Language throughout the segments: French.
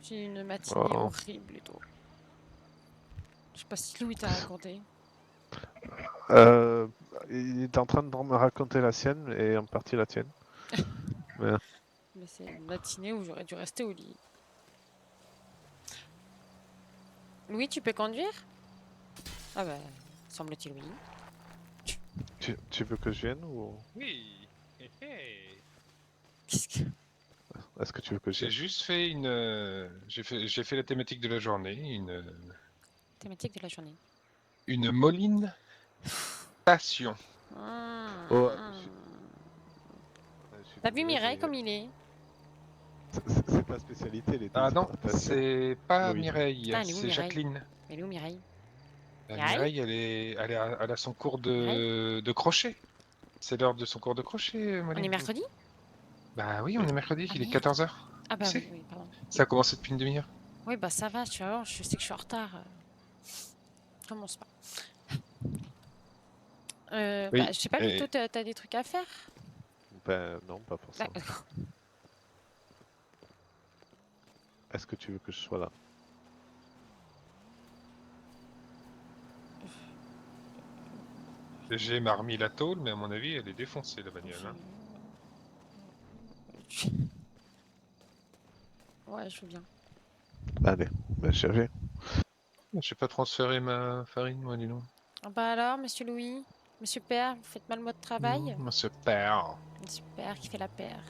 J'ai une matinée Oh. horrible et tout. Je sais pas si Louis t'a raconté. Euh, il est en train de me raconter la sienne et en partie la tienne. Mais, Mais c'est une matinée où j'aurais dû rester au lit. Louis, tu peux conduire? Ah bah, semble-t-il oui. tu veux que je vienne ou Oui. Hé, hé. Qu'est-ce que... est-ce que tu veux que je J'ai vienne? juste fait une. J'ai fait la thématique de la journée, Thématique de la journée. une moline passion. Oh, je suis T'as vu désolé, Mireille mais comme il est? c'est ta spécialité, les Ah non, déshydratations. c'est pas Louis. Mireille, Putain, elle est où c'est Mireille? Jacqueline. Elle est où Mireille? Mireille? Mireille, elle a son cours Mireille? de crochet. C'est l'heure de son cours de crochet, On est Moline. mercredi? Bah oui, on est mercredi, Ah il est merde. 14h. Ah Tu bah sais, oui, oui, pardon. ça a commencé depuis une demi-heure. Oui, bah ça va, tu vois, je sais que je suis en retard. Commence pas. Bah, Oui, je sais pas, Luto, et t'as des trucs à faire? Ben non, pas forcément. D'accord. Est-ce que tu veux que je sois là? j'ai remis la tôle, mais à mon avis, elle est défoncée, la bagnole. Hein. Ouais, je veux bien. Allez, ben je viens. J'ai pas transféré ma farine, moi, dis donc. Ah bah alors, monsieur Louis, monsieur Père, vous faites mal le mode travail? Monsieur Père. Monsieur Père qui fait la paire.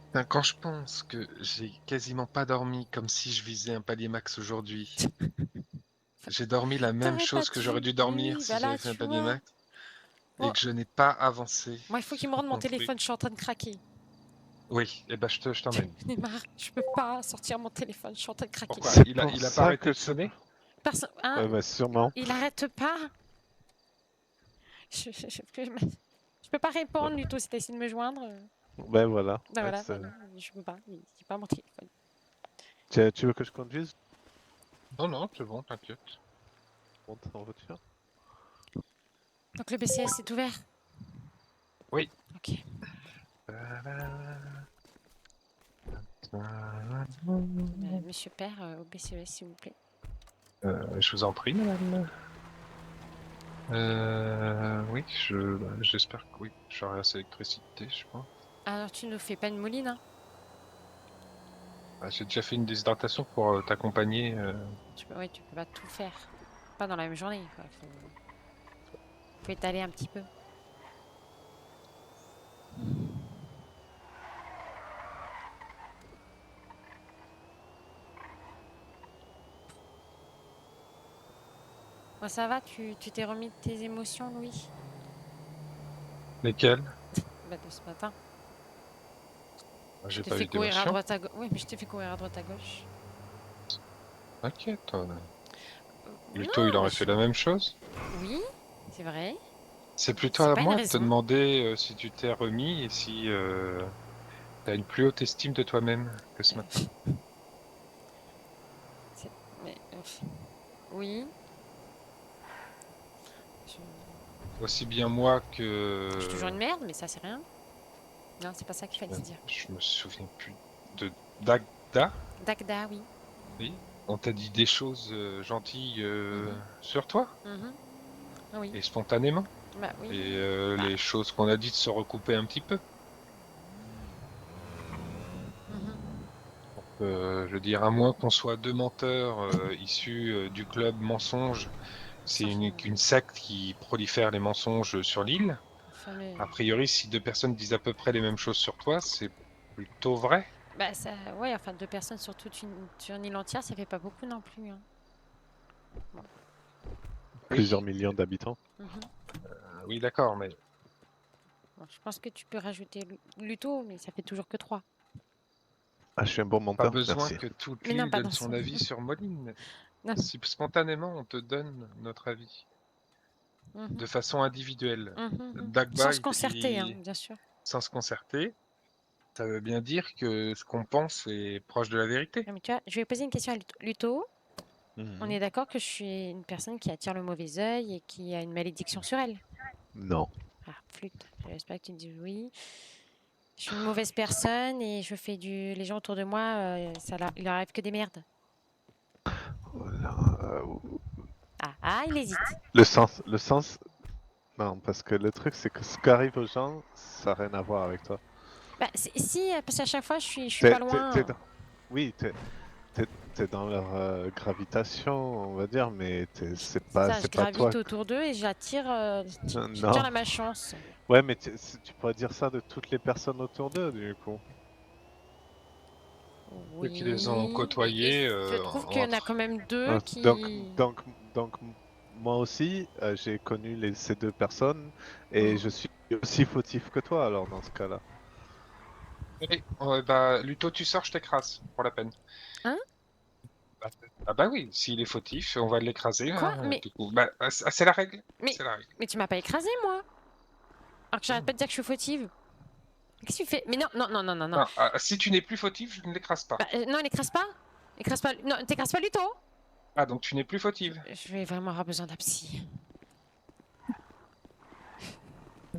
Putain, quand je pense que j'ai quasiment pas dormi comme si je visais un palier max aujourd'hui, j'ai dormi la même T'aurais pas chose que j'aurais dû. dû Mais dormir oui, si voilà, j'avais fait un tu palier vois. max et Bon, que je n'ai pas avancé moi, il faut qu'il me sur rende mon mon truc. téléphone, je suis en train de craquer. Oui, et ben je t'emmène. J'en ai marre, je peux pas sortir mon téléphone, je suis en train de craquer. Pourquoi? C'est pour Il a pas ça arrêté que de sonner? Personne, hein, Ouais, ben sûrement. il arrête pas. Je peux pas répondre du tout si t'essaies de me joindre. Ben voilà. Ben Ouais, voilà, ben non, je peux pas, j'ai pas mon téléphone. tu veux que je conduise? Non, non, c'est bon, t'inquiète. Monte en voiture. Donc le BCS est ouvert? Oui. Ok. Monsieur Père, au BCS, s'il vous plaît. Je vous en prie, madame. Oui, j'espère que oui, j'aurai assez d'électricité, je pense. Alors tu nous fais pas une mouline, hein? Ah, j'ai déjà fait une déshydratation pour t'accompagner. Ouais, tu peux pas tout faire. Pas dans la même journée, quoi. Faut étaler un petit peu. Bon, ça va, tu t'es remis de tes émotions, Louis? Lesquels? Bah, de ce matin. Je J'ai t'ai pas fait eu courir à d'émotion. droite à gauche. Oui, mais je t'ai fait courir à droite à gauche. T'inquiète, toi. Luto, il Non, mais aurait fait la même chose. oui, c'est vrai. C'est plutôt C'est à pas une moi de te raison. demander si tu t'es remis et si t'as une plus haute estime de toi-même que ce matin. C'est- Mais, oui. Je... Aussi bien moi je suis toujours que... une merde, mais ça, c'est rien. Non, c'est pas ça qu'il fallait se dire. Je me souviens plus de Dagda. Dagda, oui. Oui. On t'a dit des choses gentilles Mhm, sur toi mhm. Ah oui. et spontanément. Bah oui. Et Bah. les choses qu'on a dites se recoupaient un petit peu. Mhm. Je veux dire, à moins qu'on soit deux menteurs issus du club mensonge, c'est Sans fameux. qu'une secte qui prolifère les mensonges sur l'île. Fameux. A priori, si deux personnes disent à peu près les mêmes choses sur toi, c'est plutôt vrai. Bah ça, ouais, enfin deux personnes sur sur une île entière, ça fait pas beaucoup non plus, hein. Bon. Plusieurs Oui, millions d'habitants. Mhm. oui, d'accord, mais Bon, je pense que tu peux rajouter Luto, mais ça fait toujours que trois. Ah, je suis un bon pas monteur, besoin merci. que toute Mais non, l'île pas donne dans son son. avis sur Moline. Non. Si spontanément on te donne notre avis, Mhm, de façon individuelle, mhm, mhm. Sans Dagba, se concerter, hein, bien sûr. sans se concerter, ça veut bien dire que ce qu'on pense est proche de la vérité. Non, mais tu vois, je vais poser une question à Luto. On Mhm. est d'accord que je suis une personne qui attire le mauvais œil et qui a une malédiction sur elle? Non. Ah, flûte. J'espère que tu me dis oui. Je suis une mauvaise personne et je fais du. Les gens autour de moi, il leur arrive que des merdes. Voilà, Il hésite. le sens, non, parce que le truc, c'est que ce qui arrive aux gens, ça n'a rien à voir avec toi. Bah, si, parce qu'à chaque fois, je suis T'es, pas t'es loin. dans... Oui, t'es dans leur gravitation, on va dire, mais C'est ça, je c'est pas toi. gravite autour d'eux et j'attire Non. la malchance. Ouais, mais tu pourrais dire ça de toutes les personnes autour d'eux, du coup. Ceux qui les ont Oui, mais côtoyés je trouve qu'il y en a entre. quand même deux Euh, Donc, qui. donc, moi aussi, j'ai connu ces deux personnes et Mm. je suis aussi fautif que toi, alors, dans ce cas-là. Allez, ouais, bah, Luto, tu sors, je t'écrase, pour la peine. Hein? Bah, ah bah oui, s'il est fautif, on va l'écraser, Quoi? hein, du coup. Bah, c'est la règle. Mais, C'est la règle. mais tu m'as pas écrasé, moi! Alors que j'arrête pas de dire que je suis fautive. Qu'est-ce que tu fais? Mais non, non, non, non, non, non. Non, si tu n'es plus fautif, je ne l'écrase pas. Bah, non, elle écrase pas. Écrase pas. Non, t'écrases pas Luto. Ah, donc tu n'es plus fautive. Je vais vraiment avoir besoin d'un psy.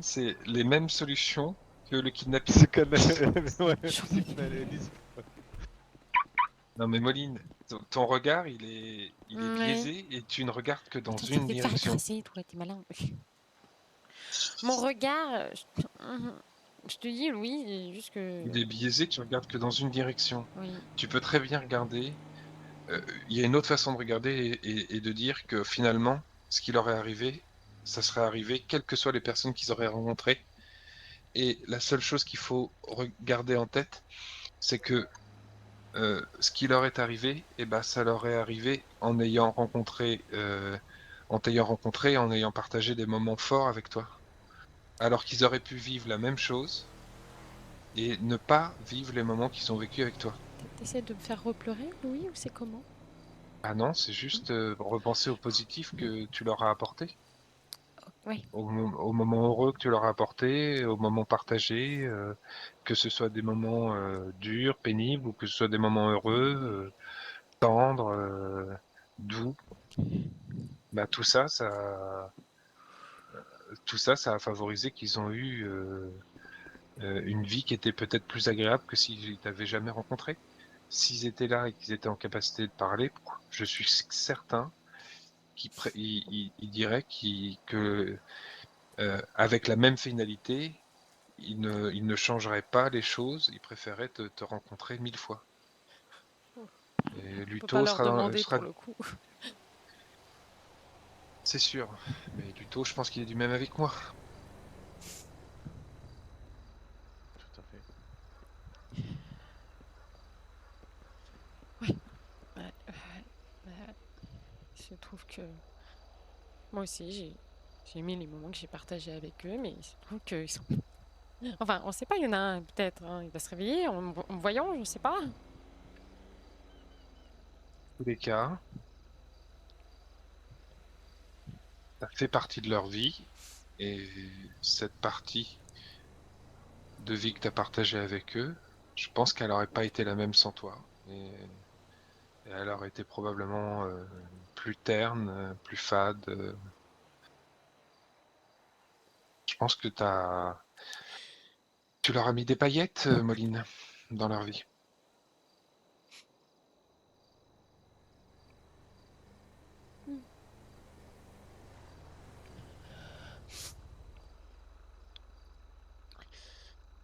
C'est les mêmes solutions que le kidnapping. C'est que ouais, J'en- psychanalyse. Non mais Moline, ton regard, il est Ouais. biaisé et tu ne regardes que dans Attends, une t'essaies de faire direction. écraser, toi, t'es malin. Mon regard, je te dis, Louis, c'est juste que. Il est biaisé, tu regardes que dans une direction. Oui. Tu peux très bien regarder. Il y a une autre façon de regarder et de dire que finalement, ce qui leur est arrivé, ça serait arrivé quelles que soient les personnes qu'ils auraient rencontrées. Et la seule chose qu'il faut regarder en tête, c'est que ce qui leur est arrivé, eh ben, ça leur est arrivé en t'ayant rencontré, en ayant partagé des moments forts avec toi. Alors qu'ils auraient pu vivre la même chose et ne pas vivre les moments qu'ils ont vécus avec toi. T'essaies de me faire repleurer, Louis, ou c'est comment? Ah non, c'est juste repenser au positif que tu leur as apporté, Oui. au moment heureux que tu leur as apporté, aux moments partagés, que ce soit des moments durs, pénibles, ou que ce soit des moments heureux, tendres, doux. Bah, tout ça, ça a favorisé qu'ils ont eu une vie qui était peut-être plus agréable que s'ils t'avaient jamais rencontré. S'ils étaient là et qu'ils étaient en capacité de parler, je suis certain qu'ils diraient que avec la même finalité, ils ne changeraient pas les choses, ils préféraient te rencontrer 1000 fois. Et On peut pas Luto leur demander pour le coup. c'est sûr, mais Luto, je pense qu'il est du même avis que moi. Tout à fait. Je trouve que moi aussi, j'ai aimé les moments que j'ai partagés avec eux, mais je trouve qu'ils sont. Enfin, on sait pas, il y en a un peut-être, hein, il va se réveiller en me voyant, je sais pas. Tous les cas, ça fait partie de leur vie, et cette partie de vie que tu as partagée avec eux, je pense qu'elle n'aurait pas été la même sans toi. Et elle aurait été probablement plus terne, plus fade. Je pense que tu leur as mis des paillettes, Moline, dans leur vie.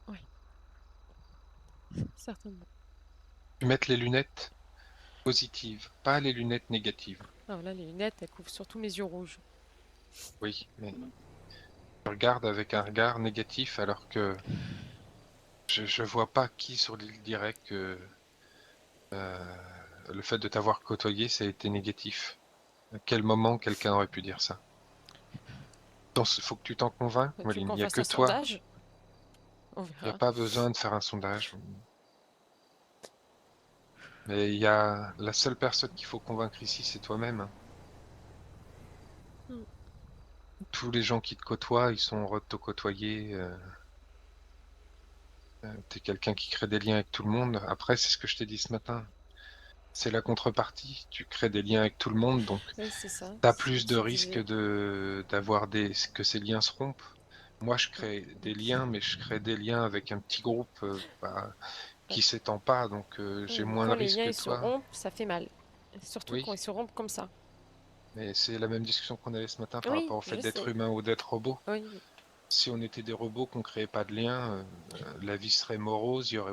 Oui, certainement. Tu mettes les lunettes positives, pas les lunettes négatives. Non, là, les lunettes, elles couvrent surtout mes yeux rouges. Oui, mais tu regardes avec un regard négatif alors que je vois pas qui sur l'île dirait que le fait de t'avoir côtoyé, ça a été négatif. À quel moment quelqu'un aurait pu dire ça? Il faut que tu t'en convainques, Tu veux Moline. qu'on Il n'y a fasse que un toi. sondage? On Il n'y a verra. pas besoin de faire un sondage. Mais il y a la seule personne qu'il faut convaincre ici, c'est toi-même. Mm. Tous les gens qui te côtoient, ils sont heureux de te côtoyer. T'es quelqu'un qui crée des liens avec tout le monde. Après, c'est ce que je t'ai dit ce matin. C'est la contrepartie. Tu crées des liens avec tout le monde, donc Oui, c'est ça. t'as C'est ce que plus de tu risques disais. que ces liens se rompent. Moi, je crée des liens, mais je crée des liens avec un petit groupe qui s'étend pas, donc j'ai moins de Quand les risques liens que ils se toi. rompent, ça fait mal. Surtout quand Oui, ils se rompent comme ça. mais c'est la même discussion qu'on avait ce matin par Oui, rapport au fait je d'être sais. humain ou d'être robot. Oui, oui. Si on était des robots, qu'on créait pas de liens, la vie serait morose, il y aurait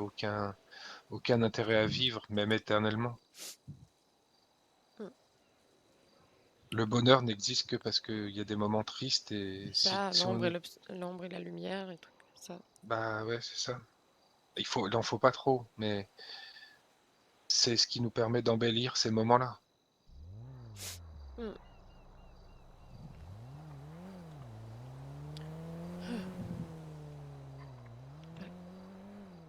aucun intérêt à vivre, même éternellement. Mm. Le bonheur n'existe que parce qu'il y a des moments tristes et Ça, si on... l'ombre et la lumière et tout ça. Bah ouais, c'est ça. Il en faut pas trop, mais c'est ce qui nous permet d'embellir ces moments-là. Mm.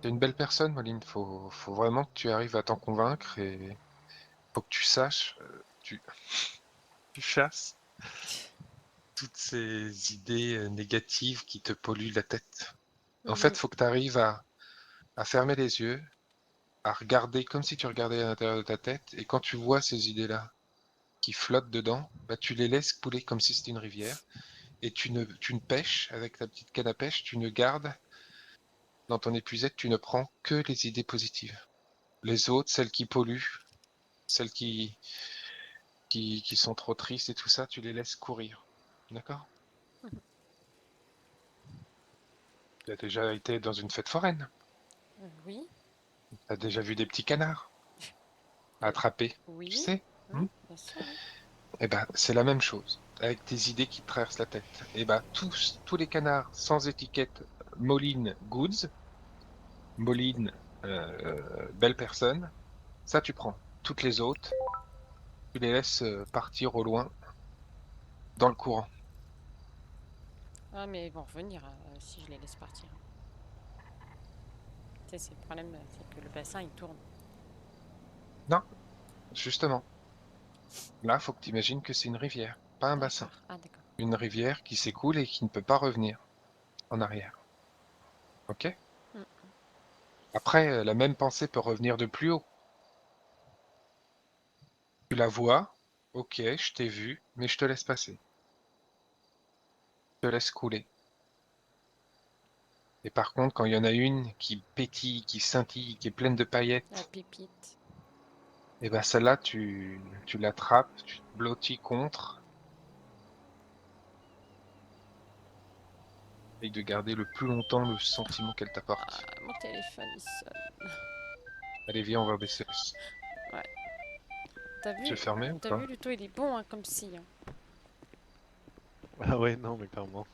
T'es une belle personne, Moline. Faut vraiment que tu arrives à t'en convaincre et faut que tu saches, tu chasses toutes ces idées négatives qui te polluent la tête. En fait, Mhm. faut que tu arrives à fermer les yeux, à regarder comme si tu regardais à l'intérieur de ta tête, et quand tu vois ces idées-là qui flottent dedans, bah, tu les laisses couler comme si c'était une rivière, et tu ne pêches avec ta petite canne à pêche, tu ne gardes dans ton épuisette, tu ne prends que les idées positives. Les autres, celles qui polluent, celles qui sont trop tristes et tout ça, tu les laisses courir. D'accord? Mhm. Tu as déjà été dans une fête foraine. Oui, Tu as déjà vu des petits canards euh, attrapés. Tu oui, sais? oui, bien sûr, oui. Eh ben, c'est la même chose avec tes idées qui te traversent la tête. Eh ben, tous les canards sans étiquette Moline Goods, Moline belle personne, ça tu prends. Toutes les autres, tu les laisses partir au loin dans le courant. Ah, mais ils vont revenir si je les laisse partir. Tu sais, c'est le problème, c'est que le bassin il tourne. Non, justement, là, faut que tu imagines que c'est une rivière, pas un bassin. D'accord. Ah, d'accord. Une rivière qui s'écoule et qui ne peut pas revenir en arrière. Ok? Mm. Après, la même pensée peut revenir de plus haut. Tu la vois, ok, je t'ai vu, mais je te laisse passer. Je te laisse couler. Et par contre, quand il y en a une qui pétille, qui scintille, qui est pleine de La paillettes, pépite. et ben celle-là, tu l'attrapes, tu te blottis contre, et de garder le plus longtemps le sentiment qu'elle t'apporte. Ah, mon téléphone il sonne. Allez, viens, on va baisser. Ouais. Tu veux fermer ou T'as pas? vu, Luto, il est bon, hein, comme si. Hein. Ah ouais, non, mais clairement.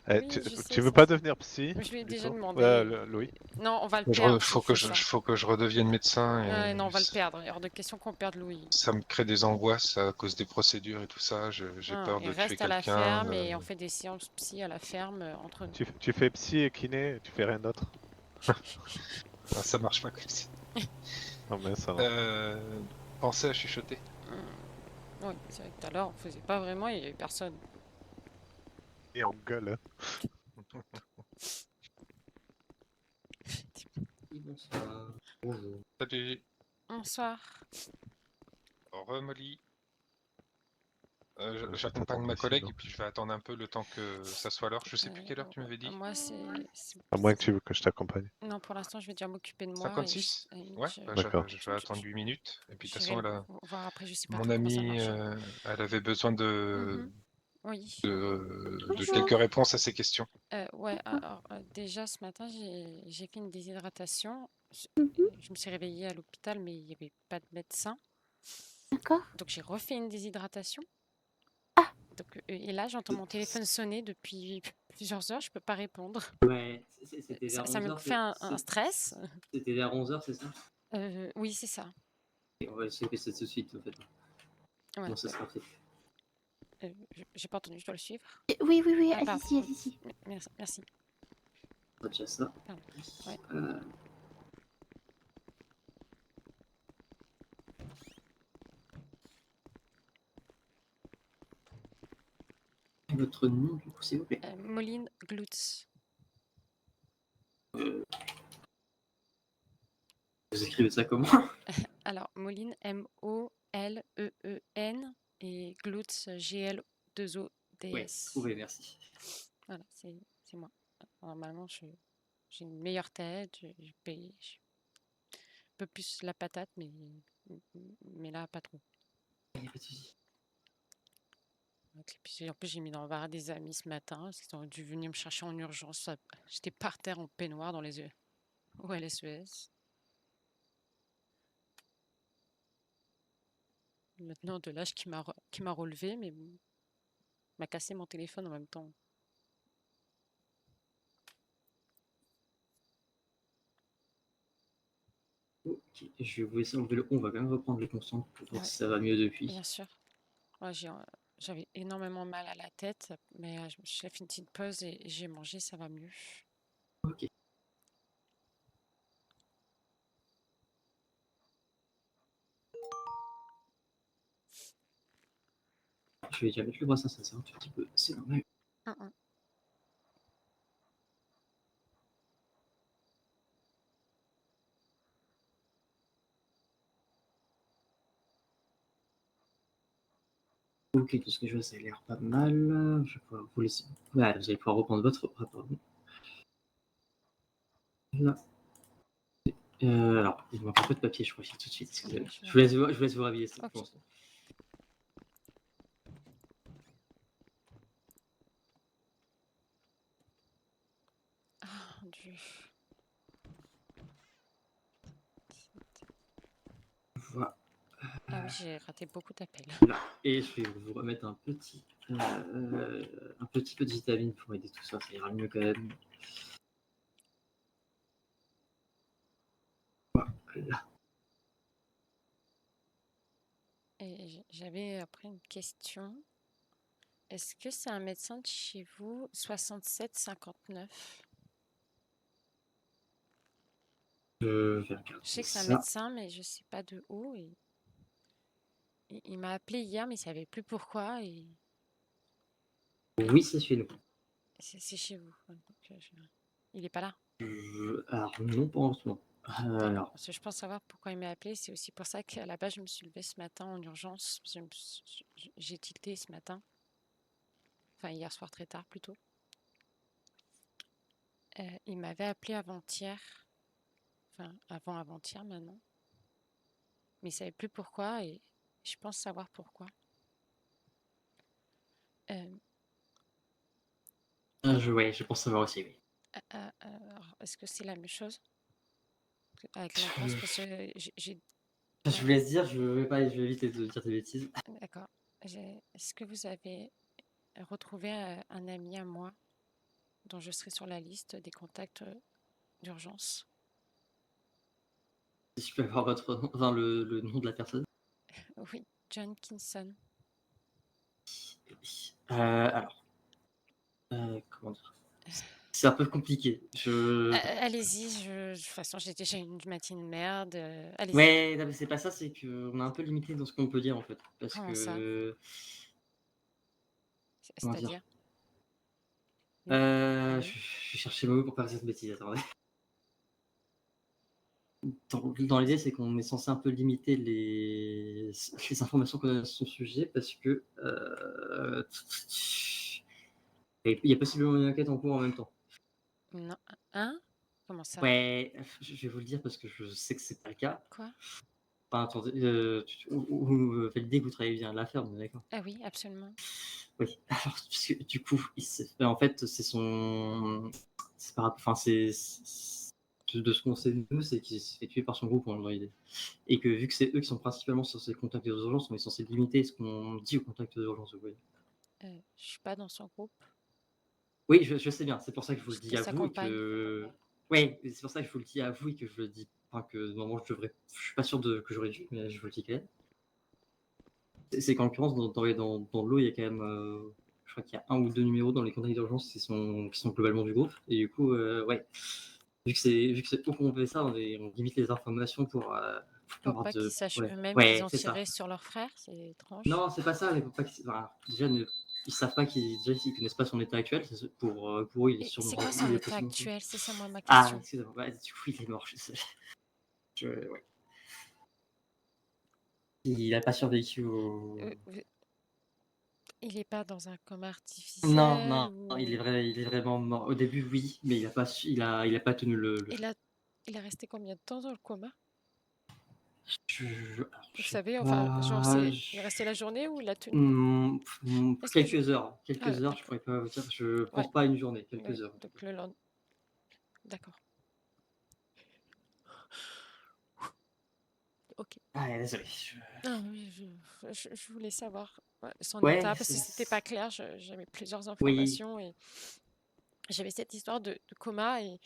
Oui, je sais, Tu veux ça. pas devenir psy, Je lui ai déjà plutôt? demandé. Louis? Non, on va le perdre s'il fait ça. Faut que je redevienne médecin Ouais, non, et on va le perdre. Il est hors de question qu'on perde Louis. ça me crée des angoisses à cause des procédures et tout ça. J'ai Hein, peur il de tuer reste à la quelqu'un. ferme et on fait des séances psy à la ferme entre nous. Tu fais psy et kiné, tu fais rien d'autre? Ah, ça marche pas comme ça. Non, mais ça va. Euh, Pensez à chuchoter. Oui, c'est vrai que tout à l'heure, on faisait pas vraiment, il y avait personne. Et on gueule. Oui, bonsoir. Bonjour. Salut, Bonsoir. Molly. Je vais J'accompagne t'attendre ma ici, collègue donc. et puis je vais attendre un peu le temps que ça soit l'heure. Je sais plus quelle heure tu m'avais dit. Moi, À moins que tu veux que je t'accompagne. Non, pour l'instant, je vais déjà m'occuper de moi et 56? à la limite, Ouais, bah D'accord. je vais attendre 8 minutes. Et puis de toute j'irai façon, voir après, je sais pas mon trop comment ça amie, marche. elle avait besoin Mhm. Oui. de Bonjour. quelques réponses à ces questions. Ouais, alors déjà ce matin, j'ai fait une déshydratation. Mhm. Je me suis réveillée à l'hôpital, mais il n'y avait pas de médecin. D'accord. Donc j'ai refait une déshydratation. Ah, Donc, et là, j'entends mon téléphone sonner depuis plusieurs heures, je peux pas répondre. ouais, c'était Ça, vers ça me 11h, fait un stress. c'était vers 11h, c'est ça? Oui, c'est ça. Et on va essayer de faire ça tout de suite, en fait. Ouais, Non, ça sera fait. j'ai pas entendu, je dois le suivre. Oui, oui, oui, Ah, pardon. allez-y, allez-y. Merci, merci. On va déjà ça. Pardon. Ouais. Votre nom, du coup, s'il vous plaît. Moline Glutz. Vous écrivez ça comment? Alors, Moline, Molleen et Glutz, Ouais, Gloods. trouvé, merci. Voilà, c'est moi. Normalement, j'ai une meilleure tête, je paye un peu plus la patate, mais là, pas trop. Il n'y a pas de souci. Donc, et puis, en plus, j'ai mis dans le bar des amis ce matin, parce qu'ils ont dû venir me chercher en urgence. J'étais par terre en peignoir dans les au LSES. Maintenant, de l'âge qui m'a relevé, mais bon, m'a cassé mon téléphone en même temps. Ok, je vais vous laisser enlever le on va quand même reprendre les constantes pour voir Ouais, si ça va mieux depuis. bien sûr. Ouais, j'avais énormément mal à la tête, mais je me suis fait une petite pause et j'ai mangé, ça va mieux. Ok. Je vais déjà mettre le brassin, ça un tout petit peu, c'est normal. Hum, hum. Ok, tout ce que je vois, ça a l'air pas mal. Je vais pouvoir vous laisser. Ouais, vous allez pouvoir reprendre votre rapport. Là. Alors, il manque un peu de papier, je crois, tout de suite. Excusez-moi. Oui, Je vous laisse vous rhabiller. Ok. Pour l'instant. Ah, Dieu. Voilà. Ah oui, j'ai raté beaucoup d'appels. Et je vais vous remettre un petit peu de vitamine pour aider tout ça, ça ira mieux quand même. Voilà. Et j'avais après une question. Est-ce que c'est un médecin de chez vous, 67-59? Je vais Je regarder sais que c'est un ça. médecin, mais je sais pas de où. Et il m'a appelé hier, mais il savait plus pourquoi. Et Oui, c'est chez nous. c'est chez vous. Ouais, donc, il est pas là. Alors, non, pas en ce moment. D'accord. Alors, Parce que je pense savoir pourquoi il m'a appelé. C'est aussi pour ça qu'à la base, je me suis levée ce matin en urgence. Parce que j'ai tilté ce matin. Enfin, hier soir très tard plutôt. Il m'avait appelé avant-hier. Enfin, avant-hier maintenant. Mais il savait plus pourquoi. Et je pense savoir pourquoi. Euh, je pense savoir aussi, oui. alors, est-ce que c'est la même chose avec l'enfance? Parce que j'ai. Je vous laisse dire, je vais éviter de dire des bêtises. D'accord. Est-ce que vous avez retrouvé un ami à moi dont je serai sur la liste des contacts d'urgence? Si je peux avoir votre nom, enfin le nom de la personne. Oui, John Kinson. Alors, comment dire? C'est un peu compliqué. Allez-y, de toute façon, j'ai déjà une matinée de merde. Allez-y. Ouais, non, mais c'est pas ça, c'est qu'on est un peu limité dans ce qu'on peut dire en fait. Parce Comment ça? que. Comment dire? C'est-à-dire? Oui. Je vais chercher le mot pour pas faire cette bêtise, attendez. Dans l'idée, c'est qu'on est censé un peu limiter les informations qu'on a sur son sujet parce que il y a possiblement une enquête en cours en même temps. Non. Hein? Comment ça? Ouais, je vais vous le dire parce que je sais que c'est pas le cas. Quoi? Enfin, attendez, vous faites l'idée que vous travaillez bien à l'affaire, on est d'accord? Ah oui, absolument. Oui, alors, parce que, du coup, en fait, c'est son. C'est par rapport. Enfin, de ce qu'on sait de nous, c'est qu'il s'est fait tuer par son groupe, dans l'idée. Et que vu que c'est eux qui sont principalement censés contacter aux urgences, on est censé limiter ce qu'on dit aux contacts d'urgence, vous voyez. Je suis pas dans son groupe. Oui, je sais bien, c'est pour ça que je vous le dis J'étais à sa vous et compagne. que. Oui, c'est pour ça que je vous le dis à vous et que je le dis. Enfin, que normalement, je suis pas sûr que j'aurais dû, mais je vous le dis quand même. C'est qu'en l'occurrence, dans l'eau, il y a quand même. Je crois qu'il y a un ou deux numéros dans les contacts d'urgence qui sont globalement du groupe. Et du coup, ouais. Vu que c'est eux qu'on fait ça, on limite les informations pour pas Pour avoir pas de. qu'ils sachent Ouais, eux-mêmes qu'ils ouais, ont c'est ça. tiré sur leur frère, c'est étrange. Non, c'est pas ça, mais faut pas enfin, déjà, ils savent pas déjà, ils connaissent pas son état actuel. Pour eux, il est Et sûrement. c'est quoi son Il est état possible. actuel? C'est ça, moi, ma Ah, question. excusez-moi. Ouais, du coup, il est mort. Ouais. Il a pas survécu au. Euh, Il est pas dans un coma Non, artificiel non, ou... il est vraiment mort. Au début, oui, mais il a pas tenu le Il a, il a resté combien de temps dans le coma? alors, Vous je sais savez, enfin, genre, pas. il est resté la journée ou il a tenu? Est-ce que je... Quelques heures. Ah, Quelques heures, je d'accord. pourrais pas vous dire. Je Ouais, pense pas à une journée, quelques oui, heures. donc le lendemain. D'accord. Ok. Ah, désolé. Non, oui, je voulais savoir son Ouais, état parce que c'était pas clair. J'avais plusieurs oui. informations et j'avais cette histoire de coma et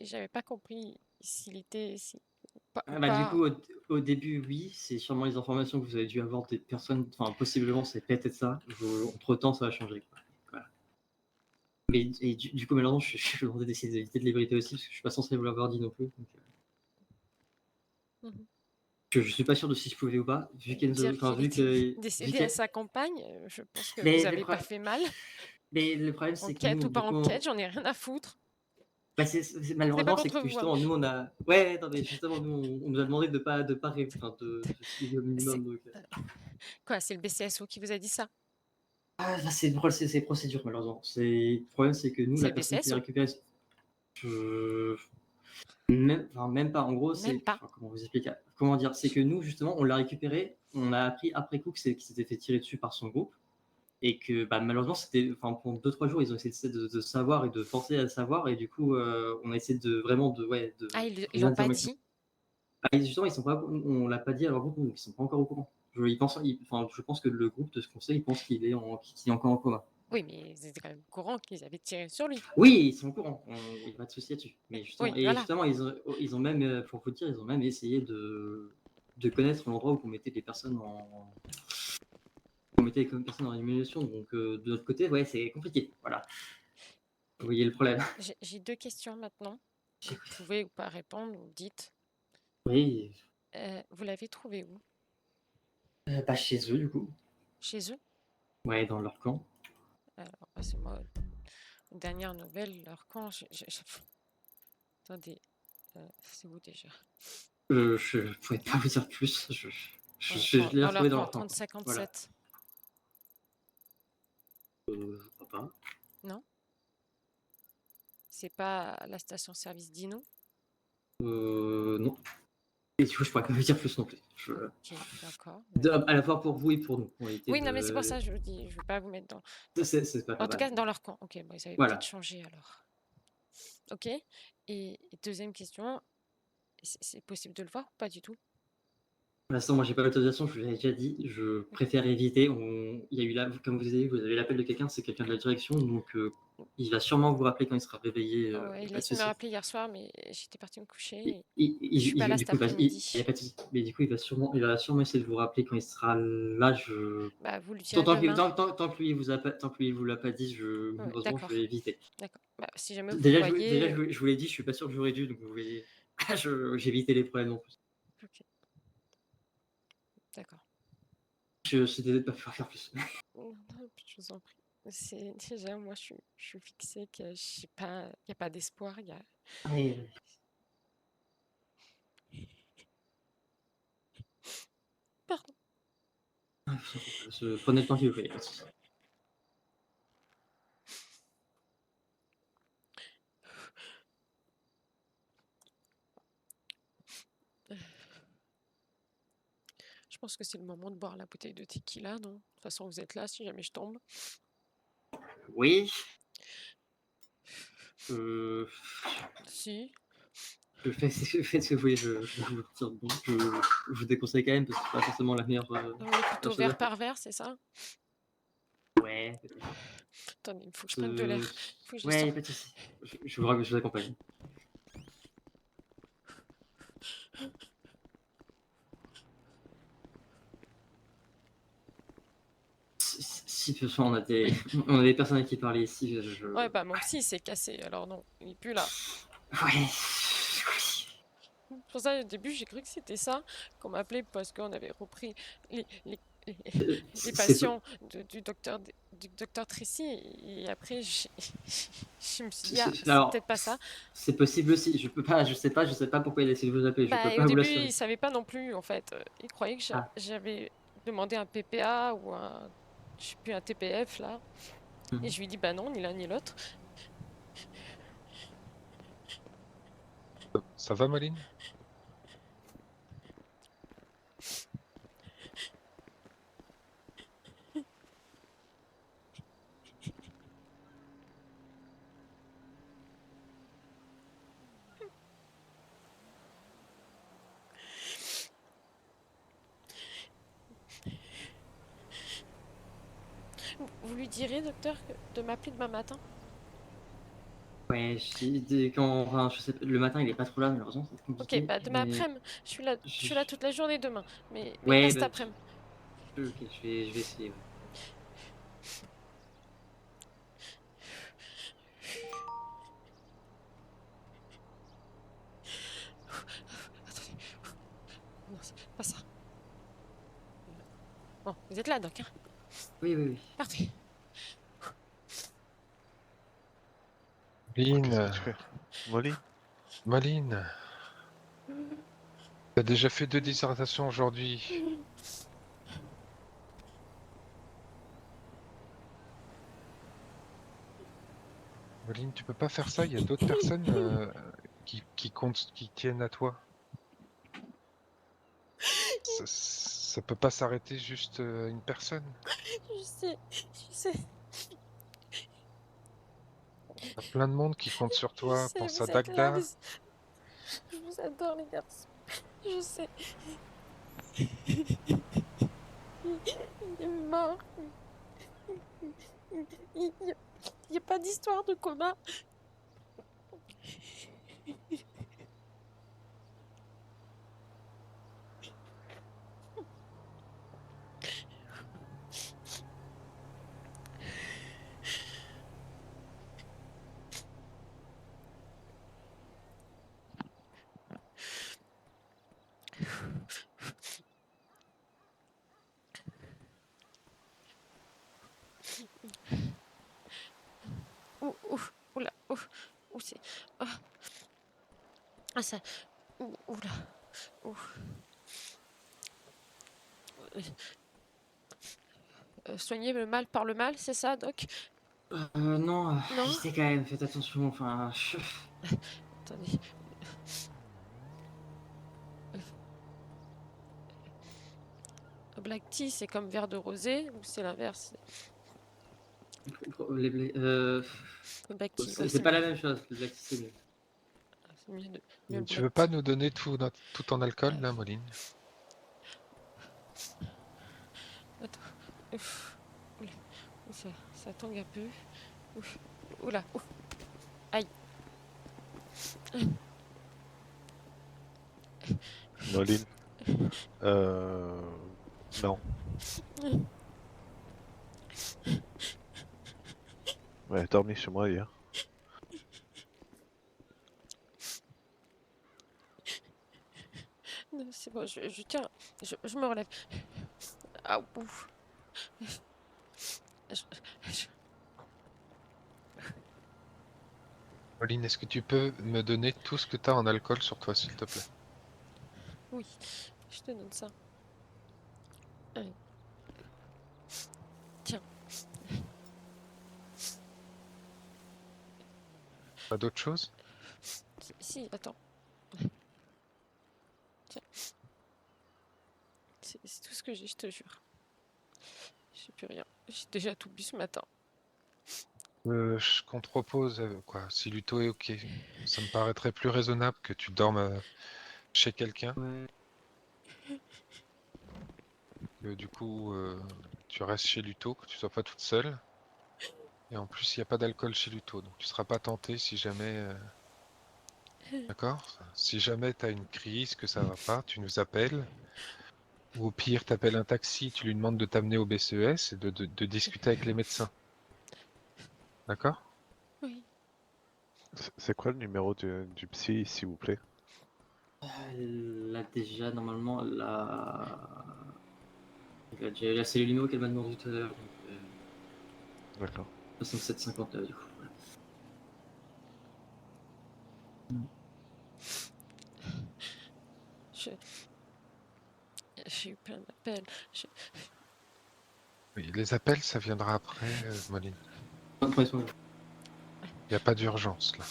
j'avais pas compris s'il était pas ou Ah bah, du pas. coup, au début, oui, c'est sûrement les informations que vous avez dû avoir des personnes, enfin, possiblement, c'est peut-être ça. Entre-temps, ça va changer. Voilà. Mais et du coup, malheureusement, je suis demandé d'essayer d'éviter de les vérifier aussi, parce que je suis pas censé vous l'avoir dit non plus. Donc, Mhm. je suis pas sûr de si je pouvais ou pas, vu Dire enfin, qu'il vu était que, vu décédé que... à sa compagne, je pense que vous Mais avez pas fait mal. le problème, c'est que Enquête nous, ou pas du coup, enquête, j'en ai rien à foutre. bah, C'est pas malheureusement, c'est contre que vous, hein. justement, nous, on a... Ouais, non, mais justement, nous, on nous a demandé de pas enfin, de suivre au C'est minimum. Donc, euh, quoi? C'est le BCSO qui vous a dit ça? ah, bah, c'est procédure, malheureusement. Le problème, c'est que nous, C'est la le personne qui l'a BCSO? récupéré, je... enfin, même pas. En gros, Même pas. enfin, comment vous expliquer? Comment dire? C'est que nous, justement, on l'a récupéré. On a appris après coup qu'il s'était fait tirer dessus par son groupe. Et que bah, malheureusement, enfin, pendant 2-3 jours, ils ont essayé de savoir et de forcer à savoir. Et du coup, on a essayé de vraiment Ah, de ils rien l'ont dire pas au maximum. dit? Ah, justement, on l'a pas dit à leur groupe, donc ils sont pas encore au courant. Enfin, je pense que le groupe de ce conseil, il pense qu'il est encore en coma. Oui, mais ils étaient quand même au courant qu'ils avaient tiré sur lui. Oui, ils sont au courant, il n'y a pas de souci là-dessus. Mais Oui, et voilà. justement, ils ont même, pour vous dire, ils ont même essayé de connaître l'endroit où on mettait les personnes en émulation. Donc, de notre côté, ouais, c'est compliqué. Voilà. Vous voyez le problème. J'ai deux questions maintenant. Vous pouvez ou pas répondre, vous dites. Oui, Vous l'avez trouvé où? pas chez eux, du coup. Chez eux? Ouais, dans leur camp. Alors, c'est moi, dernière nouvelle, leur camp. Attendez, c'est où déjà? Je ne pourrais pas vous dire plus. Je l'ai Dans retrouvé leur dans camp, leur camp. Voilà. 3057. Je crois pas. Non? C'est pas la station-service Dino? Non. Et du coup, je pourrais pas vous dire plus non plus. Ok, d'accord. À la fois pour vous et pour nous. On a été Oui, non, mais c'est pour ça que je vous dis, je veux pas vous mettre dans... C'est pas En tout grave. cas, dans leur camp. Ok, bon, ça avait peut-être Voilà. changé alors. Ok. Et deuxième question, c'est possible de le voir ou pas du tout? Pour l'instant, moi, j'ai pas l'autorisation, je vous l'avais déjà dit. Je préfère éviter. Il y a eu là, comme vous avez l'appel de quelqu'un, c'est quelqu'un de la direction, donc il va sûrement vous rappeler quand il sera réveillé. Ouais, Y a il pas a de essayé de me souci. rappeler hier soir, mais j'étais partie me coucher et je suis pas là Du cet coup, il y a après-midi. pas de souci. Mais du coup, il va sûrement essayer de vous rappeler quand il sera là. Bah, vous le direz Tant demain. que lui, tant que lui, vous l'a pas dit, Ouais, malheureusement, je d'accord, vais éviter. d'accord. Bah, si jamais vous le Déjà, voyez, je vous l'ai dit, je suis pas sûr que j'aurais dû, donc vous voyez, j'ai évité les problèmes en plus. ok, d'accord. Je suis désolé de pas pouvoir faire plus. Non, non, je vous en prie. C'est déjà moi, je suis fixée que je sais pas, il y a pas d'espoir, il y a. Oui, Pardon. prenez le temps qu'il vous faut. Je pense que c'est le moment de boire la bouteille de tequila, non? De toute façon, vous êtes là si jamais je tombe. Oui. Si. Faites ce que vous voulez, je vous tire bon. Je vous déconseille quand même parce que c'est pas forcément la meilleure. On est plutôt chose à verre faire. par verre, c'est ça? Ouais, peut-être. Attendez, il faut que je prenne de l'air. Il faut que je Ouais, descende. pas de soucis. Je vous accompagne. Si de toute façon, on a des personnes à qui parler ici. Ouais, bah mon psy s'est cassé, alors non, il est plus là. Ouais. Pour ça, au début, j'ai cru que c'était ça qu'on m'appelait parce qu'on avait repris les, les, les- les C'est patients du docteur Tracy. Et après, je me suis dit, ah, c'est alors, peut-être pas ça. c'est possible aussi. Je sais pas pourquoi il a essayé de vous appeler. Je Bah, peux et au pas vous début, l'assurer. il savait pas non plus, en fait. Il croyait que Ah, j'avais demandé un PPA ou un je suis plus un TPF là. Et je lui dis bah non, ni l'un ni l'autre. Ça va, Moline? Vous lui direz, docteur, de m'appeler demain matin? Ouais, enfin, je sais pas, le matin il est pas trop là, malheureusement, c'est Ok, compliqué. bah demain Mais après-midi, je suis là toute la journée demain. Mais pas ouais, cet bah, après-midi. ok, je vais essayer. Ouais. Attendez. Non, c'est pas ça. Bon, vous êtes là, doc, hein? Oui, oui, oui. Parfait. Qu'est-ce Moline, que tu fais? Molly? Moline, t'as déjà fait 2 dissertations aujourd'hui. Moline, tu peux pas faire ça, il y a d'autres personnes qui comptent, qui tiennent à toi. Ça peut pas s'arrêter juste à une personne. Je sais, je sais, T'as plein de monde qui compte sur je toi. sais, Pense à vous êtes là, mais Dagda. je vous adore, les garçons. Je sais. Il est mort. Il n'y a pas d'histoire de coma. Ouh, ouh, oula, ouh, ouh, c'est. Ah, ah, ça. Ouh, oula, ouh. Soigner le mal par le mal, c'est ça, doc? Non, Non? j'essaie quand même, faites attention. Enfin, Attendez. Black tea, c'est comme verre de rosé ou c'est l'inverse? Le black tea, ouais, c'est c'est pas mieux. la même chose. Le black tea, c'est mieux. C'est mieux le Tu black veux pas tea. nous donner tout ton alcool, là, Moline? Attends. Ouf. Oula. Ça tangue un peu. Ouf. Oula. Ouf. Aïe. Moline? Non. Ouais, elle a dormi chez moi hier. Non, c'est bon, je tiens. Je me relève. Ah, ouf. Je- je- Moline, est-ce que tu peux me donner tout ce que t'as en alcool sur toi, s'il te plaît? Oui, je te donne ça. Allez, tiens. Pas d'autre chose? Si, attends. Tiens. C'est tout ce que j'ai, je te jure. J'ai plus rien. J'ai déjà tout bu ce matin. Qu'on te propose, quoi, si Luto est ok, ça me paraîtrait plus raisonnable que tu dormes chez quelqu'un, Ouais. que du coup tu restes chez Luto, que tu sois pas toute seule. Et en plus, il n'y a pas d'alcool chez Luto, donc tu seras pas tenté si jamais. D'accord? Si jamais tu as une crise, que ça va pas, tu nous appelles. Ou au pire, tu appelles un taxi, tu lui demandes de t'amener au BCES et de discuter avec les médecins. D'accord? Oui. C'est quoi le numéro du psy, s'il vous plaît? Là, déjà, normalement, il a déjà eu la cellule numéro qu'elle m'a demandé tout à l'heure. Donc, D'accord. 67,59 du coup. Voilà. Je- J'ai eu plein d'appels. Oui, les appels, ça viendra après, Moline. Après, ça, Il n'y a pas d'urgence, là.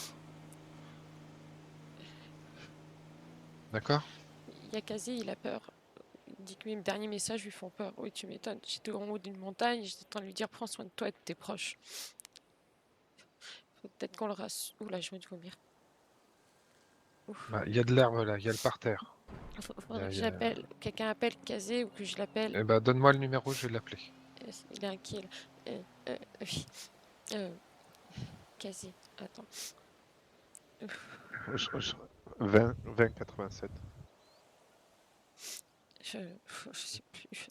D'accord? Il y a Kazé, il a peur. Il dit que mes derniers messages lui font peur. Oui, tu m'étonnes. J'étais en haut d'une montagne, j'étais en train de lui dire prends soin de toi et de tes proches. Faut peut-être qu'on le rassure. Oula, je vais te vomir. Ouf. Bah, il y a de l'herbe, là, il y a le parterre. Il y Faudrait a- que il y a- j'appelle. Quelqu'un appelle Kazé ou que je l'appelle. Eh ben, donne-moi le numéro, je vais l'appeler. Il est inquiet là. Oui. Euh, Kazé. Attends. Ouf. 20 87. Je sais plus.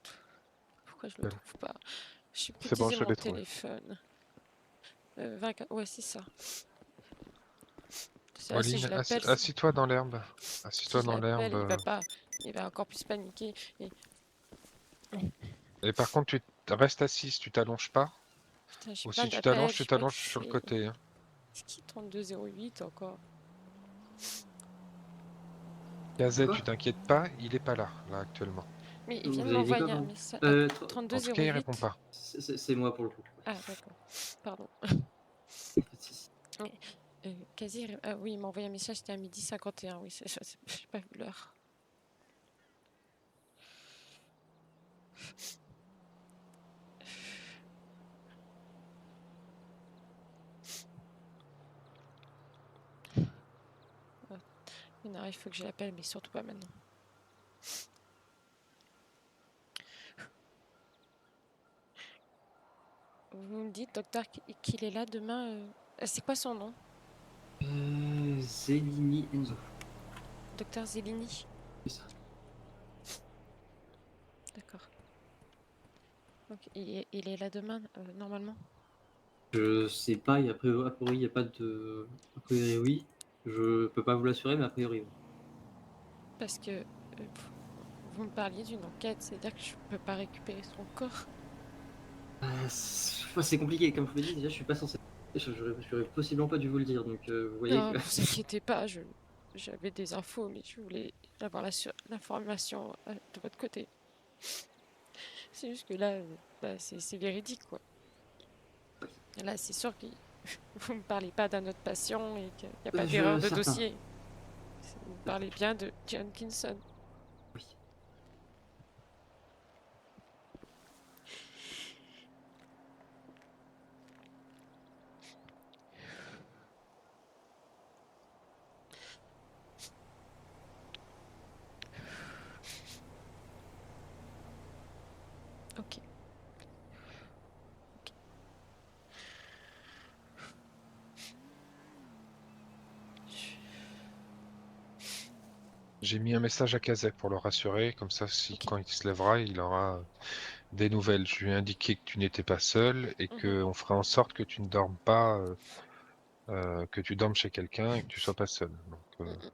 Pourquoi je le trouve pas? Je sais plus C'est bon, utiliser je mon l'ai trouvé. téléphone. 24. Ouais, c'est ça. C'est là, si Moline, je l'appelle, assis-toi dans l'herbe. si Assis-toi je dans l'appelle, il va l'herbe. pas. Il va encore plus paniquer. Et par contre, tu restes assise, tu t'allonges pas. Putain, j'ai Ou plein si tu d'appels. t'allonges, Je tu sais pas t'allonges qui sur le c'est. côté, hein. C'est qui 3208 encore? Kazet, quoi? tu t'inquiètes pas, il est pas là, là, actuellement. Mais il vient de Vous avez dit quoi, m'envoyer un pardon? message. En tout cas, il répond 3208. pas. C'est moi pour le coup. Ah, d'accord. Pardon. Pas de souci. Quasi. Ah oui, il m'a envoyé un message, c'était à 12h51. Oui, j'ai pas vu l'heure. Non, il faut que je l'appelle, mais surtout pas maintenant. Vous me dites, docteur, qu'il est là demain. C'est quoi son nom? Zelini Enzo. Docteur Zellini. C'est ça. D'accord. Donc, il est là demain, normalement. Je sais pas, a priori, il n'y a pas de. A priori, oui. Je peux pas vous l'assurer, mais a priori, oui. Parce que vous me parliez d'une enquête, c'est-à-dire que je peux pas récupérer son corps. C'est compliqué, comme je vous l'ai dit, déjà, je suis pas censé. J'aurais possiblement pas dû vous le dire, donc vous voyez Non, que. vous inquiétez pas, j'avais des infos, mais je voulais avoir l'information de votre côté. C'est juste que là, bah, c'est véridique, quoi. Là, c'est sûr que vous me parlez pas d'un autre patient et qu'il n'y a pas d'erreur de Certain. dossier. Vous parlez bien de John Kinson. Oui. Ok. J'ai mis un message à Kazet pour le rassurer, comme ça, si Ok. quand il se lèvera, il aura des nouvelles. Je lui ai indiqué que tu n'étais pas seul et Mhm. qu'on ferait en sorte que tu ne dormes pas, que tu dormes chez quelqu'un et que tu sois pas seul. Donc, Mm,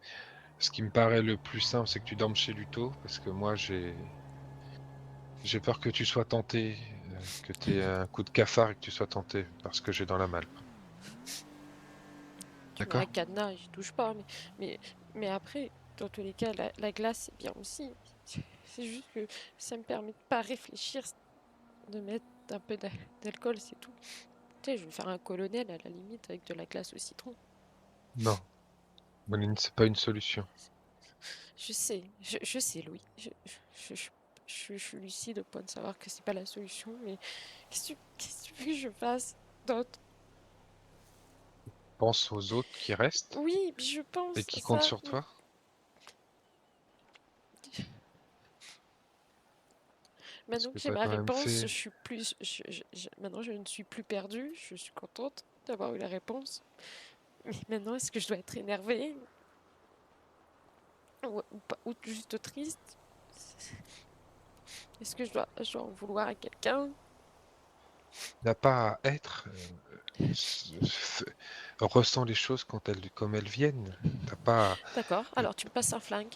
ce qui me paraît le plus simple, c'est que tu dormes chez Luto, parce que moi, j'ai peur que tu sois tenté, que tu aies un coup de cafard et que tu sois tenté parce que j'ai dans la malle. Tu mets un D'accord? cadenas, j'y touche pas, mais après, dans tous les cas, la glace, c'est bien aussi. C'est juste que ça me permet de pas réfléchir, de mettre un peu d'alcool, c'est tout. Tu sais, je vais faire un colonel à la limite avec de la glace au citron. Non, Moline, c'est pas une solution. Je sais, Louis. Je suis lucide au point de savoir que c'est pas la solution, mais qu'est-ce que tu veux que je fasse d'autre? Pense aux autres qui restent Oui, puis je et pense à qui comptent ça. sur toi. Parce Maintenant que que j'ai tu as ma quand même réponse, fait. maintenant je ne suis plus perdue. Je suis contente d'avoir eu la réponse. Mais maintenant, est-ce que je dois être énervée ou juste triste? Est-ce que je dois en vouloir à quelqu'un? N'a pas à être. Ressens les choses comme elles viennent. T'as pas. D'accord, alors tu me passes un flingue.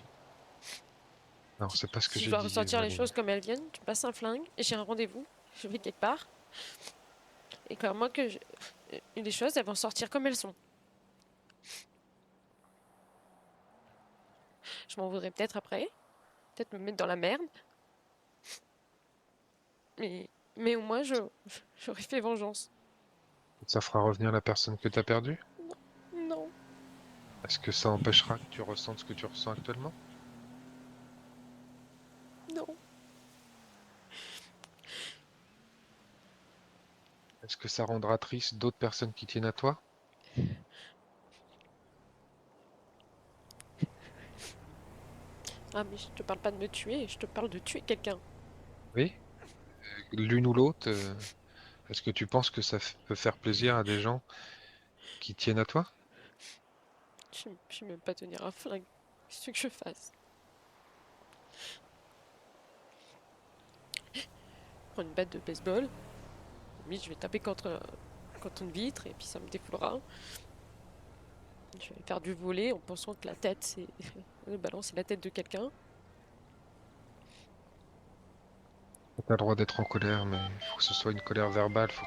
Non, c'est pas ce que Si je j'ai dois dit, ressentir les Moline. choses comme elles viennent, tu me passes un flingue et j'ai un rendez-vous. Je vais quelque part. Et clairement les choses, elles vont sortir comme elles sont. Je m'en voudrais peut-être après. Peut-être me mettre dans la merde. Mais Mais au moins, j'aurais fait vengeance. Ça fera revenir la personne que t'as perdue? Non, Est-ce que ça empêchera que tu ressentes ce que tu ressens actuellement? non. Est-ce que ça rendra triste d'autres personnes qui tiennent à toi? Ah, mais je te parle pas de me tuer, je te parle de tuer quelqu'un. Oui? L'une ou l'autre, est-ce que tu penses que peut faire plaisir à des gens qui tiennent à toi? Je sais même pas tenir un flingue. Qu'est-ce que je fasse? Je prends une batte de baseball. Limite, je vais taper contre une vitre et puis ça me défoulera. Je vais faire du volet en pensant que la tête, c'est. Le ballon, c'est la tête de quelqu'un. T'as le droit d'être en colère, mais il faut que ce soit une colère verbale, faut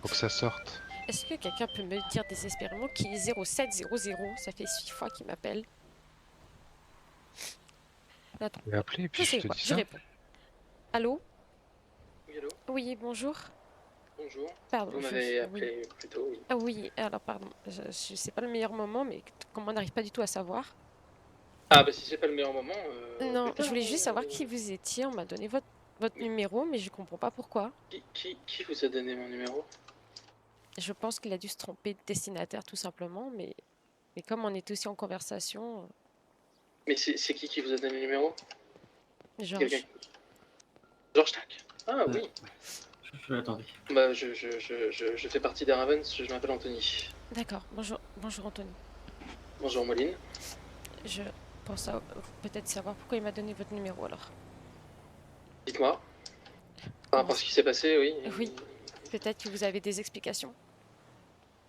que ça sorte. Est-ce que quelqu'un peut me dire désespérément qui est 0700? Ça fait 6 fois qu'il m'appelle. Attends, Je vais appeler et je puis je sais te quoi, dis je ça. réponds. Allô? Oui, allô? Oui, bonjour. Bonjour. Pardon, Vous m'avez oui. appelé plus tôt, oui. Ah oui, alors pardon, c'est pas le meilleur moment, mais comme on n'arrive pas du tout à savoir. Ah, bah si c'est pas le meilleur moment, Non, plus je tard, voulais hein, juste savoir qui vous étiez. On m'a donné votre Mais numéro, mais je comprends pas pourquoi. qui vous a donné mon numéro? Je pense qu'il a dû se tromper de destinataire tout simplement, mais comme on était aussi en conversation, Mais c'est qui vous a donné le numéro? C'est quelqu'un. Georges. Georges Tac. Ah oui. Je l'attendais. Bah je fais partie des Ravens, je m'appelle Anthony. D'accord, bonjour Anthony. Bonjour Moline. Je pense peut-être savoir pourquoi il m'a donné votre numéro alors. Dites-moi. Par Comment rapport à ce qui s'est passé, oui. Oui, peut-être que vous avez des explications,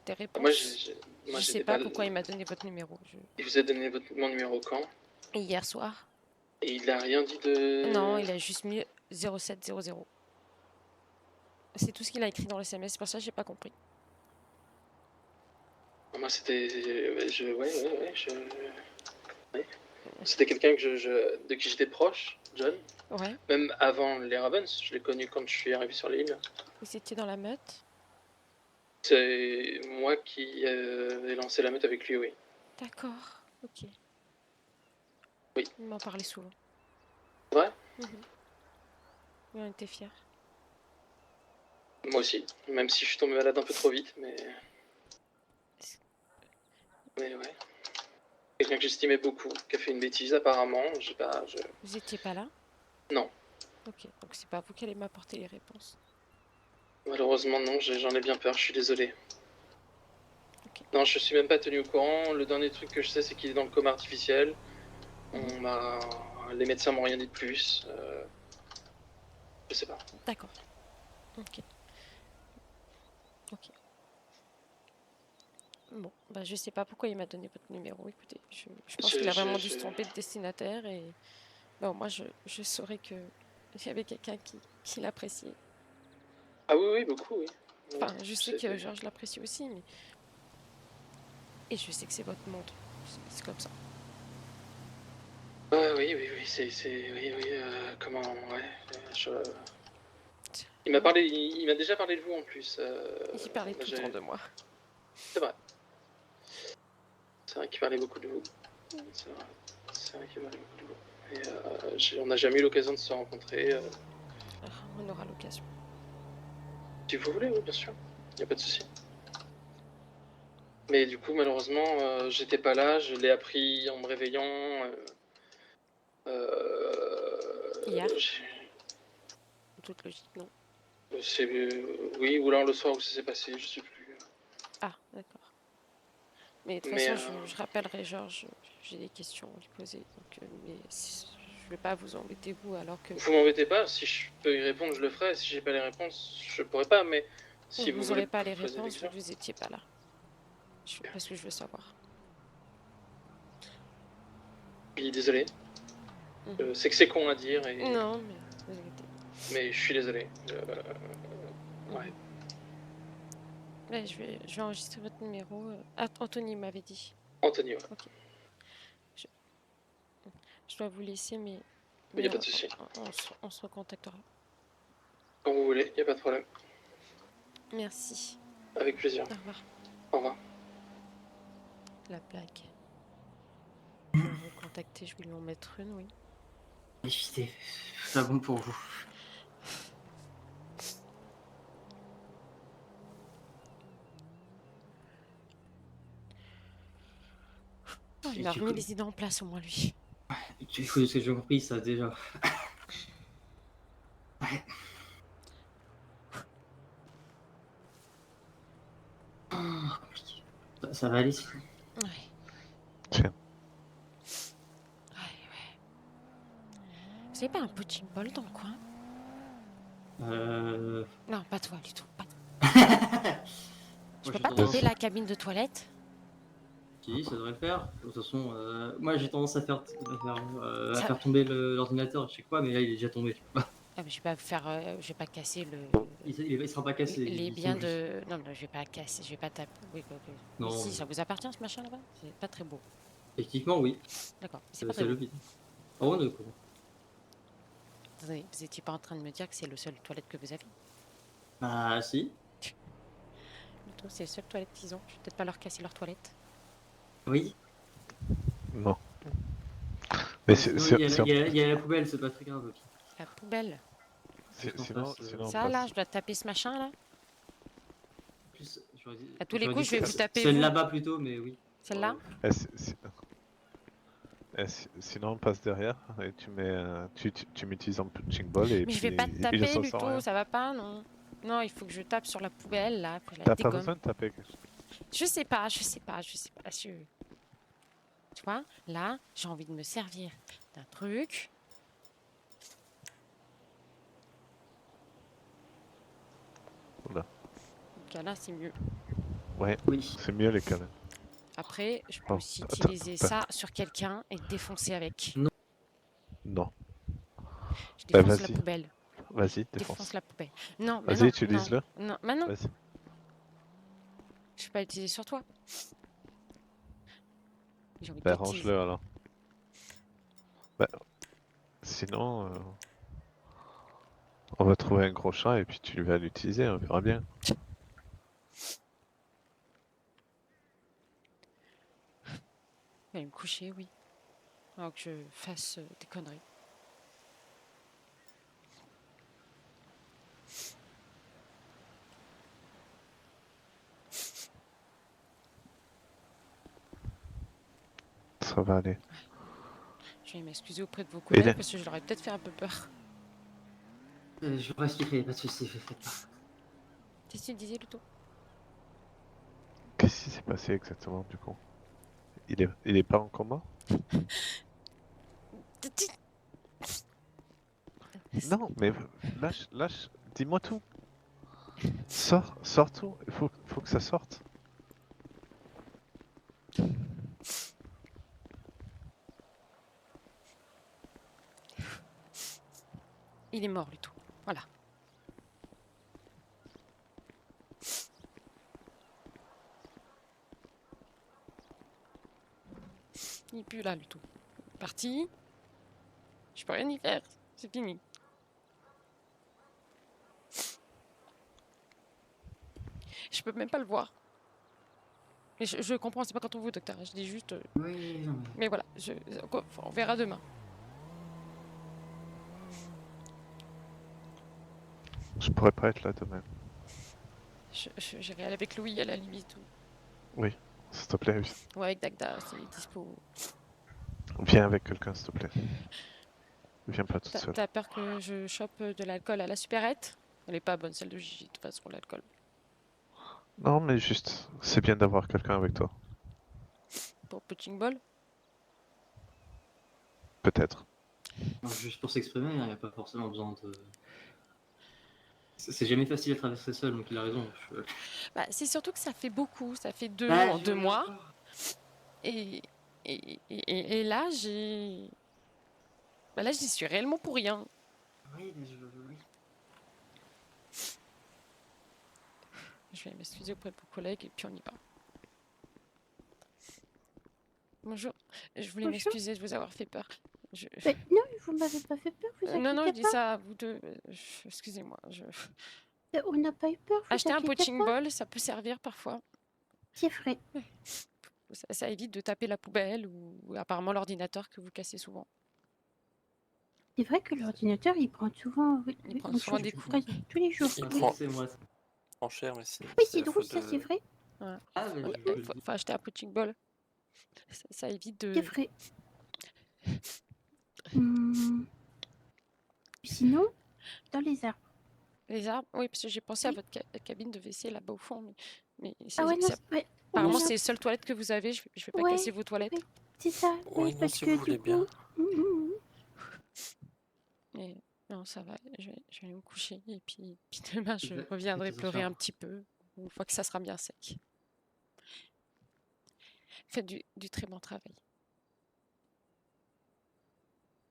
des Moi réponses. moi Je sais j'étais pas pas. pourquoi il m'a donné votre numéro. Il vous a donné mon numéro quand? Hier soir. Et il a rien dit Non, de. il a juste mis 0700. C'est tout ce qu'il a écrit dans le SMS, c'est pour ça que j'ai pas compris. Moi c'était. Ouais. C'était quelqu'un de qui j'étais proche, John. Ouais, Même avant les Ravens, je l'ai connu quand je suis arrivé sur l'île. vous étiez dans la meute. C'est moi qui ai lancé la meute avec lui, oui. D'accord, ok. Oui. Il m'en parlait souvent. Ouais, Mhm. Oui, on était fiers. moi aussi. Même si je suis tombé malade un peu trop vite, mais ouais. Quelqu'un que j'estimais beaucoup, qui a fait une bêtise apparemment. Vous étiez pas là? Non. Ok, donc c'est pas vous qui allez m'apporter les réponses. Malheureusement non, j'en ai bien peur, je suis désolé. Ok. Non, je suis même pas tenu au courant. Le dernier truc que je sais, c'est qu'il est dans le coma artificiel. Mhm. Les médecins m'ont rien dit de plus. Je sais pas. D'accord. Ok. Ok. Bon, bah je sais pas pourquoi il m'a donné votre numéro. Écoutez, je pense qu'il a vraiment dû se tromper de destinataire et bon, moi je saurais que il y avait quelqu'un qui l'appréciait. Ah oui, oui, beaucoup, oui. Enfin, je sais que C'était- Georges l'apprécie aussi, mais et je sais que c'est votre monde. C'est comme ça. Ouais, oui, oui, oui, oui, oui, comment, ouais, il m'a déjà parlé de vous en plus. Il parlait tout le temps de moi. C'est vrai. C'est vrai qu'il parlait beaucoup de vous. C'est vrai. C'est vrai qu'il parlait beaucoup de vous. Et on n'a jamais eu l'occasion de se rencontrer. Ah, on aura l'occasion. Si vous voulez, oui, bien sûr. Il n'y a pas de souci. Mais du coup, malheureusement, j'étais pas là. Je l'ai appris en me réveillant. Hier, J'ai- en toute logique, non? Oui, ou alors le soir où ça s'est passé, je sais plus. Ah, d'accord. Mais de toute Mais façon, je rappellerai Georges. J'ai des questions à lui poser. Donc, mais je vais pas vous embêter vous alors que vous m'embêtez pas. Si je peux y répondre, je le ferai. Si j'ai pas les réponses, je pourrais pas. Mais si vous vous voulez aurez pas les poser des réponses vu questions. que vous étiez pas là. Parce que je veux savoir. Je suis désolé. Mhm. Je sais que c'est con à dire, Non, mais vous inquiétez. mais je suis désolé. Ouais. Mhm. Ouais, je vais enregistrer votre numéro. Anthony m'avait dit. Anthony, ouais. Ok. Je, je dois vous laisser, Il n'y mais a pas de souci. on se recontactera. Quand vous voulez, y a pas de problème. Merci. Avec plaisir. Au revoir. Au revoir. La plaque. Je vais le recontacter, je vais lui en mettre une, oui. Évitez. C'est pas bon pour vous. Oh, il Et m'a du remis coup- les idées en place au moins lui. Du coup, de ce que j'ai compris, ça déjà. Ouais. Oh, compliqué. Ça va aller sinon. Ouais. Tiens. Ouais. Vous avez pas un punching ball dans le coin? Non, pas toi du tout. Pas toi. Je Moi, peux j'ai pas tendance- taper la cabine de toilette? Si, ça devrait le faire. De toute façon, moi j'ai tendance à à Ça- faire tomber l'ordinateur, je sais quoi, mais là il est déjà tombé. Ah, mais je vais pas faire, je vais pas casser Il sera pas cassé. les il biens tombe juste. de. Non, je vais pas casser, je vais pas taper. Oui, quoi, mais Non, si, mais- ça vous appartient ce machin là-bas? C'est pas très beau. Techniquement, oui. D'accord, mais c'est pas très C'est beau. le vide. Oh, on est au courant. Attendez, vous étiez pas en train de me dire que c'est le seul toilette que vous avez? Bah, si. Plutôt, c'est le seul toilette qu'ils ont. Je vais peut-être pas leur casser leur toilette. Oui. Non. Mais Sinon, c'est- il y a, c'est- il y a la poubelle, c'est pas très grave. Ok. La poubelle. c'est- en sinon, face, sinon on Ça là, passe. je dois taper ce machin là. En plus, À tous les j'aurais coups, dit je vais que vous taper celle vous. là-bas plutôt, mais oui. Celle-là? Eh, sinon on passe derrière et tu m'utilises en punching ball et Mais je puis vais pas te il taper, s'en sort Luto, rien. ça va pas, non? Non, il faut que je tape sur la poubelle là, que je la T'as pas dégomme. besoin de taper. Je sais pas. Tu vois, là, j'ai envie de me servir d'un truc. Oula. Donc là, c'est mieux. Ouais, Oui. c'est mieux les câlins. Après, je peux Bon, aussi attends, utiliser attends. ça sur quelqu'un et le défoncer avec. Non. Je Bah, défonce la vas-y. poubelle. Vas-y, Défonce défonce. la poubelle. Non, mais Vas-y, non. utilise-le. Non, mais non. Vas-y. Je peux pas l'utiliser sur toi. J'ai envie de Bah, l'utiliser. range-le alors. Bah, sinon, on va trouver un gros chat et puis tu vas l'utiliser, on verra bien. Je vais aller me coucher, oui. Alors que je fasse des conneries. Ça va aller. Je vais m'excuser auprès de vos Et collègues là- parce que je leur ai peut-être fait un peu peur. Je vous expliquerai, pas de soucis, faites pas. Qu'est-ce que tu disais, Luto? Qu'est-ce qui s'est passé exactement du coup? Il est pas en coma? Non, mais lâche, dis-moi tout. Sors tout. Faut que ça sorte. Il est mort, Luto. Voilà. Il est plus là, Luto. Il est parti. Je peux rien y faire. C'est fini. Je peux même pas le voir. Mais je comprends, c'est pas quand on vous, docteur. Je dis juste. Oui, non, mais... Mais voilà, on verra demain. Je pourrais pas être là demain. J'irai avec Louis à la limite. S'il te plaît, Ou avec Dagda, s'il est dispo. viens avec quelqu'un, s'il te plaît. Viens pas toute T'as seule. t'as peur que je chope de l'alcool à la supérette? Elle est pas bonne, celle de Gigi, de toute façon, l'alcool. Non, mais juste, c'est bien d'avoir quelqu'un avec toi. Pour punching ball? Peut-être. Non, juste pour s'exprimer, il n'y a pas forcément besoin de... C'est jamais facile à traverser seul, donc il a raison. Bah, c'est surtout que ça fait beaucoup. Ça fait deux Bah, en je- 2 mois. Et là, j'ai. Bah là, j'y suis réellement pour rien. Oui, mais je... Oui. Je vais m'excuser auprès de vos collègues et puis on y va. Bonjour. Je voulais Bonjour. m'excuser de vous avoir fait peur. Mais non, vous m'avez pas fait peur, vous Non, non, je inquiétez dis pas. ça à vous deux. Excusez-moi. On n'a pas eu peur, vous Acheter un inquiétez punching pas. ball, ça peut servir parfois. C'est vrai. Ça évite de taper la poubelle ou apparemment l'ordinateur que vous cassez souvent. C'est vrai que l'ordinateur, il prend souvent... Oui, Il oui, prend on souvent change des coups. presque tous les jours. Il Oui, prend- C'est moi. Prend cher, mais c'est Oui, c'est la drôle, faute ça, de- c'est vrai. Voilà. Ah, mais Faut acheter un punching ball. Ça évite C'est de... vrai. Sinon, dans les arbres. Les arbres, oui, parce que j'ai pensé à Oui. votre cabine de WC là-bas au fond, mais Ah ouais, non, ouais, apparemment non, c'est non. les seules toilettes que vous avez, je vais pas Ouais, casser vos toilettes. oui, c'est ça. Oui, non, parce si que vous du voulez coup... bien. Mais non, ça va, je vais aller me coucher et puis demain je Faites reviendrai attention. pleurer un petit peu, une fois que ça sera bien sec. Faites du très bon travail.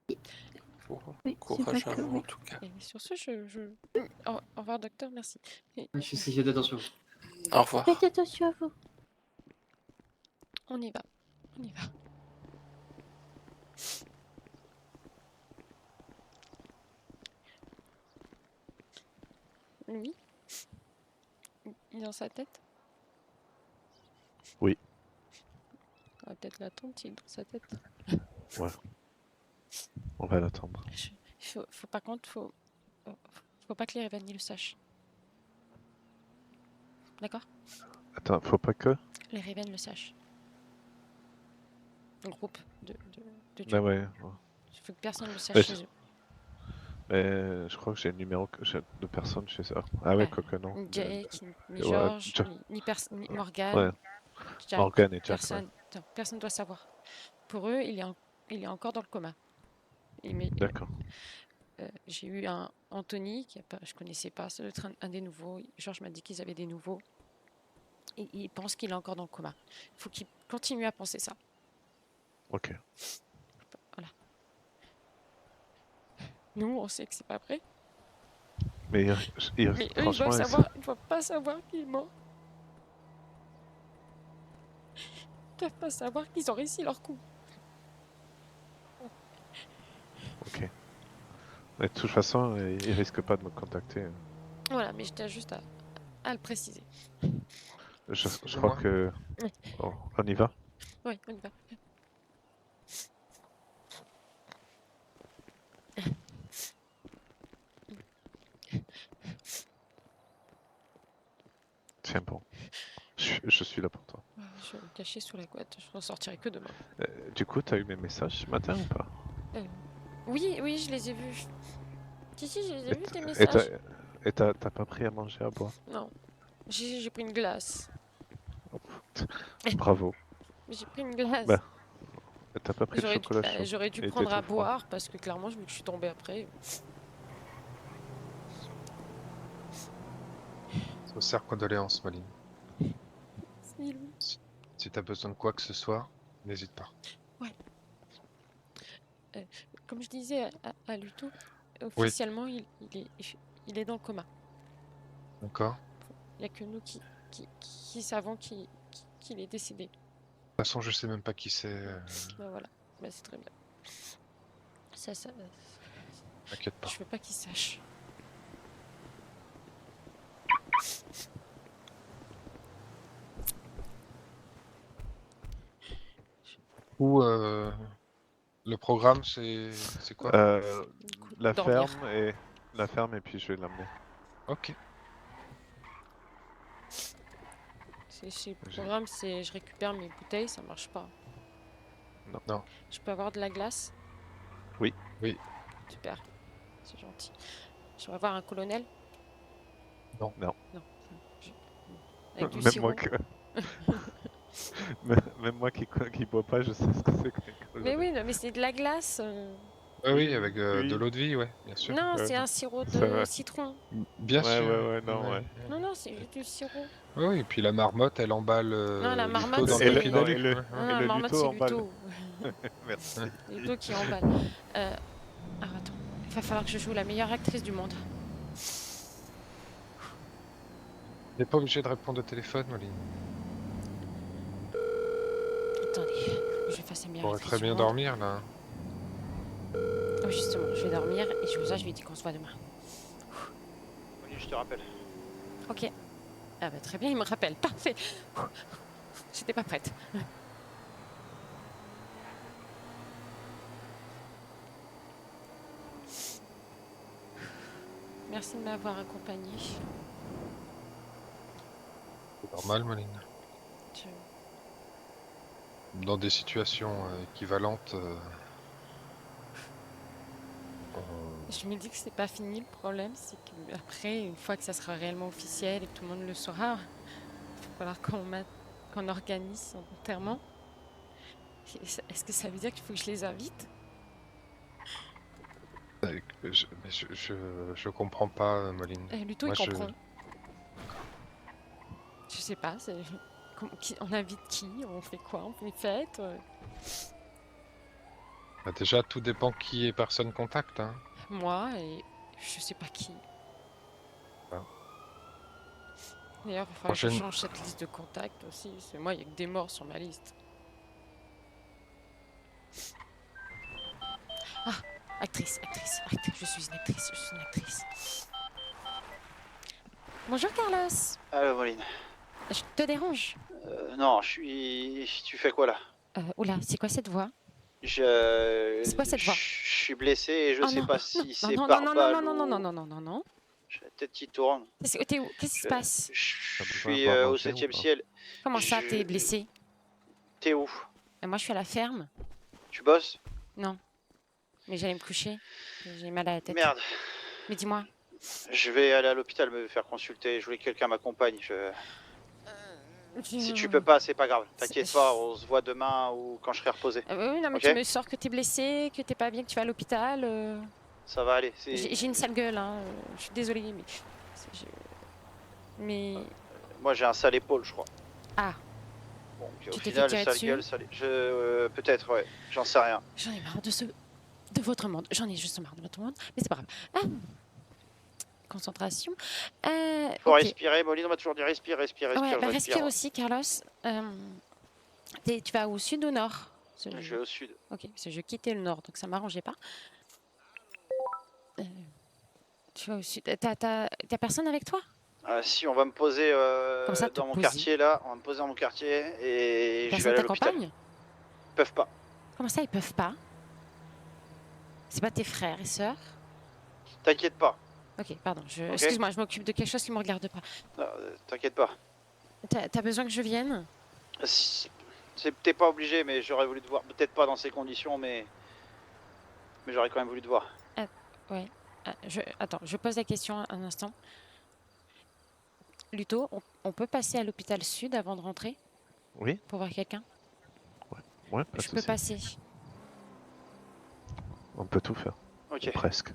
Oui, c'est Courage vrai à que vous, oui. en tout cas. Et sur ce, au revoir docteur, merci. Je sais, faites attention. Au revoir. Faites attention à vous. On y va, on y va. Lui, il est dans sa tête? Oui. On va peut-être l'attendre s'il est dans sa tête. On va l'attendre. Par contre, faut pas que les Revani le sachent. D'accord? Attends, faut pas que... Les Raven le sachent. Un groupe de Ah tueurs. ouais. Il faut que personne ne le sache Ouais, chez eux. Mais je crois que j'ai le numéro de personne chez eux. Ah ouais, Bah, quoique non. Ni Jake, ni ouais, George, Jack. ni Morgan, Ouais, Jack, Morgan et Jack. personne. Non, personne doit savoir. Pour eux, il est encore dans le coma. D'accord. J'ai eu un Anthony, je connaissais pas, ça doit être un des nouveaux. George m'a dit qu'ils avaient des nouveaux. Et il pense qu'il est encore dans le coma. Il faut qu'il continue à penser ça. Ok. Voilà. Nous, on sait que c'est pas vrai. Mais, Mais eux, ils franchement, doivent pas savoir qu'il est mort. Ils doivent pas savoir qu'ils ont réussi leur coup. ok. Mais de toute façon, ils risquent pas de me contacter. Voilà, mais j'étais juste à le préciser. Je crois Excusez-moi. que... Oui. Oh, on y va? Oui, on y va. Tiens bon. Je suis là pour toi. Je vais me cacher sous la couette. Je n'en sortirai que demain. Du coup, t'as eu mes messages ce matin ou pas? Oui, je les ai vus. Si, je les ai vus, tes Et messages. t'as pas pris à manger, à boire? Non. J'ai pris une glace. Bravo. J'ai pris une glace. Bah, t'as pas pris de chocolat chaud? J'aurais dû Il prendre était à tout froid. boire parce que clairement, vu que je suis tombée après. Sincères condoléances, Maline. C'est lui. Si t'as besoin de quoi que ce soit, n'hésite pas. Comme je disais à Luto, officiellement, il est dans le coma. D'accord? Il n'y a que nous qui savons qu'il est décédé. De toute façon, je sais même pas qui c'est. Ben voilà, ben c'est très bien. Ça, T'inquiète pas. je veux pas qu'il sache. Ou le programme, c'est quoi? Du coup, La dormir. ferme et puis je vais l'amener. Ok. C'est le programme, c'est je récupère mes bouteilles, ça marche pas. Non. Je peux avoir de la glace? Oui. Oui. Super, c'est gentil. Je vais avoir un colonel? Non. Non. Avec du Même sirop? moi Même moi qui bois pas, je sais ce que c'est que les Mais colonels. oui, non, mais c'est de la glace. Oui, avec Oui. de l'eau de vie, ouais, bien sûr. Non, Ouais, c'est un sirop ça de va. citron. Bien sûr. Non. Non, c'est juste du sirop. Oui, et puis la marmotte, elle emballe Non, la Luto marmotte, dans c'est- le Et papier non, d'alu. le- Ouais, Non, ouais. la le marmotte, Luto c'est emballe. Luto. Merci. C'est Luto qui emballe. Alors attends, il va falloir que je joue la meilleure actrice du monde. T'es pas obligé de répondre au téléphone, Maline. Attendez, je vais faire la Tu meilleure pourrais actrice très du bien monde. dormir, là. justement, je vais dormir et je lui dis qu'on se voit demain. Moline, je te rappelle. Ok. Ah bah très bien, il me rappelle. Parfait. J'étais pas prête. Merci de m'avoir accompagnée. C'est normal, Moline. Je- Dans des situations équivalentes, Je me dis que c'est pas fini. Le problème, c'est qu'après, une fois que ça sera réellement officiel et que tout le monde le saura, il va falloir qu'on organise son enterrement. Est-ce que ça veut dire qu'il faut que je les invite? je comprends pas, Moline. Luto, Moi, il comprend. Je sais pas. On invite qui? On fait quoi? On fait une fête? Bah, déjà, tout dépend qui est personne contact. Hein. Moi et je sais pas qui. Ah. D'ailleurs, il va falloir que je Prochaine- change cette liste de contacts aussi. C'est moi, il y a que des morts sur ma liste. Ah, actrice. Je suis une actrice. Bonjour Carlos. Allô, Moline. Je te dérange? Non, je suis... Tu fais quoi, là? Oula, c'est quoi cette voix? C'est quoi cette voix? Je suis blessé et je Oh sais non, pas si c'est non, par non, balle non. J'ai la tête qui tourne. T'es où? Qu'est-ce qui se passe? Je T'as besoin suis d'avoir au mangé ou 7ème pas? ciel. Comment ça, je- t'es blessé? T'es où? Moi, je suis à la ferme. Tu bosses? Non, mais j'allais me coucher. J'ai mal à la tête. Merde. Mais dis-moi. Je vais aller à l'hôpital me faire consulter. Je voulais que quelqu'un m'accompagne. Si tu peux pas, c'est pas grave. T'inquiète pas, on se voit demain ou quand je serai reposé. Oui, non, mais Ok. tu me sors que t'es blessé, que t'es pas bien, que tu vas à l'hôpital. Ça va aller. J'ai une sale gueule, hein. Je suis désolée, mais. Mais. Moi j'ai un sale épaule, je crois. Ah, Bon, Tu au t'es fait final, tirer sale dessus gueule, peut-être, ouais. J'en sais rien. j'en ai marre de votre monde. J'en ai juste marre de votre monde, mais c'est pas grave. Ah. Concentration. Faut Ok. respirer. Moline, on m'a toujours dit respire. Ouais, bah respire aussi, Carlos. Tu vas au sud ou au nord? Je vais au sud. Ok, parce que je quittais le nord, donc ça m'arrangeait pas. Tu vas au sud. T'as personne avec toi? Si, on va me poser Comme ça, te dans mon poser. quartier là. On va me poser dans mon quartier et je vais Personne aller à l'hôpital. t'accompagne? Ils peuvent pas. Comment ça, ils peuvent pas? C'est pas tes frères et sœurs? T'inquiète pas. Ok, pardon. Ok. Excuse-moi, je m'occupe de quelque chose qui me regarde pas. Non, t'inquiète pas. T'as besoin que je vienne? T'es pas obligé, mais j'aurais voulu te voir. Peut-être pas dans ces conditions, mais j'aurais quand même voulu te voir. Ouais. Attends, je pose la question un instant. Luto, on peut passer à l'hôpital sud avant de rentrer Oui, pour voir quelqu'un? ouais, pas de Je peux souci. passer. On peut tout faire, Ok. presque.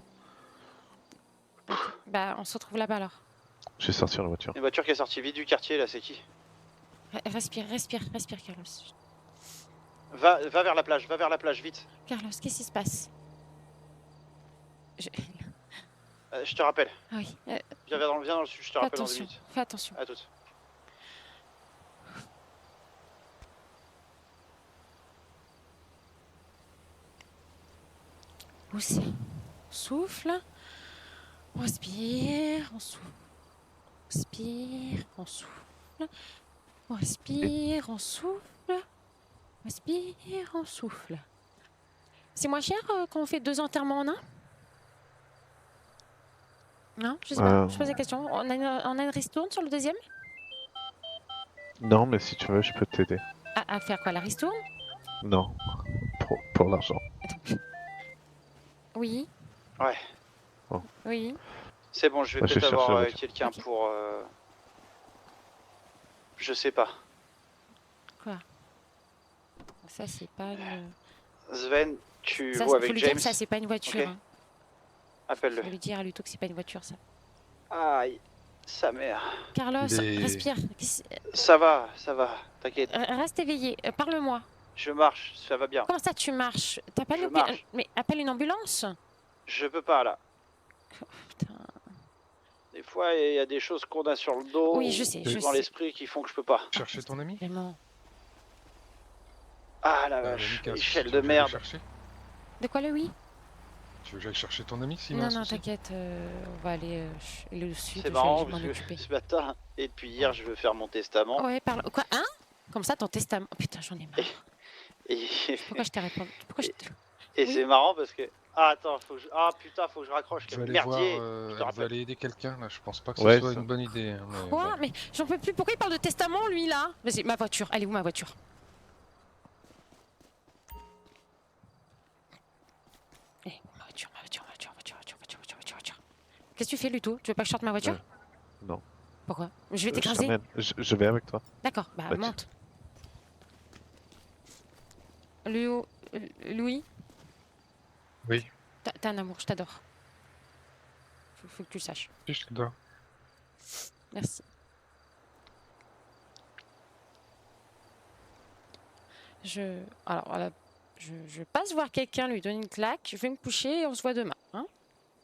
Bah, on se retrouve là-bas alors. Je vais sortir la voiture. Une voiture qui est sortie vite du quartier là, c'est qui? Respire, Carlos. Va vers la plage, vite. Carlos, qu'est-ce qui se passe? Je te rappelle. Ah oui, Viens dans le sud, je te fais rappelle dans 2 attention, minutes. fais attention. À toutes. Où c'est? On souffle. On respire, on souffle. On respire, on souffle. On respire, on souffle. On respire, on souffle. C'est moins cher quand on fait 2 enterrements en un? Non, je sais pas, je pose la question. On a une ristourne sur le deuxième? Non, mais si tu veux, je peux t'aider. À faire quoi, la ristourne? Non, pour l'argent. Oui. Ouais. Oh. Oui. C'est bon, je vais Bah, je peut-être vais chercher avoir la voiture. quelqu'un Ok. pour. Je sais pas. Quoi? Ça, c'est pas une... Sven, tu Ça, vois faut avec lui dire James. que ça, c'est pas une voiture. Ok. Hein. Appelle-le. Faut lui dire à Luto que c'est pas une voiture, ça. Aïe, sa mère. Carlos, Les- respire. Ça va, t'inquiète. Reste éveillé. Parle-moi. Je marche, ça va bien. Comment ça, tu marches? T'as pas Je une marche. Mais appelle une ambulance. Je peux pas là. Putain. Des fois, il y a des choses qu'on a sur le dos. Oui, je sais, ou je dans sais. l'esprit qui font que je peux pas. Chercher ton ami? Vraiment. Ah la vache, Lucas, Michel tu de veux aller merde. chercher De quoi le oui? Tu veux que j'aille chercher ton ami s'il y a Non, un non, souci? t'inquiète, on va aller au sud, C'est je marrant vais parce m'en que occuper. ce matin et depuis hier, je veux faire mon testament. Ouais, parle. Quoi? Hein? Comme ça, ton testament. Oh, putain, j'en ai marre. Et, Pourquoi je t'ai répondu? Pourquoi je... et Oui. c'est marrant parce que. Ah, attends, faut que je. Ah, putain, faut que je raccroche. Je vais Quel aller voir, merdier. Je te elle veut rappelle. aller aider quelqu'un là, je pense pas que Ouais, ce soit ça- une bonne idée. Hein, mais Quoi? bon. Mais j'en peux plus. Pourquoi il parle de testament, lui, là? Vas-y, ma voiture. Elle est où, ma voiture? Eh, ma voiture, ma voiture, ma voiture, ma voiture, ma voiture, ma voiture, ma voiture, ma voiture. Qu'est-ce que tu fais, Luto? Tu veux pas que je sorte ma voiture? Non. Pourquoi? Je vais Je t'écraser. t'emmène. Je vais avec toi. D'accord, bah Bah, monte. Louis, Oui, t'es un amour, je t'adore. Faut que tu le saches. je te dois. Merci. Alors, voilà, je passe voir quelqu'un, lui donner une claque, je vais me coucher et on se voit demain. Hein?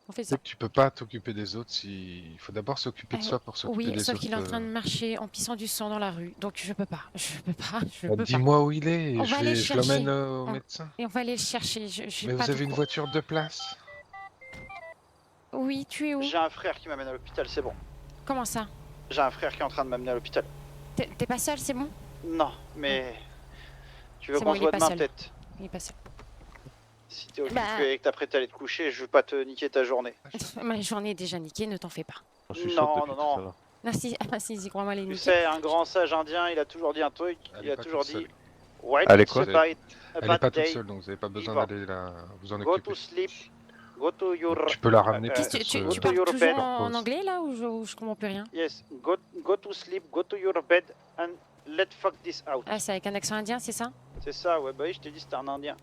On fait Tu ça. sais que tu peux pas t'occuper des autres il faut d'abord s'occuper de soi pour s'occuper Oui, des sauf autres. qu'il est en train de marcher en pissant du sang dans la rue, donc je peux pas, je peux pas, je Bah, peux pas. dis-moi où il est On et va aller le je l'emmène chercher. au médecin. Et on va aller le chercher. Je Mais pas vous avez de une quoi- voiture de place? Oui, tu es où? J'ai un frère qui m'amène à l'hôpital, c'est bon. Comment ça? J'ai un frère qui est en train de m'amener à l'hôpital. T'es pas seul, c'est bon? Non, mais. Tu veux C'est qu'on bon, se il est voit pas demain seul. peut-être? Il est pas seul. Si t'es occupé Bah- et que t'apprêtes à aller te coucher, je veux pas te niquer ta journée. Ma journée est déjà niquée, ne t'en fais pas. Je suis Non, chaud depuis non, tout non. à l'heure. Merci, crois-moi, les Tu niquer. sais, un grand sage indien, il a toujours dit un truc. Elle Il est a pas toujours toute dit. seule. Why Elle est not quoi? a bad Elle est pas toute day? seule, donc vous avez pas besoin Vivant. d'aller vous en Go occuper. to sleep. Go to your. Tu peux la ramener Euh, pour Qu'est-ce que qu'elle tu, se tu to parles your toujours bed. en repose. anglais là ou je comprends plus rien? Yes, go to sleep, go to your bed and let's fuck this out. Ah, c'est avec un accent indien, c'est ça? C'est ça, ouais, bah oui, je t'ai dit, c'était un indien.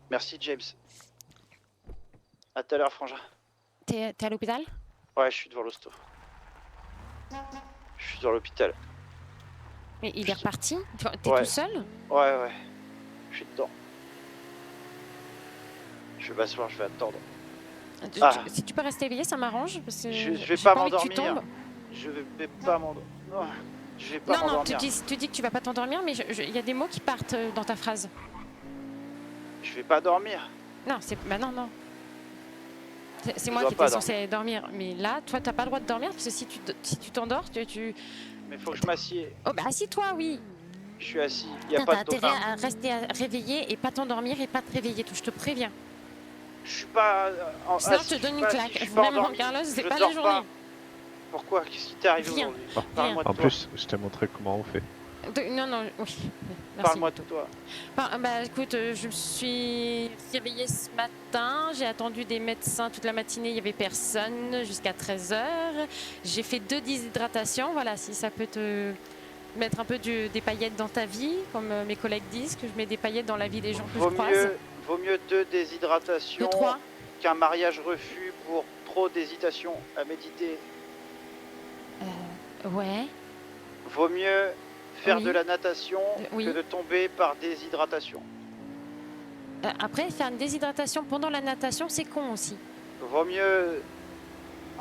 Merci, James. À tout à l'heure, Frangin. T'es à l'hôpital? Ouais, je suis devant l'hosto. Je suis dans l'hôpital. Mais il est reparti? T'es Ouais. tout seul? Ouais, je suis dedans. Je vais m'asseoir, je vais attendre. Si tu peux rester éveillé, ça m'arrange parce que Je vais j'ai pas envie que tu m'endormir. tombes. Je vais pas m'endormir. Non, je vais pas Non, m'endormir. tu dis que tu vas pas t'endormir, mais il y a des mots qui partent dans ta phrase. Je vais pas dormir. Non, non. C'est Je moi dois qui pas étais censé dormir. Mais là, toi, t'as pas le droit de dormir parce que si tu t'endors, tu... Mais faut que je m'assieds. Oh, bah assis-toi, oui. Je suis assis. Y a T'as pas de intérêt dauphin. à rester réveillé et pas t'endormir et pas te réveiller, je te préviens. Je suis pas. Sinon, assis, je te donne une pas assis, claque. je suis pas Vraiment, endormi. Carlos, c'est Je pas dors la journée. Pourquoi? Qu'est-ce qui t'est arrivé Viens. aujourd'hui? Ah. Parle-moi de En toi. plus, je t'ai montré comment on fait. Non, oui. Merci. Parle-moi de toi. Bah écoute, je me suis réveillée ce matin, j'ai attendu des médecins toute la matinée, il n'y avait personne jusqu'à 13h. J'ai fait 2 déshydratations, voilà, si ça peut te mettre un peu des paillettes dans ta vie, comme mes collègues disent, que je mets des paillettes dans la vie des gens que je croise. Vaut mieux 2 déshydratations 2, 3. qu'un mariage refus pour trop d'hésitation à méditer. Ouais. Vaut mieux faire Oui. de la natation Oui. que de tomber par déshydratation. Après, faire une déshydratation pendant la natation, c'est con aussi. Vaut mieux...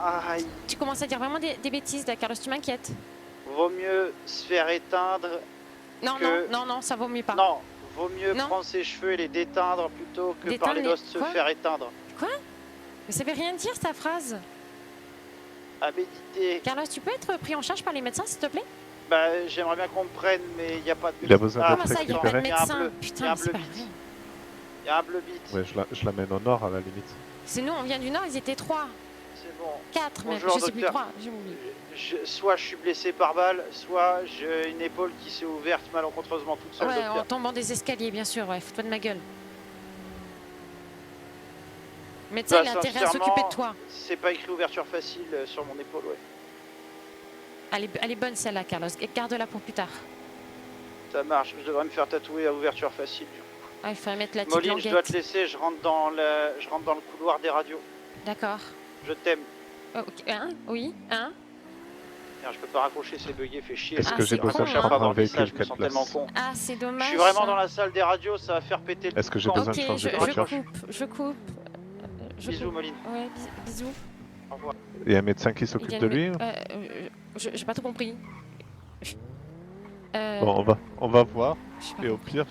Aïe. Tu commences à dire vraiment des bêtises, là, Carlos, tu m'inquiètes. Vaut mieux se faire éteindre... Non, que- non, ça vaut mieux pas. Non, vaut mieux Non. prendre ses cheveux et les déteindre plutôt que Déteindre par les les- gosses se quoi faire éteindre. Mais ça veut rien dire, ta phrase. À méditer. Carlos, tu peux être pris en charge par les médecins, s'il te plaît? Bah, j'aimerais bien qu'on me prenne, mais il n'y a pas de... Il a besoin Ah, d'être Comment ça, il n'y a pas de récupéré. Il y a un médecin? bleu. Putain, Il y a un mais c'est bleu pas bit. vrai. Il y a un bleu bit. Ouais, je l'amène au nord à la limite. C'est nous, on vient du Nord, ils étaient 3, C'est bon. 4 même, Bonjour, je sais plus, docteur. 3, j'ai oublié. Soit je suis blessé par balle, soit j'ai une épaule qui s'est ouverte malencontreusement toute seule, Ouais, en docteur. tombant des escaliers, bien sûr, ouais, fous-toi de ma gueule. Le médecin, Bah, il a intérêt à sincèrement, s'occuper de toi. C'est pas écrit ouverture facile sur mon épaule, ouais. Elle est bonne celle-là, Carlos, et garde-la pour plus tard. Ça marche, je devrais me faire tatouer à ouverture facile. Ah, il faudrait mettre la petite Moline, je dois te languette. laisser, je rentre dans le couloir des radios. D'accord. Je t'aime. Ok, hein? Oui? Hein? Merde, je peux pas raccrocher, c'est bugué, fait chier. Est-ce Ah, que c'est j'ai besoin con, de hein. prendre un ça, véhicule je me sens 4 tellement places? con. Ah, c'est Je dommage. suis vraiment dans la salle des radios, ça va faire péter le Est-ce que j'ai camp. besoin Ok, de changer de je voiture? coupe. Bisous, Moline. Ouais, bisous. Au revoir. Il y a un médecin qui Il s'occupe y a de une- lui? J'ai pas tout compris. Bon, on va voir. Je sais pas. Et au pire,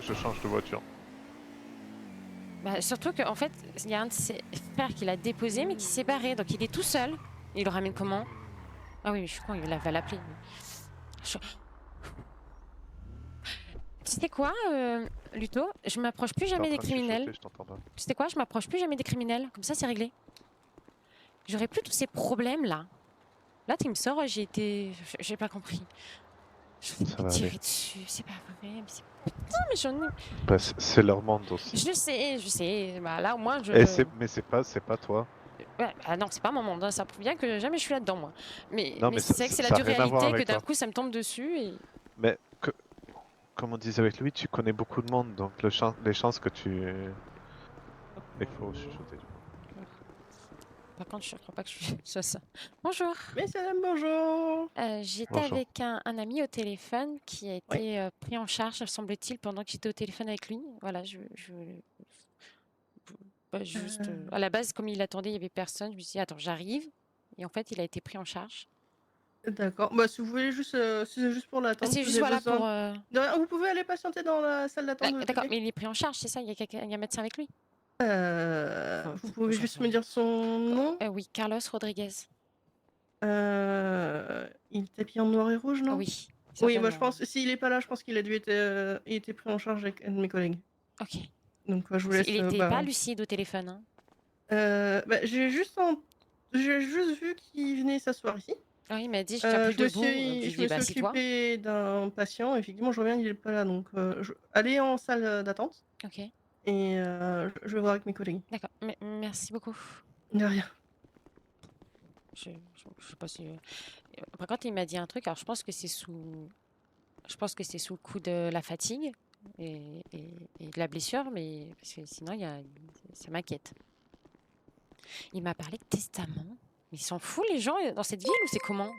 je change de voiture. Bah, surtout qu'en fait, il y a un de ses frères qui l'a déposé, mais qui s'est barré. Donc il est tout seul. Il le ramène comment? Ah oui, je suis con, il va l'appeler. Je- Tu sais quoi, Luto? Je m'approche plus T'es en jamais des train de chuchoter, criminels. je t'entends pas. Tu sais quoi? Je m'approche plus jamais des criminels. Comme ça, c'est réglé. J'aurais plus tous ces problèmes là. Là, tu me sors, j'ai pas compris. Je vais Ça me va aller. tirer dessus. C'est pas vrai. Mais putain, mais j'en ai. Bah, c'est leur monde aussi. Je sais. Bah, là, au moins, je. Mais c'est pas toi. Ouais, ah non, c'est pas mon monde, hein. Ça prouve bien que jamais je suis là-dedans, moi. Non, Mais mais c'est vrai que c'est la ça a dure rien à voir réalité que avec d'un toi. coup, ça me tombe dessus et. Mais comme on disait avec lui, tu connais beaucoup de monde, donc les chances que tu... Il faut chuchoter du coup. Par contre, je crois pas que je suis ça. Bonjour. Messieurs, dames, bonjour. J'étais Bonjour. avec un ami au téléphone qui a été pris en charge, semble-t-il, pendant que j'étais au téléphone avec lui. Voilà, bah, juste, à la base, comme il attendait, il y avait personne. Je me suis dit, attends, j'arrive. Et en fait, il a été pris en charge. D'accord. Bah, si vous voulez juste, si c'est juste pour l'attente, C'est vous juste avez voilà besoin pour. de rien, vous pouvez aller patienter dans la salle d'attente. D'accord, mais il est pris en charge, c'est ça? Il y a un médecin avec lui? Vous pouvez juste me dire son nom? Oui, Carlos Rodriguez. Il était habillé en noir et rouge, non? Oui. Oui, moi je certainement. pense, s'il est pas là, je pense qu'il a dû être, il était pris en charge avec un de mes collègues. Ok. Donc je vous laisse. Il était pas lucide au téléphone, hein? J'ai juste vu qu'il venait s'asseoir ici. Oui, il m'a dit, je tiens plus debout. Je me suis occupée d'un patient. Effectivement, je reviens, il est pas là. Donc, allez en salle d'attente. Ok. Et je vais voir avec mes collègues. D'accord. Merci beaucoup. De rien. Je sais pas si. Par contre, il m'a dit un truc. Alors, je pense que c'est sous le coup de la fatigue et de la blessure, mais parce que sinon, ça m'inquiète. Il m'a parlé de testament. Ils s'en foutent les gens dans cette ville ou c'est comment?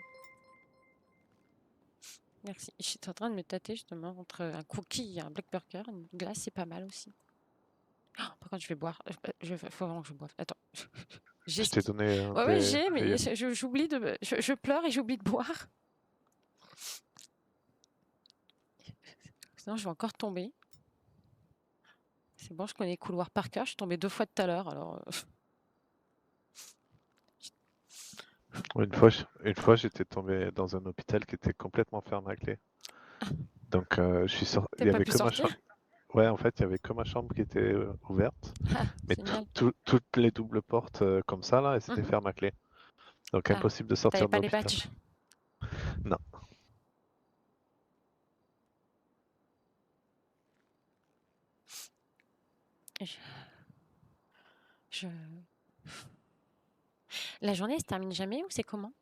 Merci. Je suis en train de me tâter justement entre un cookie et un black burger. Une glace, c'est pas mal aussi. Oh, par contre, je vais boire. Faut vraiment que je boive. Attends. Je t'ai donné. Ouais, j'ai, mais j'oublie de. Je pleure et j'oublie de boire. Sinon, je vais encore tomber. C'est bon, je connais les couloirs par cœur. Je suis tombée 2 fois tout à l'heure, alors. Une fois, j'étais tombé dans un hôpital qui était complètement fermé à clé. Donc, je suis sorti. Il y avait que ma chambre. Ouais, en fait, il y avait que ma chambre qui était ouverte. Mais toutes les doubles portes comme ça, là, elles étaient fermées à clé. Donc, impossible de sortir de l'hôpital. T'avais pas les badges? Non. La journée, elle se termine jamais ou c'est comment?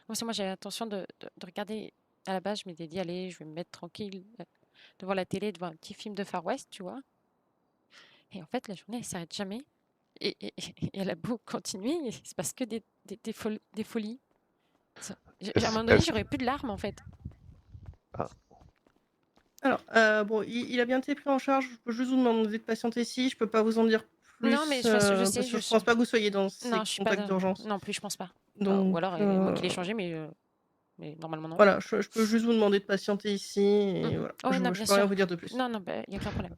Moi, j'avais l'intention de regarder. À la base, je m'étais dit, allez, je vais me mettre tranquille devant la télé, devant un petit film de Far West, tu vois. Et en fait, la journée, elle s'arrête jamais. Et elle a beau continuer, il se passe que des folies. À un moment donné, j'aurais plus de larmes, en fait. Ah. Alors, bon, il a bien été pris en charge. Je peux juste vous demander de patienter ici. Je peux pas vous en dire plus. Non, mais je sais. Je pense pas que vous soyez dans ces contacts d'urgence. Non plus, je pense pas. Donc, ou alors, moi qui l'ai changé, mais normalement non. Voilà, je peux juste vous demander de patienter ici. Et voilà. Oh, je non, peux rien vous dire de plus. Non, il n'y a aucun problème.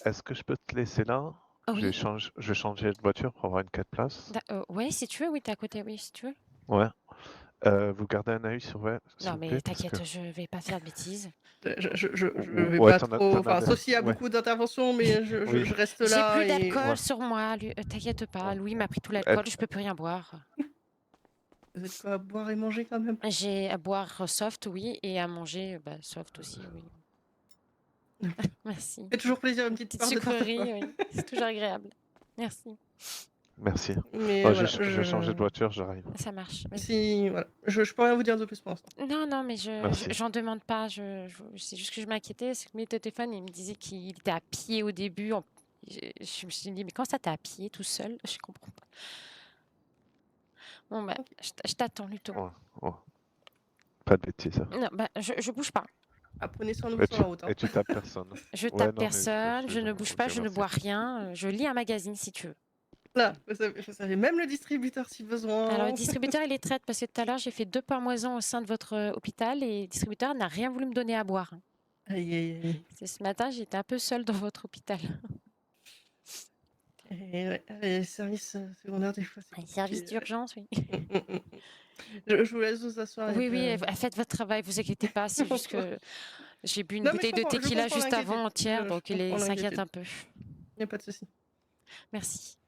Est-ce que je peux te laisser là? Oui. Je vais changer de voiture pour avoir une 4 places. Ouais, si tu veux, oui, t'es à côté, oui, si tu veux. Ouais. Vous gardez un œil sur ouais. Non, mais t'inquiète, je vais pas faire de bêtises. Je vais pas trop. Enfin, sauf s'il y a beaucoup d'interventions, mais je reste là. J'ai plus d'alcool sur moi, t'inquiète pas. Louis m'a pris tout l'alcool, je peux plus rien boire. Vous avez quoi à boire et manger quand même? J'ai à boire soft, oui, et à manger soft aussi, oui. Merci. C'est toujours plaisir, une petite part sucrerie, oui. C'est toujours agréable. Merci. Merci. Mais voilà, je vais changer de voiture, j'arrive. Ça marche. Si, voilà. Je peux rien vous dire de plus pour l'instant. Non, mais j'en demande pas. C'est juste que je m'inquiétais. C'est que mes téléphones, il me disait qu'il était à pied au début. Je me suis dit, mais quand ça t'es à pied tout seul? Je comprends pas. Bon, bah, je t'attends, Luto. Oh. Pas de bêtises. Non, bah, je bouge pas. Prenez soin de vous sur la route. Et tu tapes personne. Je tape personne, je ne bouge pas, je ne bois rien. Je lis un magazine si tu veux. Là, vous savez, même le distributeur si besoin. Alors, le distributeur, il est traite parce que tout à l'heure, j'ai fait 2 pamoisons au sein de votre hôpital et le distributeur n'a rien voulu me donner à boire. Aïe. Ce matin, j'étais un peu seule dans votre hôpital. Et ouais, les services secondaires, des fois, c'est Les services compliqué. d'urgence, oui. Je vous laisse vous asseoir. Oui, oui, faites votre travail, vous inquiétez pas. C'est juste que j'ai bu une Non, mais bouteille de je tequila comprends juste avant l'inquiétude. entière, Je donc comprends il s'inquiète l'inquiétude. un peu. Il n'y a pas de souci. Merci.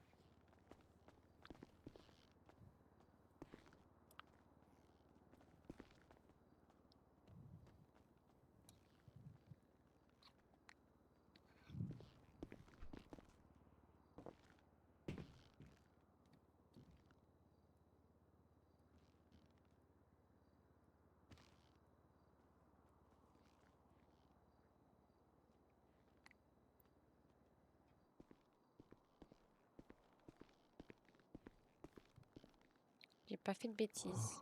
J'ai pas fait de bêtises.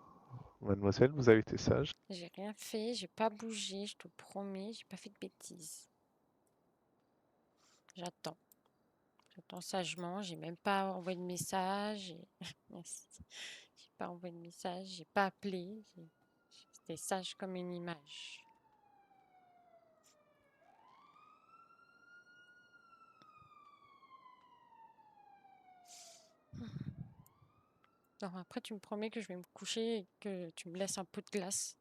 Mademoiselle, vous avez été sage. J'ai rien fait, j'ai pas bougé, je te promets, j'ai pas fait de bêtises. J'attends. J'attends sagement, j'ai même pas envoyé de message. Merci. J'ai pas envoyé de message, j'ai pas appelé. J'étais sage comme une image. Non, après tu me promets que je vais me coucher et que tu me laisses un pot de glace.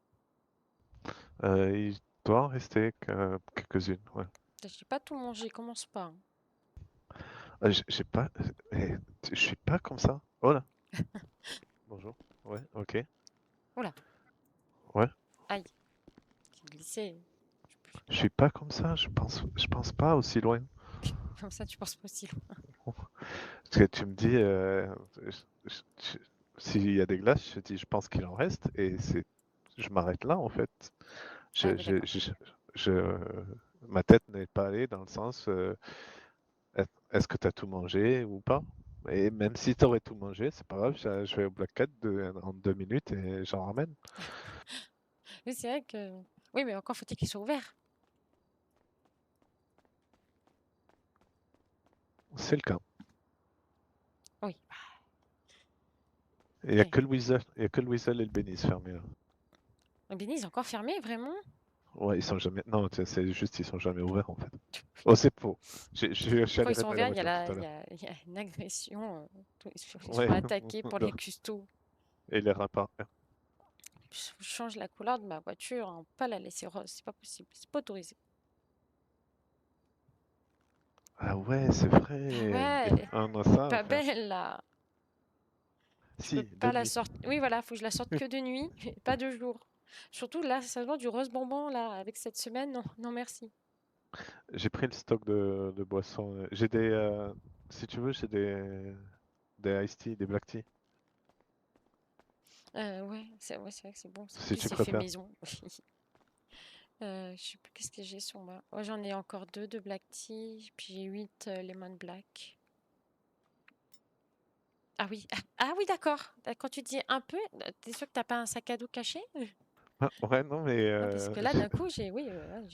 Il doit en rester quelques-unes, ouais. J'ai pas tout mangé, commence pas. Hein. J'ai pas... Je suis pas comme ça. Oh là. Bonjour. Ouais, ok. Oula. Ouais. Aïe. J'ai glissé. Je suis pas comme ça, je pense pas aussi loin. Comme ça, tu penses pas aussi loin. Parce que tu me dis, s'il y a des glaces, je dis, je pense qu'il en reste, et je m'arrête là en fait. Ah oui, d'accord. Ma tête n'est pas allée dans le sens, est-ce que tu as tout mangé ou pas? Et même si tu aurais tout mangé, c'est pas grave, je vais au Black Cat en 2 minutes et j'en ramène. Oui, c'est vrai que... Oui, mais encore faut-il qu'ils soient ouverts. C'est le cas. Oui. Il n'y a Oui. que le Weasel, il y a que le Weasel et le Benny's fermés là. Le Béni, est encore fermé, vraiment? Ouais, ils sont jamais. Non, c'est juste ils sont jamais ouverts en fait. Oh, c'est faux. Je suis Quand allé ils sont mettre la ouverts, il y a, voiture tout à l'heure. il y a une agression. Ils se Ouais. font attaquer pour les custos. Et les rapports. Je change la couleur de ma voiture, hein, pas la laisser rose, c'est pas possible, c'est pas autorisé. Ah ouais, c'est vrai. Ah ouais, On a elle est ça à pas faire. belle là. Je peux Si, de pas la nuit. sortir. Oui, voilà, faut que je la sorte que de nuit, pas de jour. Surtout là, ça se vend du rose bonbon là, avec cette semaine. Non, non merci. J'ai pris le stock de boissons. J'ai si tu veux, j'ai des iced tea, des black tea. Ouais, c'est vrai que c'est bon. En Si plus, tu c'est fait préfères. maison. Je sais plus qu'est-ce que j'ai sur moi. Oh, j'en ai encore 2 de black tea, puis j'ai 8 lemon black. Ah oui, ah oui, d'accord. Quand tu dis un peu, t'es sûr que t'as pas un sac à dos caché? Ah, ouais, non, mais Non, parce que là, d'un coup, oui,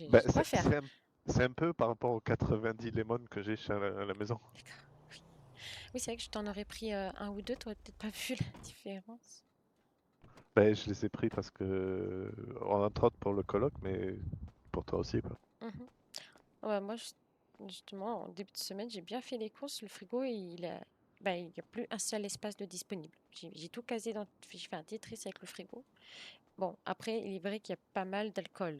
bah, j'ai quoi faire. c'est un peu par rapport aux 90 lemons que j'ai chez à la maison. D'accord. Oui, oui c'est vrai que je t'en aurais pris un ou deux, t'aurais peut-être pas vu la différence. Bah, je les ai pris parce que, entre autres pour le colloque, mais pour toi aussi, quoi. Mhm. Ouais, moi, justement, en début de semaine, j'ai bien fait les courses. Le frigo, il y a plus un seul espace de disponible. J'ai tout casé j'ai fait un Tetris avec le frigo. Bon, après, il est vrai qu'il y a pas mal d'alcool.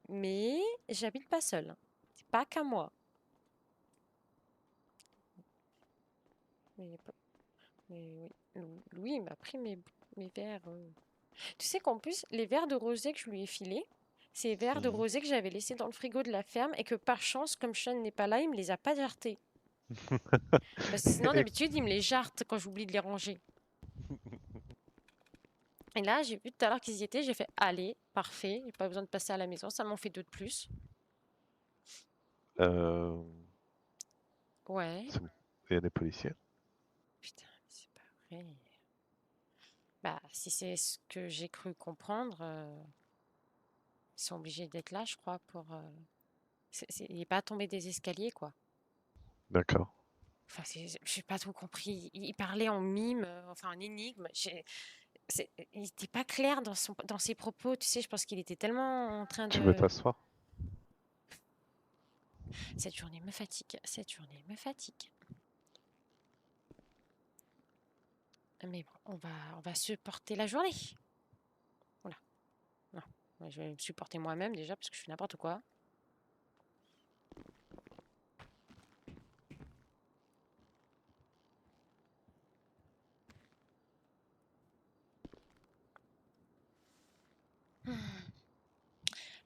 Mais j'habite pas seule. Hein. C'est pas qu'à moi. Mais, oui, Louis m'a pris mes verres. Tu sais qu'en plus, les verres de rosé que je lui ai filés, c'est les verres de Mhm. rosé que j'avais laissés dans le frigo de la ferme et que par chance, comme Sean n'est pas là, il me les a pas jartés. Parce que sinon, d'habitude, il me les jarte quand j'oublie de les ranger. Et là, j'ai vu tout à l'heure qu'ils y étaient, j'ai fait allez, parfait, j'ai pas besoin de passer à la maison, ça m'en fait 2 de plus. Ouais. Il y a des policiers. Putain, c'est pas vrai. Bah, si c'est ce que j'ai cru comprendre, ils sont obligés d'être là, je crois, pour. Il n'est pas tombé des escaliers, quoi. D'accord. Enfin, j'ai pas tout compris. Il parlait en mime, enfin en énigme. Il n'était pas clair dans ses propos, tu sais. Je pense qu'il était tellement en train Tu veux de. t'asseoir? Cette journée me fatigue. Cette journée me fatigue. Mais bon, on va supporter la journée. Voilà. Non. Je vais me supporter moi-même déjà parce que je fais n'importe quoi.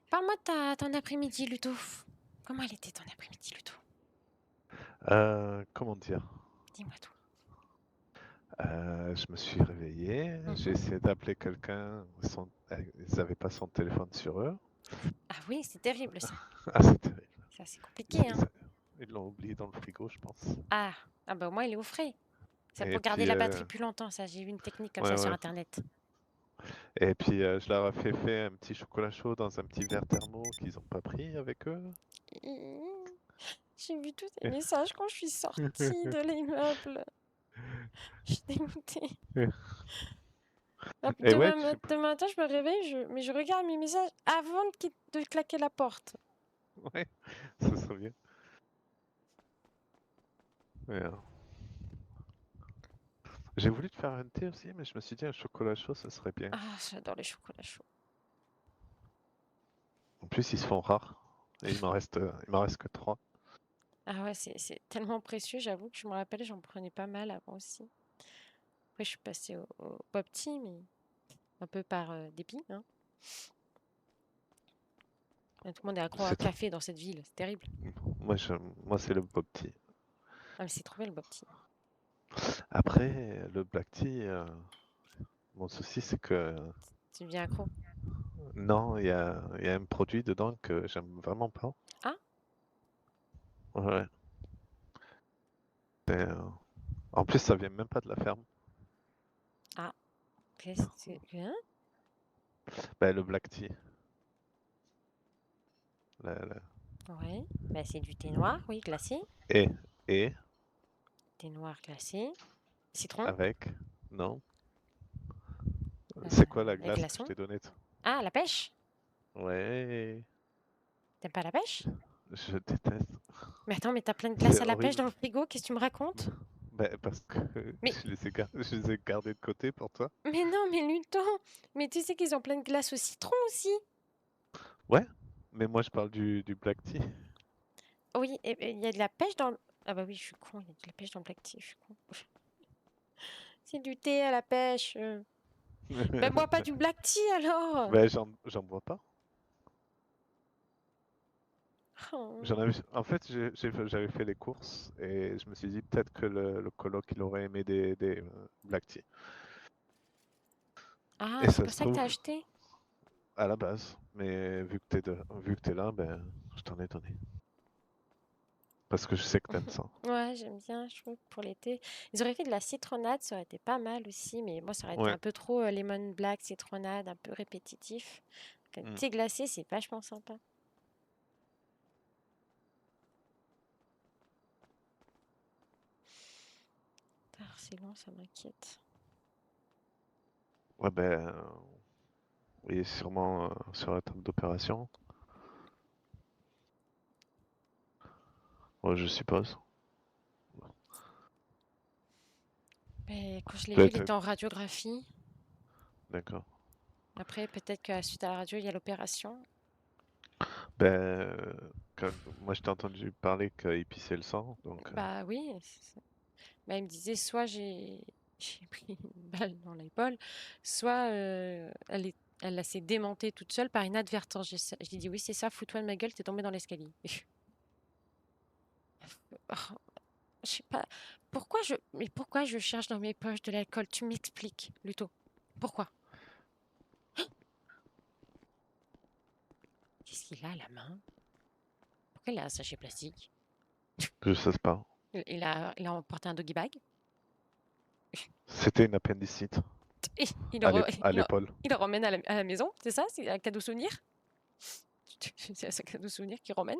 Parle-moi de ton après-midi, Luto. Comment elle était ton après-midi, Luto? Comment dire? Dis-moi tout. Je me suis réveillé, j'ai essayé d'appeler quelqu'un, ils n'avaient pas son téléphone sur eux. Ah oui, c'est terrible ça. Ah, c'est terrible. Ça, c'est compliqué, hein. Ils l'ont oublié dans le frigo, je pense. Ah, bah au moins il est au frais. C'est Et pour garder puis, la batterie plus longtemps, ça. J'ai vu une technique comme ouais, ça sur ouais. Internet. Et puis, je leur ai fait un petit chocolat chaud dans un petit verre thermo qu'ils n'ont pas pris avec eux. J'ai vu tous tes messages quand je suis sortie de l'immeuble. Je suis dégoûtée. Et ouais, Demain matin, je me réveille, mais je regarde mes messages avant de claquer la porte. ouais, ça serait bien. Ouais, j'ai voulu te faire un thé aussi, mais je me suis dit un chocolat chaud, ça serait bien. Ah, j'adore les chocolats chauds. En plus, ils se font rares. Et il m'en reste que 3. Ah ouais, c'est tellement précieux, j'avoue que je me rappelle, j'en prenais pas mal avant aussi. Après, je suis passée au pop tea, mais un peu par dépit, hein. Tout le monde est accro à café dans cette ville, c'est terrible. Moi, c'est le pop tea. Ah, mais c'est trop bien le pop tea. Après, le black tea, mon souci, c'est que Tu deviens accro. non, il y a un produit dedans que j'aime vraiment pas. Ah, Ouais. Et, en plus, ça vient même pas de la ferme. qu'est-ce que... Hein? Ben, le black tea. Ouais, bah, c'est du thé noir, oui, glacé. Et Thé noir glacé. Citron, avec, non. C'est quoi la avec glace que je glaçon. t'ai donnée? Ah, la pêche? Ouais, T'aimes pas la pêche? je déteste. Mais attends, mais t'as plein de glace C'est à la pêche horrible. dans le frigo, qu'est-ce que tu me racontes? Ben, parce que Mais, je les ai gardés de côté pour toi. mais non, mais Luton, mais tu sais qu'ils ont plein de glace au citron aussi. Ouais, mais moi je parle du black tea. Oui, et il y a de la pêche dans le... Ah bah oui, je suis con, il y a de la pêche dans le black tea, je suis con. C'est du thé à la pêche. Ben bois pas du black tea alors. Ben, j'en bois pas. Oh. En fait, j'avais fait les courses et je me suis dit peut-être que le coloc il aurait aimé des black tea. Ah, Et c'est ça pour se ça que trouve t'as acheté? à la base, mais vu que t'es là, ben je t'en ai donné. Parce que je sais que t'aimes ça. Ouais, j'aime bien, je trouve, pour l'été. Ils auraient fait de la citronnade, ça aurait été pas mal aussi, mais moi, ça aurait été Ouais. un peu trop lemon black, citronnade, un peu répétitif. Donc, thé glacé, c'est vachement sympa. C'est long, ça m'inquiète. Ouais, ben oui, sûrement sur la table d'opération. Ouais, je suppose. Mais quand je l'ai vu, il Peut-être. était en radiographie. D'accord. Après, peut-être que suite à la radio, il y a l'opération. Ben, moi je t'ai entendu parler qu'il pissait le sang, donc. Bah oui. Bah, il me disait soit j'ai pris une balle dans l'épaule, soit elle s'est démontée toute seule par inadvertance. J'ai dit oui, c'est ça, fous-toi de ma gueule, t'es tombée dans l'escalier. Oh, je sais pas. Mais pourquoi je cherche dans mes poches de l'alcool? Tu m'expliques, Luto. Pourquoi? Qu'est-ce qu'il a à la main? Pourquoi il a un sachet plastique? Je sais pas. Il a emporté un doggy bag? C'était une appendicite. Et À l'épaule. il le ramène à la maison, c'est ça? C'est un cadeau souvenir? C'est un cadeau souvenir qu'il ramène?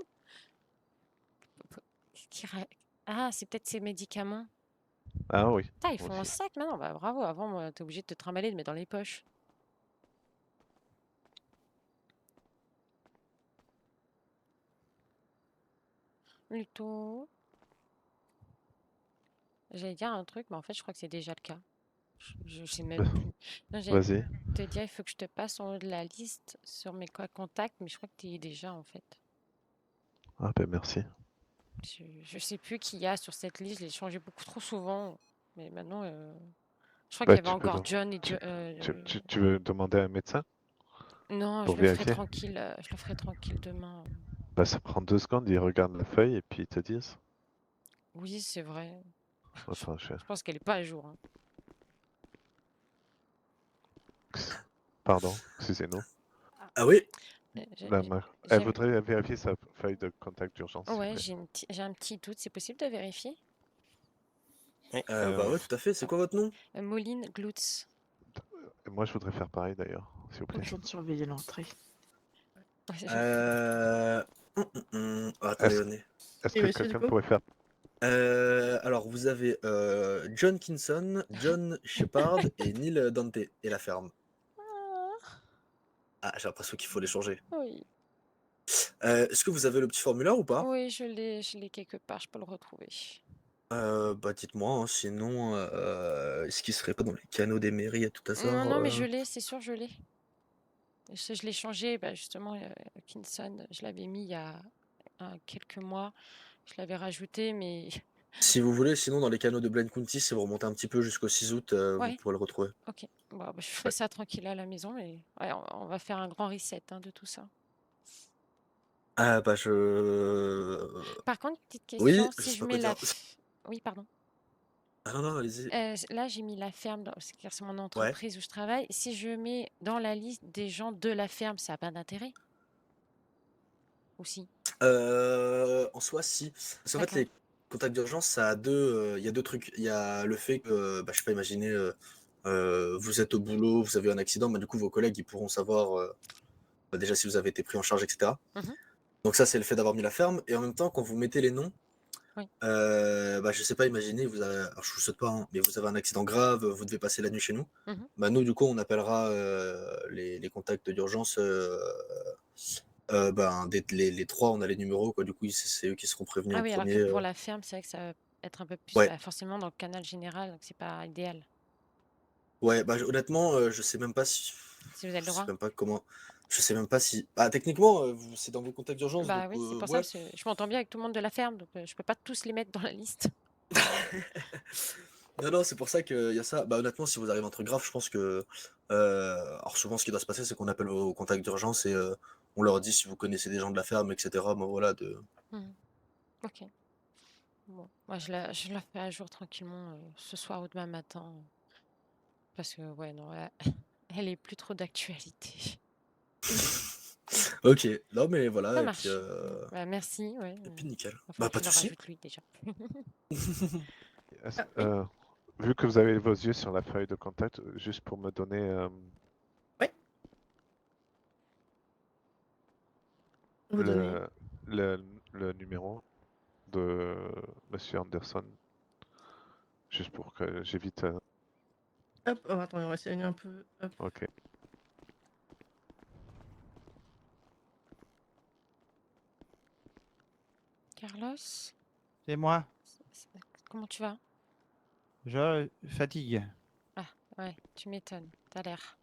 Ah, c'est peut-être ses médicaments. Ah oui. Putain, ils font un aussi. sac maintenant. Bah bravo, avant, t'es obligé de te trimballer, de mettre dans les poches. Luto. J'allais dire un truc, mais en fait, je crois que c'est déjà le cas. Je sais même plus. Non, j'allais Vas-y. te dire, il faut que je te passe en haut de la liste sur mes contacts, mais je crois que tu y es déjà en fait. Ah ben merci. Je sais plus qui y a sur cette liste, je l'ai changé beaucoup trop souvent. Mais maintenant, je crois qu'il Bah, y avait encore John et tu veux demander à un médecin non, pour je le ferai vérifier? tranquille, je le ferai tranquille demain. Bah, ça prend 2 secondes, ils regardent la feuille et puis ils te disent. Oui, c'est vrai. Attends, Je pense qu'elle est pas à jour, hein. Pardon, excusez-nous. Ah oui? J'ai- Elle j'ai- voudrait vérifier sa feuille de contact d'urgence, s'il vous Ouais, plaît. j'ai un petit doute. C'est possible de vérifier? Bah ouais, tout à fait. C'est quoi votre nom? Moline Glutz. Moi, je voudrais faire pareil d'ailleurs, s'il vous plaît. Besoin de surveiller l'entrée. Attendez, venez. Est-ce Et que monsieur, du quelqu'un coup pourrait faire... Alors, vous avez John Kinson, John Shepard et Neil Dante et la ferme. Ah, j'ai l'impression qu'il faut les changer. Oui. Est-ce que vous avez le petit formulaire ou pas? Oui, je l'ai quelque part, je peux le retrouver. Bah dites-moi, hein, sinon, est-ce qu'il serait pas dans les canaux des mairies à tout hasard? Non, mais je l'ai, c'est sûr, je l'ai. Je l'ai changé, bah, justement, Kinson, je l'avais mis il y a quelques mois. Je l'avais rajouté, mais Si vous voulez, sinon dans les canaux de Blaine County, si vous remontez un petit peu jusqu'au 6 août, vous ouais, pourrez le retrouver. ok. Bon, bah, je ferai ça tranquille à la maison, mais ouais, on va faire un grand reset hein, de tout ça. Ah bah Par contre, petite Oui, question, je si sais je pas quoi mets dire. Oui, pardon. Ah non, non, allez-y. Là, j'ai mis la ferme, car c'est mon Ouais. entreprise où je travaille. Si je mets dans la liste des gens de la ferme, ça n'a pas d'intérêt? Ou si? En soi, si. Parce qu'en fait, D'accord. les contacts d'urgence, ça a il y a deux trucs. Il y a le fait que, bah, je sais pas, imaginez, vous êtes au boulot, vous avez un accident, bah, du coup, vos collègues, ils pourront savoir bah, déjà si vous avez été pris en charge, etc. Mhm. Donc ça, c'est le fait d'avoir mis la ferme. Et en même temps, quand vous mettez les noms, Oui. bah, je sais pas, imaginez, alors, je vous souhaite pas, hein, mais vous avez un accident grave, vous devez passer la nuit chez nous. Mhm. Bah, nous, du coup, on appellera les contacts d'urgence. Ben, les trois, on a les numéros, quoi. Du coup, c'est eux qui seront prévenus Ah en oui, alors que premier. pour la ferme, c'est vrai que ça va être un peu plus Ouais, bah, forcément dans le canal général, donc c'est pas idéal. ouais, bah, honnêtement, je sais même pas si. Si vous avez le Je sais droit. même pas comment. Je sais même pas si. Bah, techniquement, c'est dans vos contacts d'urgence, donc Bah oui, c'est pour ça, ouais. parce que je m'entends bien avec tout le monde de la ferme, donc je peux pas tous les mettre dans la liste. Non, non, c'est pour ça qu'il y a ça. Bah, honnêtement, si vous arrivez un truc grave, je pense que. Alors, souvent, ce qui doit se passer, c'est qu'on appelle vos contacts d'urgence et on leur dit si vous connaissez des gens de la ferme, etc. Bah, voilà, Ok. Bon, moi je la fais à jour tranquillement ce soir ou demain matin. Parce que, ouais, non, elle est plus trop d'actualité. Ok, non, mais Ça voilà, et puis, marche. Bah, merci, ouais. et puis nickel. Enfin, Bah, que pas je de le soucis. rajoute lui déjà. Est-ce- Oui. Vu que vous avez vos yeux sur la feuille de contact, juste pour me donner Oui. Vous donnez. le numéro de Monsieur Anderson, juste pour que j'évite... Hop, oh, attendez, on va s'éloigner un peu. Hop. Ok. Carlos, C'est moi. comment tu vas? Je fatigue. Ah, ouais, tu m'étonnes, t'as l'air.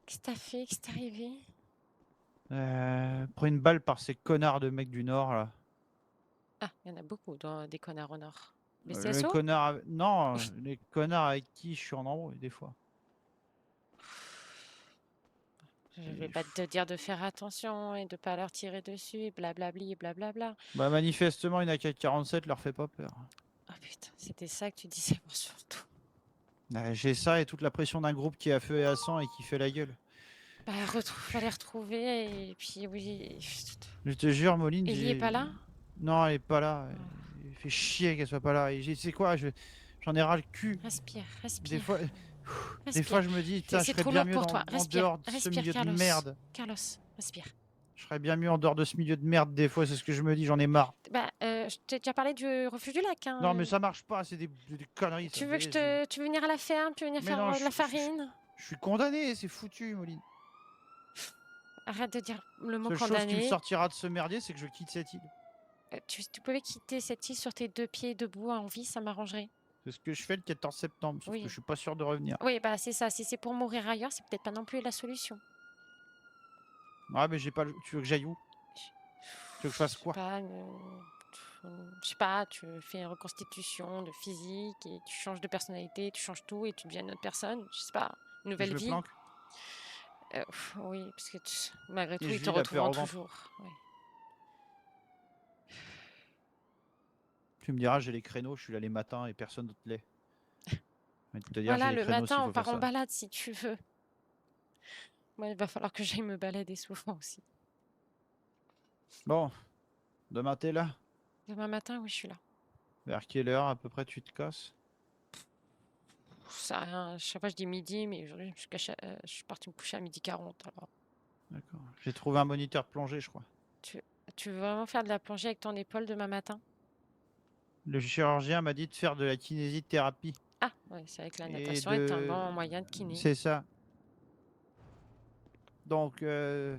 Qu'est-ce que t'as fait? Qu'est-ce qui t'est arrivé? Pris une balle par ces connards de mecs du Nord, là. Ah, il y en a beaucoup dans des connards au nord. Les Les CSO? connards... Non, les connards avec qui je suis en embrouille, des fois. Je vais pas te dire de faire attention et de pas leur tirer dessus, et blablabli et blablabla. Bah, manifestement, une AK-47 leur fait pas peur. Oh putain, c'était ça que tu disais pour surtout. J'ai ça et toute la pression d'un groupe qui est à feu et à sang et qui fait la gueule. Bah, fallait retrouver, et puis oui. Je te jure, Moline, Ellie est pas là? Non, elle est pas là. Il fait chier qu'elle soit pas là. Et c'est quoi, j'en ai ras le cul. Respire, respire. Des fois, respire. des fois, je me dis, putain, je C'est serais trop bien lourd mieux pour toi. en Respire, dehors de ce respire, milieu Carlos. de merde. Carlos, respire. Je serais bien mieux en dehors de ce milieu de merde, des fois, c'est ce que je me dis, j'en ai marre. Bah, je t'ai déjà parlé du refuge du lac, hein. Non, mais ça marche pas, c'est des conneries. Tu veux que tu veux venir à la ferme? Tu veux venir Mais faire non, de la farine? Je suis condamné, c'est foutu, Moline. Arrête de dire le mot La seule chose qui me condamné. sortira de ce merdier, c'est que je quitte cette île. Tu pouvais quitter cette île sur tes deux pieds debout en vie, ça m'arrangerait. C'est ce que je fais le 14 septembre, sauf Oui. que je suis pas sûr de revenir. Oui, bah c'est ça. Si c'est pour mourir ailleurs, c'est peut-être pas non plus la solution. Ah, mais j'ai pas. Tu veux que j'aille où? Tu veux que je fasse quoi? Je sais pas, tu fais une reconstitution de physique et tu changes de personnalité, tu changes tout et tu deviens une autre personne. Je sais pas, une nouvelle Je me vie. planque. Oui, parce que malgré tout, je ils te vis la peur retrouveront au ventre. toujours. Ouais. Tu me diras, j'ai les créneaux, je suis là les matins et personne d'autre l'est. Mais te dire, Voilà, j'ai les le créneaux matin, s'il on faut faire part en ça. balade si tu veux. Moi, il va falloir que j'aille me balader souvent aussi. Bon, demain t'es là? Demain matin, oui, je suis là. Vers quelle heure à peu près tu te casses? Ça, chaque fois, je dis midi, mais aujourd'hui, je suis parti me coucher à 12h40. Alors, D'accord. J'ai trouvé un moniteur de plongée, je crois. tu veux vraiment faire de la plongée avec ton épaule demain matin? Le chirurgien m'a dit de faire de la kinésithérapie. Ah, ouais, c'est vrai que la Et natation est un bon moyen de kiné. C'est ça. Donc, ouais.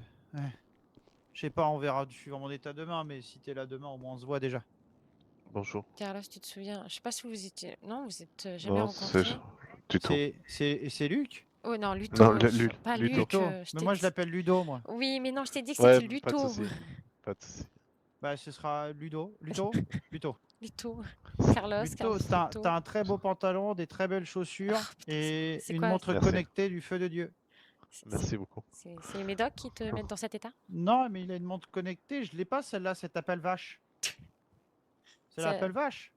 Je sais pas, on verra suivant mon état demain, mais si t'es là demain, au moins on se voit déjà. Bonjour. Carlos, tu te souviens? Je sais pas si vous étiez. Non, vous êtes jamais Non, rencontrés. du tout. C'est Luc? Oh non, Luto. Non, Pas Ludo. Luc. Mais moi je l'appelle Ludo, moi. Oui, mais non, je t'ai dit que Ouais, c'était pas de Luto. souci. Pas de souci. Bah, ce sera Ludo. Ludo? Ludo. Luto. Carlos, Ludo, Carlos. t'as un très beau pantalon, des très belles chaussures et c'est une quoi, montre Merci. connectée du feu de Dieu. Merci beaucoup. C'est les médocs qui te mettent dans cet état? Non, mais il a une montre connectée, je l'ai pas celle-là, cette Apple Vache. C'est l'Apple Vache.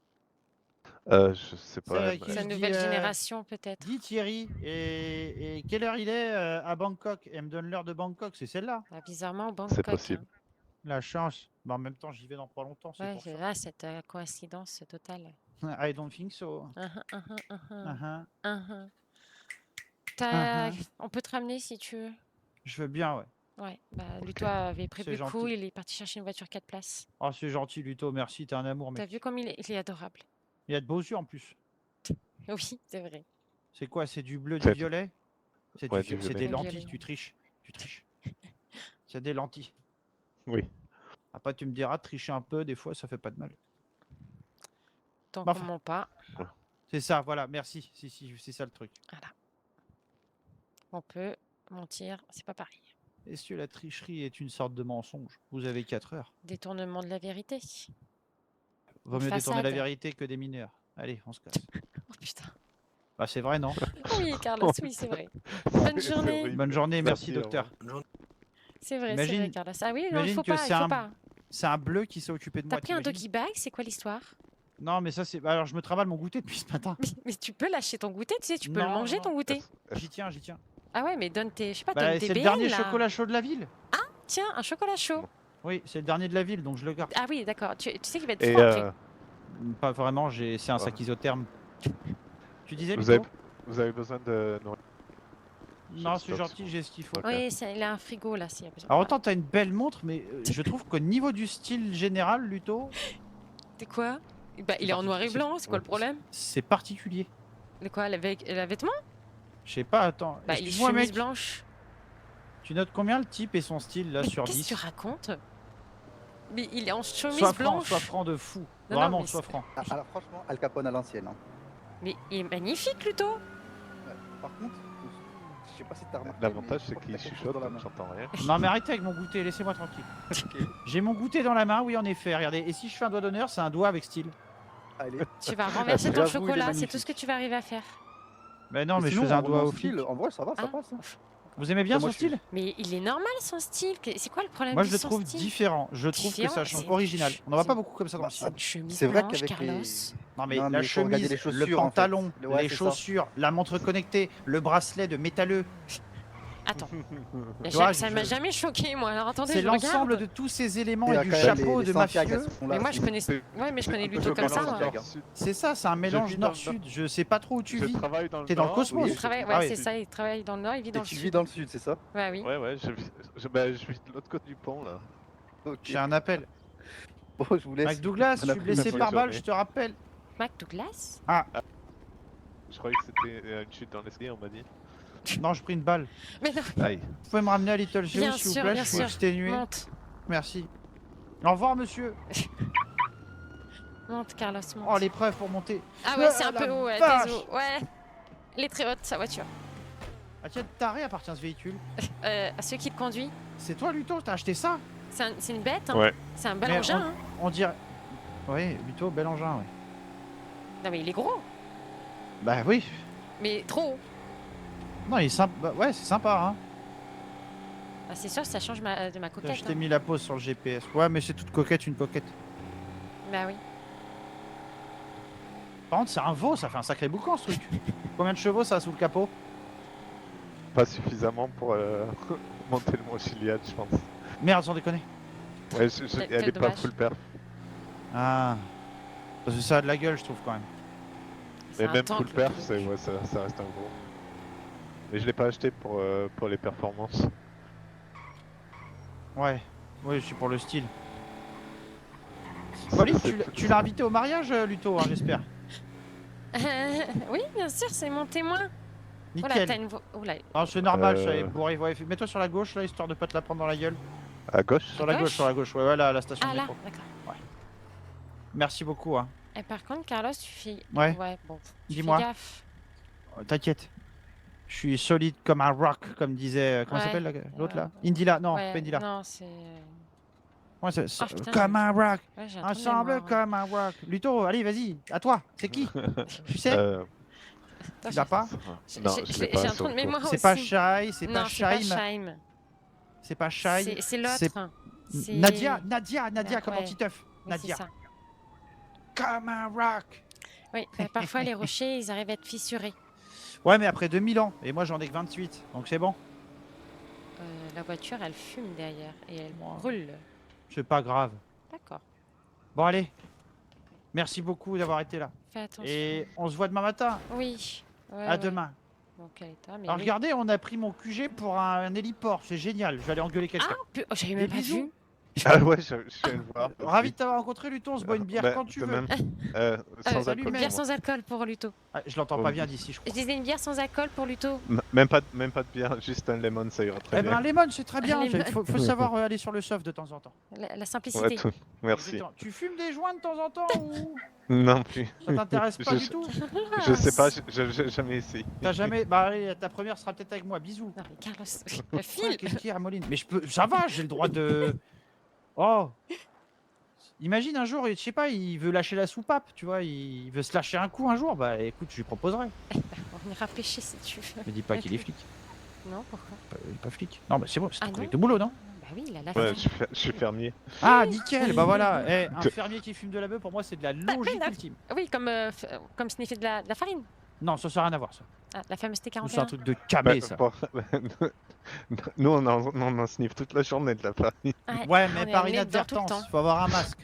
Je sais pas. Celle à qui C'est la je dis, nouvelle génération, peut-être. Dis Thierry, et quelle heure il est à Bangkok? Elle me donne l'heure de Bangkok, c'est celle-là. Bah, bizarrement, au Bangkok. possible. La chance. Bah, en même temps, j'y vais dans pas longtemps, c'est Ouais, pour c'est ça. là, cette coïncidence totale. I don't think so. On peut te ramener si tu veux. Je veux bien, ouais. Ouais, bah, Luto avait pris C'est le coup, gentil. il est parti chercher une voiture 4 places. Oh, c'est gentil, Luto, merci, t'es un amour, T'as mec. vu comme il est adorable. Il y a de beaux yeux en plus. Oui, c'est vrai. C'est quoi? C'est du bleu, du C'est- violet? Ouais, C'est du violet. des Du lentilles, violet. tu triches. Tu triches. C'est des lentilles. Oui. Après, tu me diras, tricher un peu, des fois, ça fait pas de mal. Tant Bah, qu'on ment pas. C'est ça, voilà, merci. Si, c'est ça le truc. Voilà. On peut mentir, c'est pas pareil. Est-ce que la tricherie est une sorte de mensonge? Vous avez 4 heures. Détournement de la vérité. Vaut Une mieux détourner la façade. vérité que des mineurs. Allez, on se casse. Oh putain. Bah, c'est vrai, non? Oui, Carlos, oui, c'est vrai. Bonne C'est journée. horrible. Bonne journée, merci, Merci, au docteur. C'est vrai, Imagine- Carlos. Ah oui, non, il imagine faut que pas, c'est il faut un- pas. C'est un bleu qui s'est occupé de T'as moi. pris un t'imagines? doggy bag, c'est quoi l'histoire? Non, mais ça, c'est. Alors, je me travaille mon goûter depuis ce matin. Mais tu peux lâcher ton goûter, tu sais, tu peux le Non, manger non. ton goûter. J'y tiens, j'y tiens. Ah ouais, mais donne tes, je sais pas, Bah, donne tes c'est le BN, dernier là. chocolat chaud de la ville. Tiens, un chocolat chaud. Oui, c'est le dernier de la ville, donc je le garde. Ah oui, d'accord. Tu sais qu'il va être Et froid après. Pas vraiment, c'est un sac isotherme. Tu disais, vous Ludo? avez besoin de nourriture? Non, J'ai c'est le stock, gentil, j'ai ce qu'il faut. Ok. Oui, il a un frigo là, s'il y a besoin. Alors, autant t'as une belle montre, mais je trouve qu'au niveau du style général, Luto, C'est quoi? Bah, il est en noir et blanc, c'est quoi le problème? c'est particulier. De quoi? La vêtement? Je sais pas, attends. Bah, il est Excuse-moi, chemise mec, blanche. tu notes combien le type et son style là Mais sur qu'est-ce 10? que tu racontes? Mais il est en chemise Sois franc, blanche. sois franc de fou. Non, Vraiment, mais sois c'est- franc. Alors franchement, Al Capone à l'ancienne. Hein. Mais il est magnifique, Luto. Par contre, je sais pas si t'as remarqué. L'avantage, mais c'est je crois qu'il que t'as quelque chose chuchote, dans la donc main. j'entends rien. Non, mais arrêtez avec mon goûter, laissez-moi tranquille. J'ai mon goûter dans la main, oui, en effet, regardez. Et si je fais un doigt d'honneur, c'est un doigt avec style. Allez. Tu vas renverser ton J'avoue, il est chocolat, c'est tout magnifique. ce que tu vas arriver à faire. Mais non, mais je sinon, faisais un en doigt au style, flic. en vrai, ça va, ça Ah. passe. Hein. Vous aimez bien Moi, son je suis- style? Mais il est normal son style. C'est quoi le problème Moi, de je le son trouve style? différent. Je trouve que Différent, ça change c'est- original. On n'en voit c'est- pas beaucoup comme ça dans le Bah, style. Une chemise C'est vrai blanche, qu'avec Carlos. les... Non, mais Non, la mais faut regarder chemise, les le chaussures, en fait. pantalon, Ouais, les c'est ça. chaussures, la montre connectée, le bracelet de métalleux. Attends. Tu vois, Ça m'a jamais choqué, moi. Alors attendez, C'est je l'ensemble regarde. de tous ces éléments Il y et a du quand même chapeau les de Santiago, mafieux. elles sont là Mais moi, aussi. je connais. Ouais, mais je connais Luto comme ça, moi. C'est ça, c'est un mélange nord-sud. Je sais pas trop où tu Je vis. travaille dans le T'es dans le Nord, cosmos. oui. Il travaille, ouais, Ah oui. c'est ça, il travaille dans le nord, il vit dans Et le tu sud. vis dans le sud, c'est ça? Ouais, oui. Ouais, je vis de l'autre côté du pont là. Ok. J'ai un appel. Bon, je vous laisse. Mac Douglas, Bon je suis blessé après-midi. par balle, journée. je te rappelle. Mac Douglas? Je croyais que c'était une chute dans l'escalier, on m'a dit. Non, je pris une balle. Mais non, Aïe. Vous pouvez me ramener à Little Show, Bien s'il vous sûr, plaît, bien je suis sûr. exténué. monte. Merci. Au revoir, monsieur. Monte, Carlos, monte. Oh, l'épreuve pour monter. Ah ouais, c'est un peu la haut, ouais, vache. désolé. Ouais. Elle est très haute, sa voiture. À quel taré appartient ce véhicule? À ceux qui le conduit. C'est toi, Luto, t'as acheté ça? C'est une bête, hein. Ouais. C'est un bel Mais engin, hein. on dirait... Oui, Luto, bel engin, ouais. Non, mais il est gros. Bah oui. Mais trop. Non, il est sympa. Bah, ouais, c'est sympa, hein. Ah, c'est sûr, ça change de ma coquette. Je t'ai hein. mis la pause sur le GPS. Ouais, mais c'est toute coquette, une coquette. Bah oui. Par contre, c'est un veau, ça fait un sacré boucan, ce truc. Combien de chevaux ça a sous le capot? Pas suffisamment pour monter le Mont Chiliad, je pense. Merde, sans déconner. Ouais, Quel elle est pas dommage. full perf. Ah. Parce que ça a de la gueule, je trouve, quand même. C'est Mais un même tank, full le perf, truc. ouais, ça reste un gros. Mais je l'ai pas acheté pour les performances. Ouais. Oui, je suis pour le style. Ça, Pauline, c'est- tu l'as invité au mariage, Luto, hein, j'espère. Oui, bien sûr, c'est mon témoin. Oula, Nickel. t'as une voix. Oula. Non, c'est normal, je Euh. savais bourré. Ouais, mets-toi sur la gauche, là, histoire de pas te la prendre dans la gueule. À gauche? Sur la gauche, sur la gauche. Ouais, ouais, là, à la station Ah de là, métro. d'accord. Merci beaucoup, hein. Et par contre, Carlos, tu fais. Ouais. Ouais, bon. Tu fais Dis-moi. gaffe. T'inquiète. Je suis solide comme un rock, comme disait. Comment Ouais. s'appelle l'autre là? Indila, non, Ouais, pas Indila. non, c'est. Ouais, Ah, putain, comme un rock. Ouais, j'ai un trou de Ensemble mémoire, hein. comme un rock. Luto, allez, vas-y. À toi. C'est qui? Tu sais? Attends, Tu l'as pas? Non, je l'ai pas J'ai un sur trou de le mémoire coup. aussi. C'est pas Shai, c'est Non, pas c'est pas Shaim. Shaim. C'est pas Shai. C'est l'autre. C'est- Nadia, comme Ouais. anti-teuf. Oui, Nadia. c'est ça. Comme un rock. Oui, parfois les rochers, ils arrivent à être fissurés. Ouais, mais après 2000 ans. Et moi, j'en ai que 28. Donc c'est bon. La voiture, elle fume derrière et elle brûle. C'est pas grave. D'accord. Bon, allez. Merci beaucoup d'avoir été là. Fais attention. Et on se voit demain matin. Oui. Ouais, À ouais. demain. Dans quel état, mais Alors oui. regardez, on a pris mon QG pour un héliport. C'est génial. Je vais aller engueuler quelqu'un. Oh, j'avais même Des pas bisous. vu. Ah ouais, je viens de voir. Ravi de t'avoir rencontré, Luton. On se boit une bière Bah, quand tu de veux. même. Sans salut, alcool. Une bière sans alcool pour Luto. Ah, je l'entends pas bien d'ici, je crois. Je disais une bière sans alcool pour Luto. Même pas de bière, juste un lemon, ça ira très Eh bien. ben, lemon, c'est très bien. Un Il lemon. faut savoir aller sur le soft de temps en temps. La simplicité. Ouais, merci. Exactement. Tu fumes des joints de temps en temps ou Non plus. ça t'intéresse pas Je- du tout? Je sais pas, j'ai jamais essayé. T'as jamais. Bah, allez, ta première sera peut-être avec moi. Bisous. Non, mais Carlos, Ouais, file. qu'est-ce qu'il y a, Moline? Mais je peux. Ça va, j'ai le droit de. Oh! Imagine un jour, je sais pas, il veut lâcher la soupape, tu vois, il veut se lâcher un coup un jour, bah écoute, je lui proposerai. On ira pêcher si tu veux. Me dis pas qu'il est flic. Non, pourquoi? Il est pas flic. Non, bah c'est bon, c'est Ah ton non collègue de boulot, non? Bah oui, il a la Ouais, flemme. je suis fermier. Ah, nickel, bah voilà. Eh, un De- fermier qui fume de la bœuf, pour moi, c'est de la Bah, logique là- ultime. Oui, comme sniffer de la farine. Non, ça sert à rien à voir, ça. Ah, la fameuse C'est un T41. truc de cabé, ça. Bon, nous, on en sniffe toute la journée de la farine. Ouais, on mais est par amené dedans tout le inadvertance, temps. faut avoir un masque.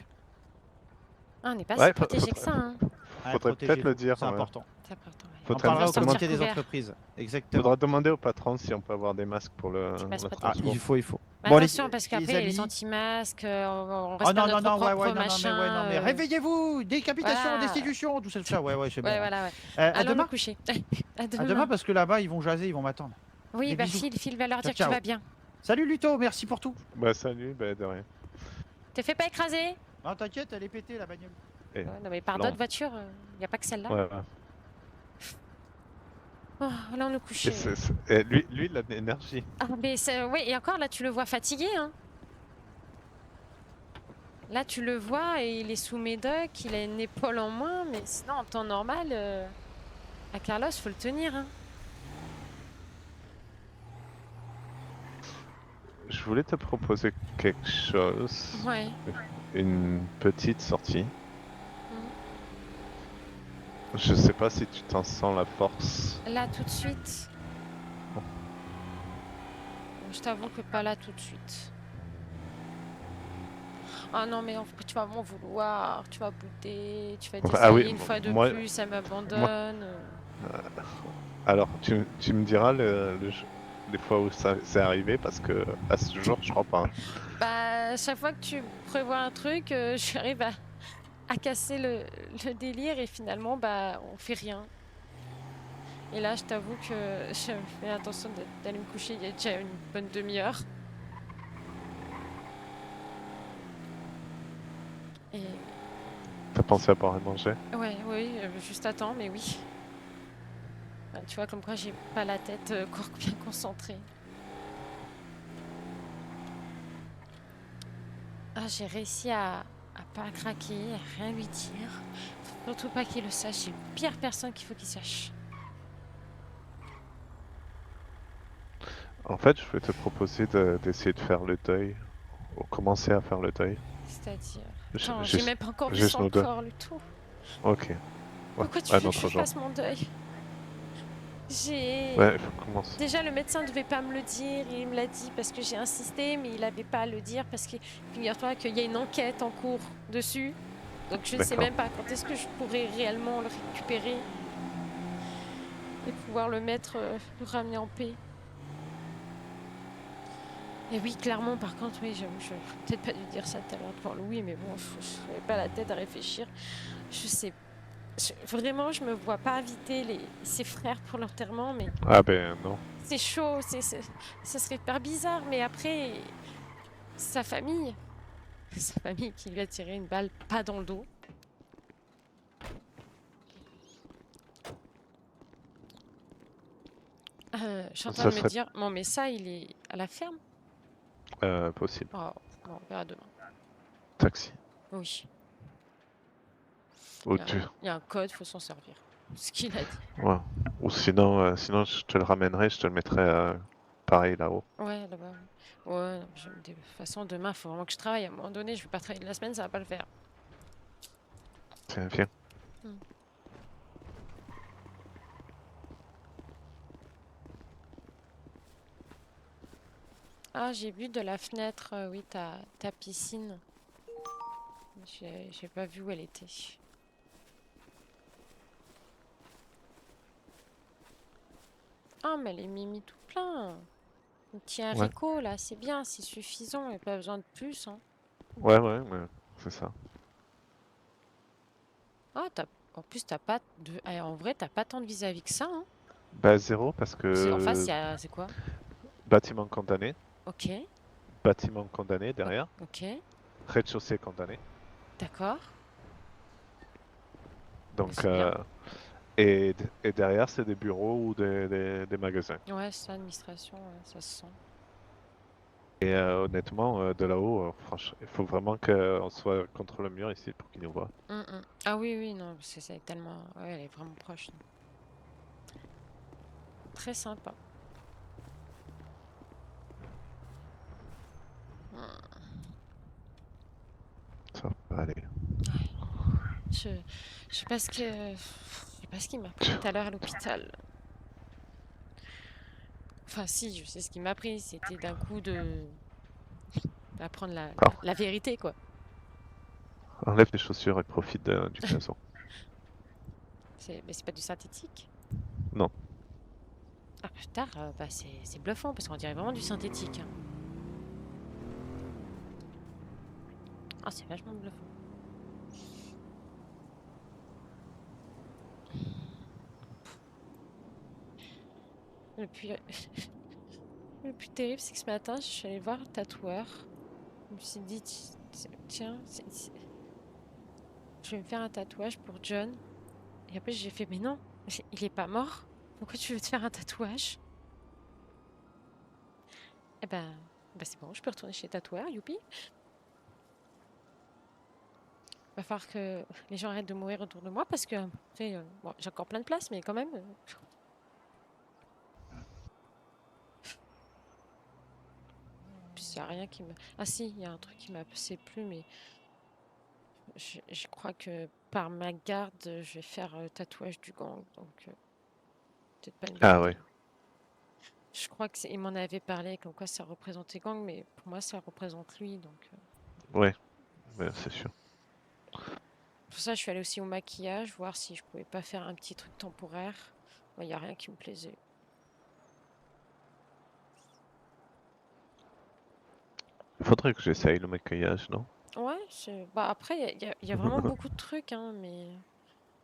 Ah, on n'est pas Ouais, si protégé que ça. Hein. Ouais, Faudrait protégez-vous, peut-être le dire. c'est ouais. important. C'est important. Ouais. On Faudrait parlera au sortir comité des couvert. entreprises. Exactement. Faudra demander au patron si on peut avoir des masques pour le Tu passes le pas Ah, transport. il faut. Mais Bon, attention, parce les qu'après, il y a les amis- anti-masques, on reste Oh non, pas non, notre non, ouais, propre ouais, non, machin. non, mais réveillez-vous! Décapitation, Voilà. destitution, tout ça, ouais, c'est bon. Ouais, voilà, ouais. À Allons demain. nous coucher. À À demain. demain, parce que là-bas, ils vont jaser, ils vont m'attendre. Oui, Des bah bisous. file, va leur dire que Ciao, tu ciao. vas bien. Salut Luto, merci pour tout. Bah salut, bah de rien. T'es fait pas écraser? Non, t'inquiète, elle est pétée la bagnole. Et- Ouais, non, mais par non. d'autres voitures, y a pas que celle-là. Ouais, ouais. Oh, là, on nous Et couche. et lui, il a de l'énergie. Ah, mais oui, et encore, là, tu le vois fatigué, hein. Là, tu le vois et il est sous médoc, il a une épaule en moins, mais sinon, en temps normal, à Carlos, faut le tenir, hein. Je voulais te proposer quelque chose. Ouais. Une petite sortie. Je sais pas si tu t'en sens la force. Là, tout de suite. Je t'avoue que pas là tout de suite. Ah non, mais tu vas m'en vouloir, tu vas bouder, tu vas dire Ah ça oui, y est, une fois de moi- plus, elle m'abandonne. Alors, tu me diras les fois où ça c'est arrivé parce que à ce jour, je crois pas. Bah, chaque fois que tu prévois un truc, j'arrive à casser le délire et finalement, bah, on fait rien. Et là, je t'avoue que je fais attention d'aller me coucher il y a déjà une bonne demi-heure. Et T'as pensé à boire et manger? Ouais, oui, juste à temps, mais oui. Tu vois, comme quoi j'ai pas la tête bien concentrée. Ah, j'ai réussi à pas craquer, à rien lui dire. Surtout pas qu'il le sache. C'est la pire personne qu'il faut qu'il sache. En fait, je vais te proposer d'essayer de faire le deuil, ou commencer à faire le deuil. C'est-à-dire... Ju- Attends, j'ai Juste, même pas encore vu juste son nous deux. corps, le tout. Ok. Ouais, Pourquoi tu un veux que autre je jour. fasse mon deuil? J'ai... Ouais, il faut commencer. Déjà, le médecin ne devait pas me le dire. Il me l'a dit parce que j'ai insisté, mais il n'avait pas à le dire parce que, figure-toi qu'il y a une enquête en cours dessus. Donc, je ne sais D'accord. même pas quand est-ce que je pourrais réellement le récupérer et pouvoir le mettre, le ramener en paix. Et oui, clairement, par contre, oui, j'avoue, je n'aurais peut-être pas dû dire ça tout à l'heure devant Louis, mais bon, je n'avais pas la tête à réfléchir. Je sais. Vraiment, je me vois pas inviter ses frères pour l'enterrement, mais Ah ben non. c'est chaud, ça serait hyper bizarre, mais après, sa famille qui lui a tiré une balle pas dans le dos. Je suis en train Ça de me serait dire, bon, mais ça, il est à la ferme? possible. Oh, bon, on verra demain. Taxi. Oui. Ou Il y a un code, faut s'en servir. Ce qu'il a dit. Ouais. Ou sinon, sinon je te le ramènerai, je te le mettrai pareil là-haut. Ouais, là-bas. Ouais, de toute façon, demain, il faut vraiment que je travaille. À un moment donné, je vais pas travailler de la semaine, ça va pas le faire. Tiens, viens. Ah, j'ai vu de la fenêtre, oui, ta piscine. J'ai pas vu où elle était. Ah, mais elle est mimi tout plein. Un petit haricot, là, c'est bien, c'est suffisant, il n'y a pas besoin de plus. Hein. Ouais, c'est ça. Ah, en plus, t'as pas de... en vrai, t'as pas tant de vis-à-vis que ça. Hein. Bah zéro parce que... En face, c'est quoi? Bâtiment condamné. Ok. Bâtiment condamné derrière. Ok. Rez-de-chaussée condamné. D'accord. Donc, et derrière, c'est des bureaux ou des magasins. Ouais, c'est l'administration, ouais, ça se sent. Et honnêtement, de là-haut, franchement, il faut vraiment qu'on soit contre le mur ici pour qu'ils nous voient. Ah oui, oui, non, c'est tellement... Ouais, elle est vraiment proche. Non. Très sympa. Ça va aller. Je sais pas ce qu'il m'a pris tout à l'heure à l'hôpital. Enfin, si, je sais ce qu'il m'a pris. C'était d'un coup d'apprendre la vérité, quoi. Enlève les chaussures et profite du gazon. Mais c'est pas du synthétique? Non. Ah, plus tard, bah, c'est bluffant parce qu'on dirait vraiment du synthétique. Hein. Ah, c'est vachement bluffant. Le plus terrible, c'est que ce matin, je suis allée voir le tatoueur. Je me suis dit, tiens, je vais me faire un tatouage pour John. Et après, j'ai fait, mais non, il est pas mort. Pourquoi tu veux te faire un tatouage? Eh ben c'est bon, je peux retourner chez le tatoueur, youpi. Va falloir que les gens arrêtent de mourir autour de moi parce que, après, bon, j'ai encore plein de place, mais quand même... Puis il n'y a rien qui me... Ah si, il y a un truc qui m'a... C'est plus, mais... Je crois que par ma garde, je vais faire le tatouage du gang, donc... peut-être pas une bonne idée. Ouais. Je crois qu'il m'en avait parlé, comme quoi ça représentait gang, mais pour moi, ça représente lui, donc... Ouais, c'est sûr. Pour ça, je suis allée aussi au maquillage, voir si je pouvais pas faire un petit truc temporaire. Il n'y a rien qui me plaisait. Il faudrait que j'essaye le maquillage, non? Ouais, bah après, il y a vraiment beaucoup de trucs, hein, mais...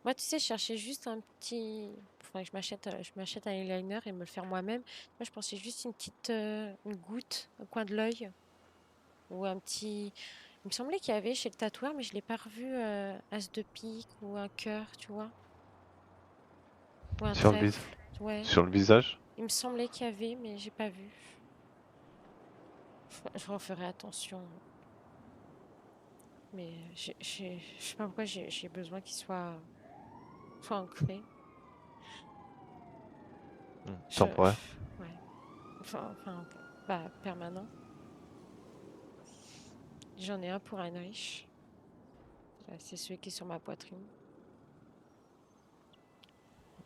Moi, tu sais, je cherchais juste un petit... Faudrait que je m'achète un eyeliner et me le faire moi-même. Moi, je pensais juste une petite une goutte au coin de l'œil. Ou une Il me semblait qu'il y avait chez le tatoueur, mais je l'ai pas revu as de pique ou un cœur, tu vois. Ou un Sur trèfle. Ouais. sur le visage? Il me semblait qu'il y avait, mais j'ai pas vu. Je referai attention. Mais je sais pas pourquoi j'ai besoin qu'il soit ancré. Temporaire? Ouais. Enfin, bah, permanent. J'en ai un pour Heinrich. C'est celui qui est sur ma poitrine.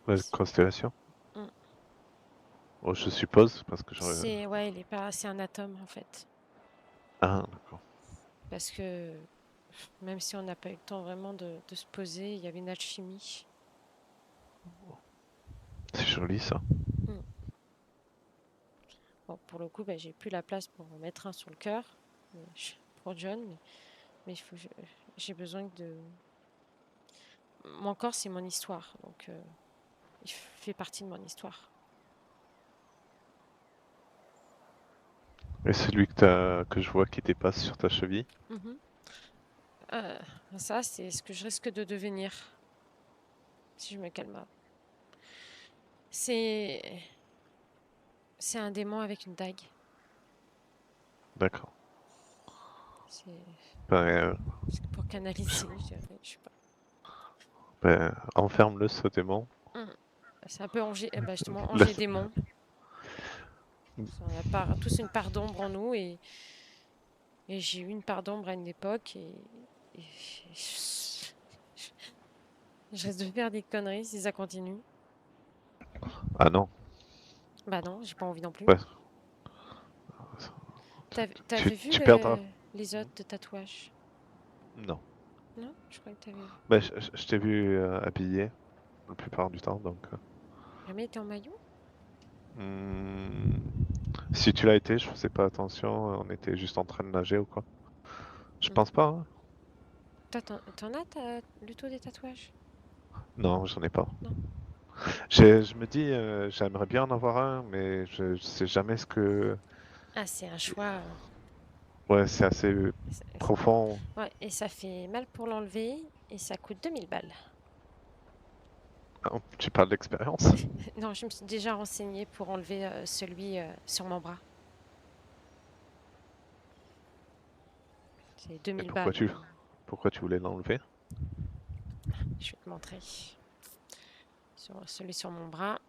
La constellation? Mm. Oh, je suppose, parce que j'aurais... Ouais, il est pas. C'est un atome en fait. Ah, d'accord. Parce que même si on n'a pas eu le temps vraiment de se poser, il y avait une alchimie. C'est joli ça. Mm. Bon, pour le coup, bah, j'ai plus la place pour en mettre un sur le cœur pour John, mais j'ai besoin de. Mon corps, c'est mon histoire, donc il fait partie de mon histoire. Et celui que je vois qui dépasse sur ta cheville? Ça, c'est ce que je risque de devenir si je me calme pas. C'est un démon avec une dague. D'accord. C'est pour canaliser, je dirais, je sais pas. Enferme-le ce démon. C'est un peu justement Angers démon. On a tous une part d'ombre en nous et j'ai eu une part d'ombre à une époque et je risque de faire des conneries si ça continue. Ah non. Bah non, j'ai pas envie non plus. Ouais. T'avais vu perdras. les autres de tatouage? Non. Non? Je crois que t'avais vu. Bah, je t'ai vu habillé la plupart du temps, donc... Jamais été en maillot? Si tu l'as été, je faisais pas attention, on était juste en train de nager ou quoi. Je pense pas, hein. Toi, t'en as, Luto, des tatouages? Non, j'en ai pas. Non. Je me dis, j'aimerais bien en avoir un, mais je sais jamais ce que... Ah, c'est un choix. Ouais, c'est assez profond. Ouais, et ça fait mal pour l'enlever et ça coûte 2000 balles. Ah, tu parles d'expérience? Non, je me suis déjà renseignée pour enlever celui sur mon bras. C'est 2000 balles. Pourquoi tu voulais l'enlever? Je vais te montrer. Celui sur mon bras.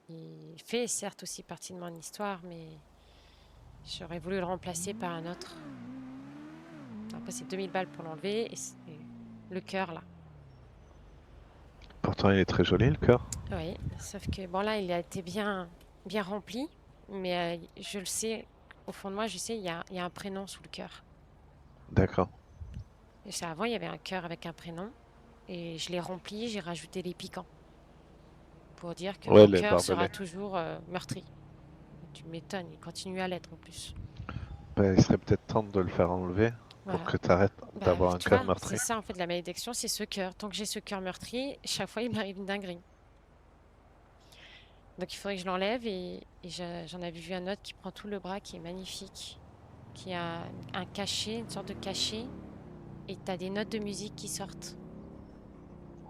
Il fait certes aussi partie de mon histoire, mais j'aurais voulu le remplacer par un autre. Après, c'est 2000 balles pour l'enlever et le cœur là. Pourtant, il est très joli le cœur. Oui, sauf que bon là, il a été bien rempli, mais je le sais, au fond de moi, je sais, il y a un prénom sous le cœur. D'accord. Et ça, avant, il y avait un cœur avec un prénom, et je l'ai rempli, j'ai rajouté les piquants pour dire que mon cœur sera toujours meurtri. Tu m'étonnes, il continue à l'être en plus. Il serait peut-être temps de le faire enlever pour que tu arrêtes d'avoir un cœur meurtri. C'est ça en fait, la malédiction, c'est ce cœur. Tant que j'ai ce cœur meurtri, chaque fois il m'arrive une dinguerie. Donc il faudrait que je l'enlève et j'en avais vu un autre qui prend tout le bras, qui est magnifique, qui a un cachet, une sorte de cachet, et tu as des notes de musique qui sortent.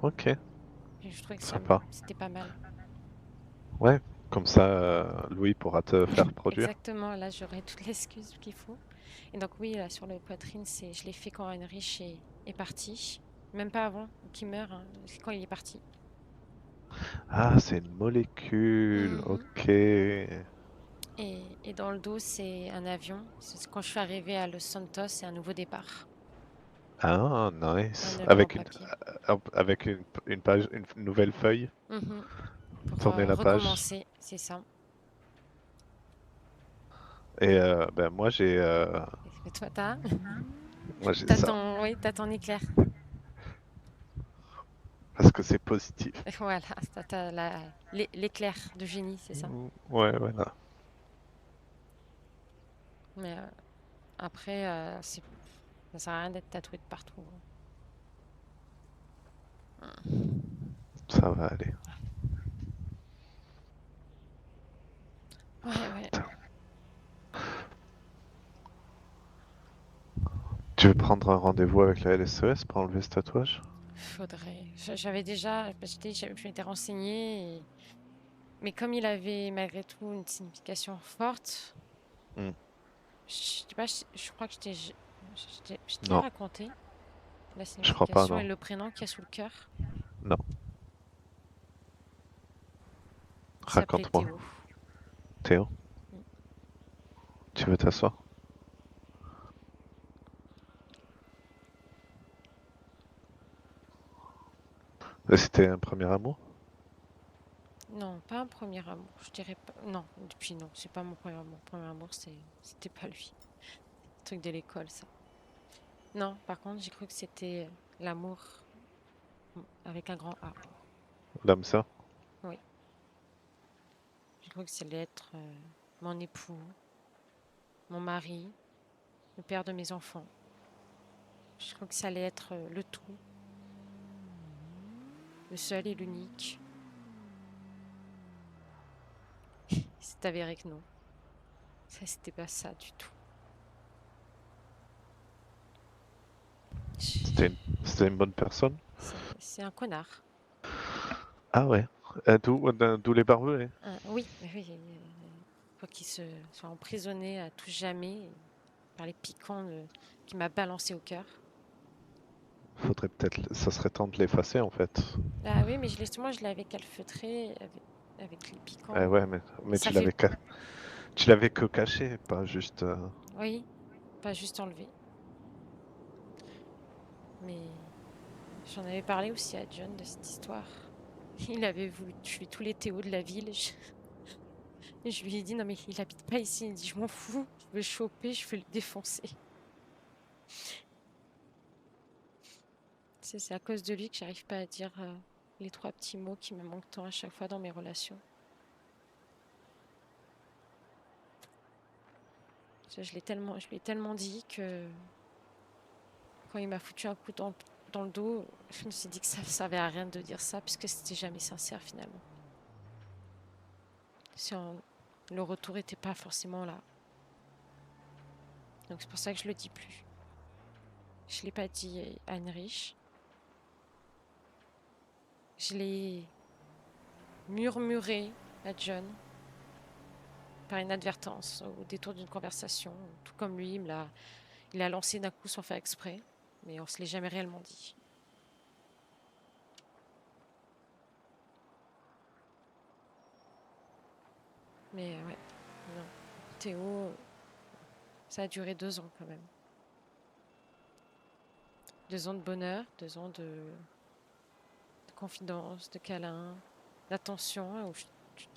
Ok. Et je trouvais que c'était pas mal. Ouais, comme ça Louis pourra te faire produire. Exactement, là j'aurai toutes les excuses qu'il faut. Et donc oui, là sur la poitrine, je l'ai fait quand Heinrich est parti. Même pas avant qu'il meure, hein, c'est quand il est parti. Ah, c'est une molécule, ok. Et dans le dos, c'est un avion. Quand je suis arrivée à Los Santos, c'est un nouveau départ. Ah, nice. Avec une page, une nouvelle feuille. Pour tourner la page. Recommencer, c'est ça. Et moi j'ai... Et toi t'as? Moi j'ai ça. Oui, t'as ton éclair. Parce que c'est positif. Voilà, t'as l'éclair de génie, c'est ça? Ouais, voilà. Mais après, ça sert à rien d'être tatoué de partout. Ça va aller. Ouais. Tu veux prendre un rendez-vous avec la LSES pour enlever ce tatouage? Faudrait. J'avais déjà, parce que je m'étais renseignée, mais comme il avait malgré tout une signification forte, Hmm. je sais pas, je crois que je t'ai Non, raconté la je crois pas, signification et non. le prénom qu'il y a sous le cœur. Non. Il s'appelait Raconte-moi. Théo. Théo, Mm. tu veux t'asseoir? C'était un premier amour? Non, pas un premier amour. Je dirais pas. Non, depuis non, c'est pas mon premier amour. Mon premier amour, c'était pas lui. Truc de l'école, ça. Non, par contre, j'ai cru que c'était l'amour avec un grand A. L'âme sœur? Oui. J'ai cru que c'est l'être mon époux, mon mari, le père de mes enfants. Je crois que ça allait être le tout, le seul et l'unique. C'est avéré que non. Ça, c'était pas ça du tout. C'était une bonne personne? C'est un connard. Ah ouais. D'où les barbelés? Oui, oui. Faut qu'il soit emprisonné à tout jamais par les piquants qui m'a balancé au cœur. Faudrait peut-être, ça serait temps de l'effacer en fait. Ah oui, mais justement, je l'avais calfeutré avec les piquants. Ouais, mais Ça tu fait... l'avais que caché, pas juste. Oui, pas juste enlevé. Mais j'en avais parlé aussi à John de cette histoire. Il avait voulu tuer tous les Théos de la ville. Je lui ai dit, non mais il habite pas ici. Il dit, je m'en fous, je veux le choper, je veux le défoncer. C'est à cause de lui que j'arrive pas à dire les 3 petits mots qui me manquent tant à chaque fois dans mes relations. Je lui ai tellement dit que quand il m'a foutu un coup dans le dos, je me suis dit que ça servait à rien de dire ça puisque c'était jamais sincère finalement. Le retour était pas forcément là. Donc c'est pour ça que je le dis plus. Je l'ai pas dit à Heinrich. Je l'ai murmuré à John par inadvertance au détour d'une conversation. Tout comme lui, il a lancé d'un coup sans faire exprès, mais on se l'est jamais réellement dit. Mais ouais, non. Théo, ça a duré 2 ans quand même. 2 ans de bonheur, 2 ans de confidence, de câlin, d'attention, où je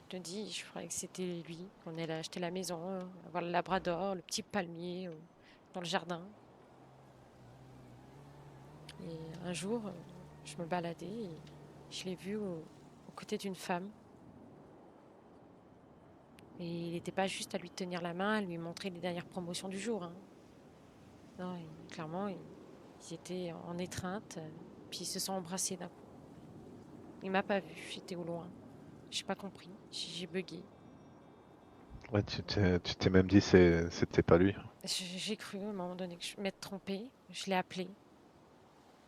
te dis, je croyais que c'était lui, qu'on allait acheter la maison, avoir le labrador, le petit palmier dans le jardin. Et un jour, je me baladais et je l'ai vu aux côtés d'une femme. Et il n'était pas juste à lui tenir la main, à lui montrer les dernières promotions du jour. Hein. Non, clairement, ils étaient en étreinte, puis ils se sont embrassés d'un coup. Il m'a pas vu, j'étais au loin. J'ai pas compris, j'ai bugué. Ouais, tu t'es même dit c'était pas lui. J'ai cru à un moment donné que je m'être trompée. Je l'ai appelé.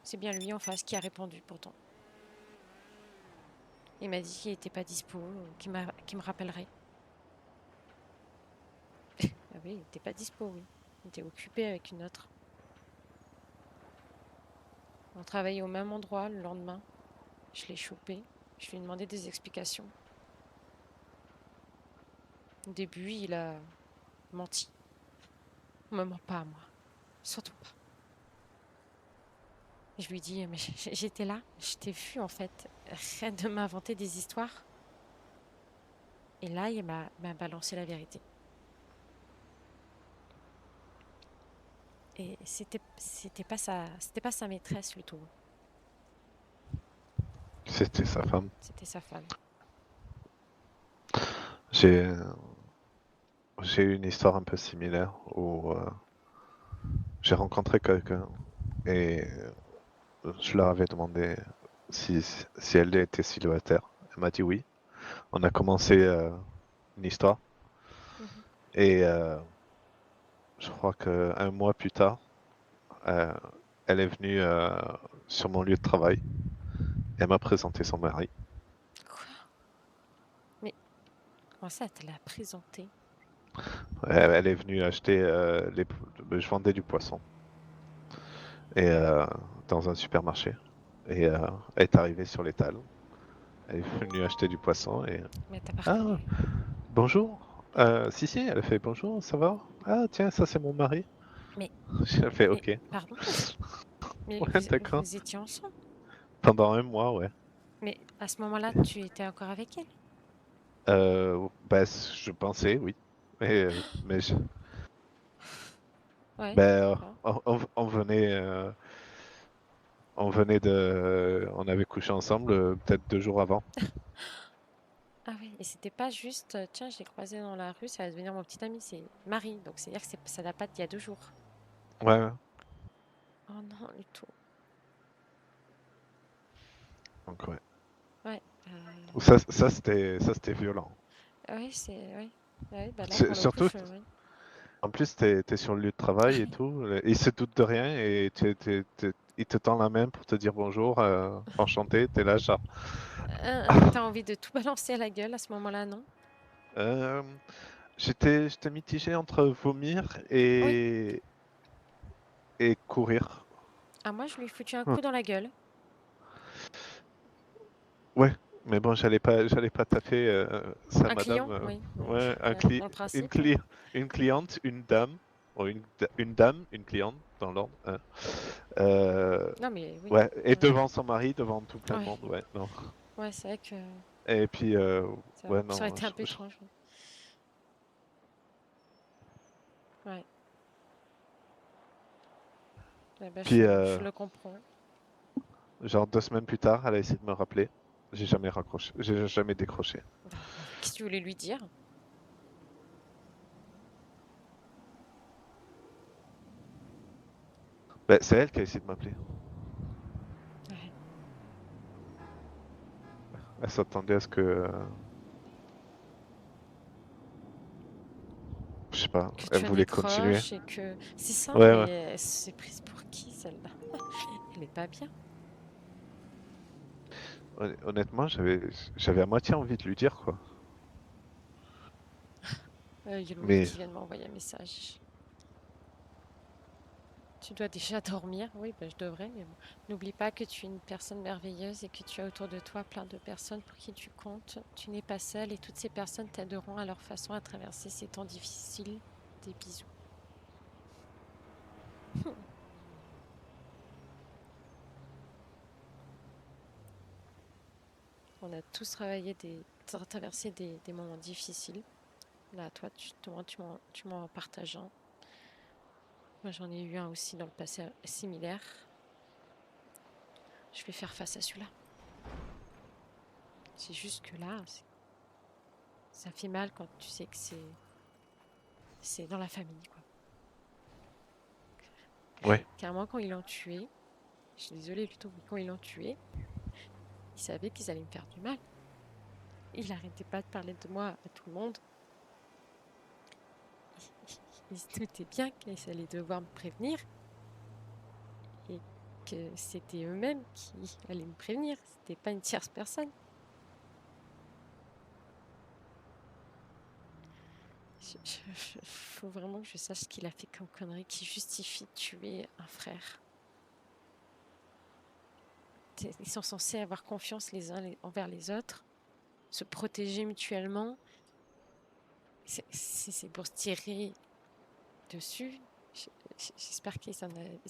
C'est bien lui en face qui a répondu pourtant. Il m'a dit qu'il n'était pas dispo, qu'il me rappellerait. Ah oui, il n'était pas dispo, oui. Il était occupé avec une autre. On travaillait au même endroit le lendemain. Je l'ai chopé. Je lui ai demandé des explications. Au début, il a menti. On me ment pas à moi. Surtout pas. Je lui ai dit, mais j'étais là, je t'ai vu en fait. Arrête de m'inventer des histoires. Et là, il m'a balancé la vérité. Et c'était pas sa maîtresse, le tout. C'était sa femme. C'était sa femme. J'ai eu une histoire un peu similaire où j'ai rencontré quelqu'un et je leur avais demandé si elle était célibataire. Elle m'a dit oui. On a commencé une histoire et je crois qu'un mois plus tard, elle est venue sur mon lieu de travail. Elle m'a présenté son mari. Quoi? Mais comment ça, te l'a présenté? Elle est venue acheter je vendais du poisson et dans un supermarché et elle est arrivée sur l'étal. Elle est venue acheter du poisson et Mais t'as pas reconnu? bonjour. Si, elle a fait bonjour, ça va? Ah tiens, ça c'est mon mari. Mais J'ai fait ok. pardon? Mais Ouais, d'accord. vous étiez ensemble? Pendant 1 mois, ouais. Mais à ce moment-là, tu étais encore avec elle? Bah, je pensais, oui. Mais Ouais, ben, d'accord. on avait couché ensemble peut-être 2 jours avant. Ah oui, et c'était pas juste, tiens, je l'ai croisé dans la rue, ça va devenir mon petit ami, c'est Marie, donc c'est-à-dire que ça date pas d'il y a 2 jours. Ouais. Oh non, du tout. Donc ouais. Ouais. Ça c'était violent. Oui, ouais, bah là, C'est- pour le coup, Surtout, ouais. en plus, t'es sur le lieu de travail et tout. Il se doute de rien et il te tend la main pour te dire bonjour, enchanté. T'es là, genre. T'as envie de tout balancer à la gueule à ce moment-là, non? Euh, j'étais mitigé entre vomir Oui. et courir. Ah, moi, je lui ai foutu un Ouais. coup dans la gueule. Ouais, mais bon, j'allais pas taper sa Un madame. client, oui. Ouais, Dans le une, principe, cli- une cliente, une dame, ou une dame, une cliente dans l'ordre. Hein. Non, mais oui. Ouais, et Ouais. devant son mari, devant tout plein de Ouais. monde, ouais, non. Ouais, c'est vrai que Et puis, ouais, ça aurait non, été un peu étrange. Ouais. Ouais, bah, puis, je le comprends. genre 2 semaines plus tard, elle a essayé de me rappeler. J'ai jamais raccroché, j'ai jamais décroché. Qu'est-ce que tu voulais lui dire? Bah, c'est elle qui a essayé de m'appeler. Ouais. Elle s'attendait à ce que, je sais pas, Que elle tu voulait continuer. décroches et que... C'est ça, Ouais, mais ouais. elle s'est prise pour qui, celle-là? Elle est pas bien. Honnêtement, j'avais à moitié envie de lui dire, quoi. Il y a Louis Mais qui vient de m'envoyer un message. Tu dois déjà dormir. Oui, bah, je devrais, mais bon. N'oublie pas que tu es une personne merveilleuse et que tu as autour de toi plein de personnes pour qui tu comptes. Tu n'es pas seule et toutes ces personnes t'aideront à leur façon à traverser ces temps difficiles. Des bisous. On a tous traversé des moments difficiles. Là, toi, tu m'en partages un. Moi, j'en ai eu un aussi dans le passé similaire. Je vais faire face à celui-là. C'est juste que là, ça fait mal quand tu sais que c'est dans la famille, quoi. ouais. Carrément, quand ils l'ont tué, je suis désolée, plutôt, mais quand ils l'ont tué, ils savaient qu'ils allaient me faire du mal. Il n'arrêtait pas de parler de moi à tout le monde. Ils se doutaient bien qu'ils allaient devoir me prévenir et que c'était eux-mêmes qui allaient me prévenir. C'était pas une tierce personne. Faut vraiment que je sache ce qu'il a fait comme connerie qui justifie de tuer un frère. Ils sont censés avoir confiance les uns envers les autres, se protéger mutuellement. C'est pour se tirer dessus. J'espère qu'ils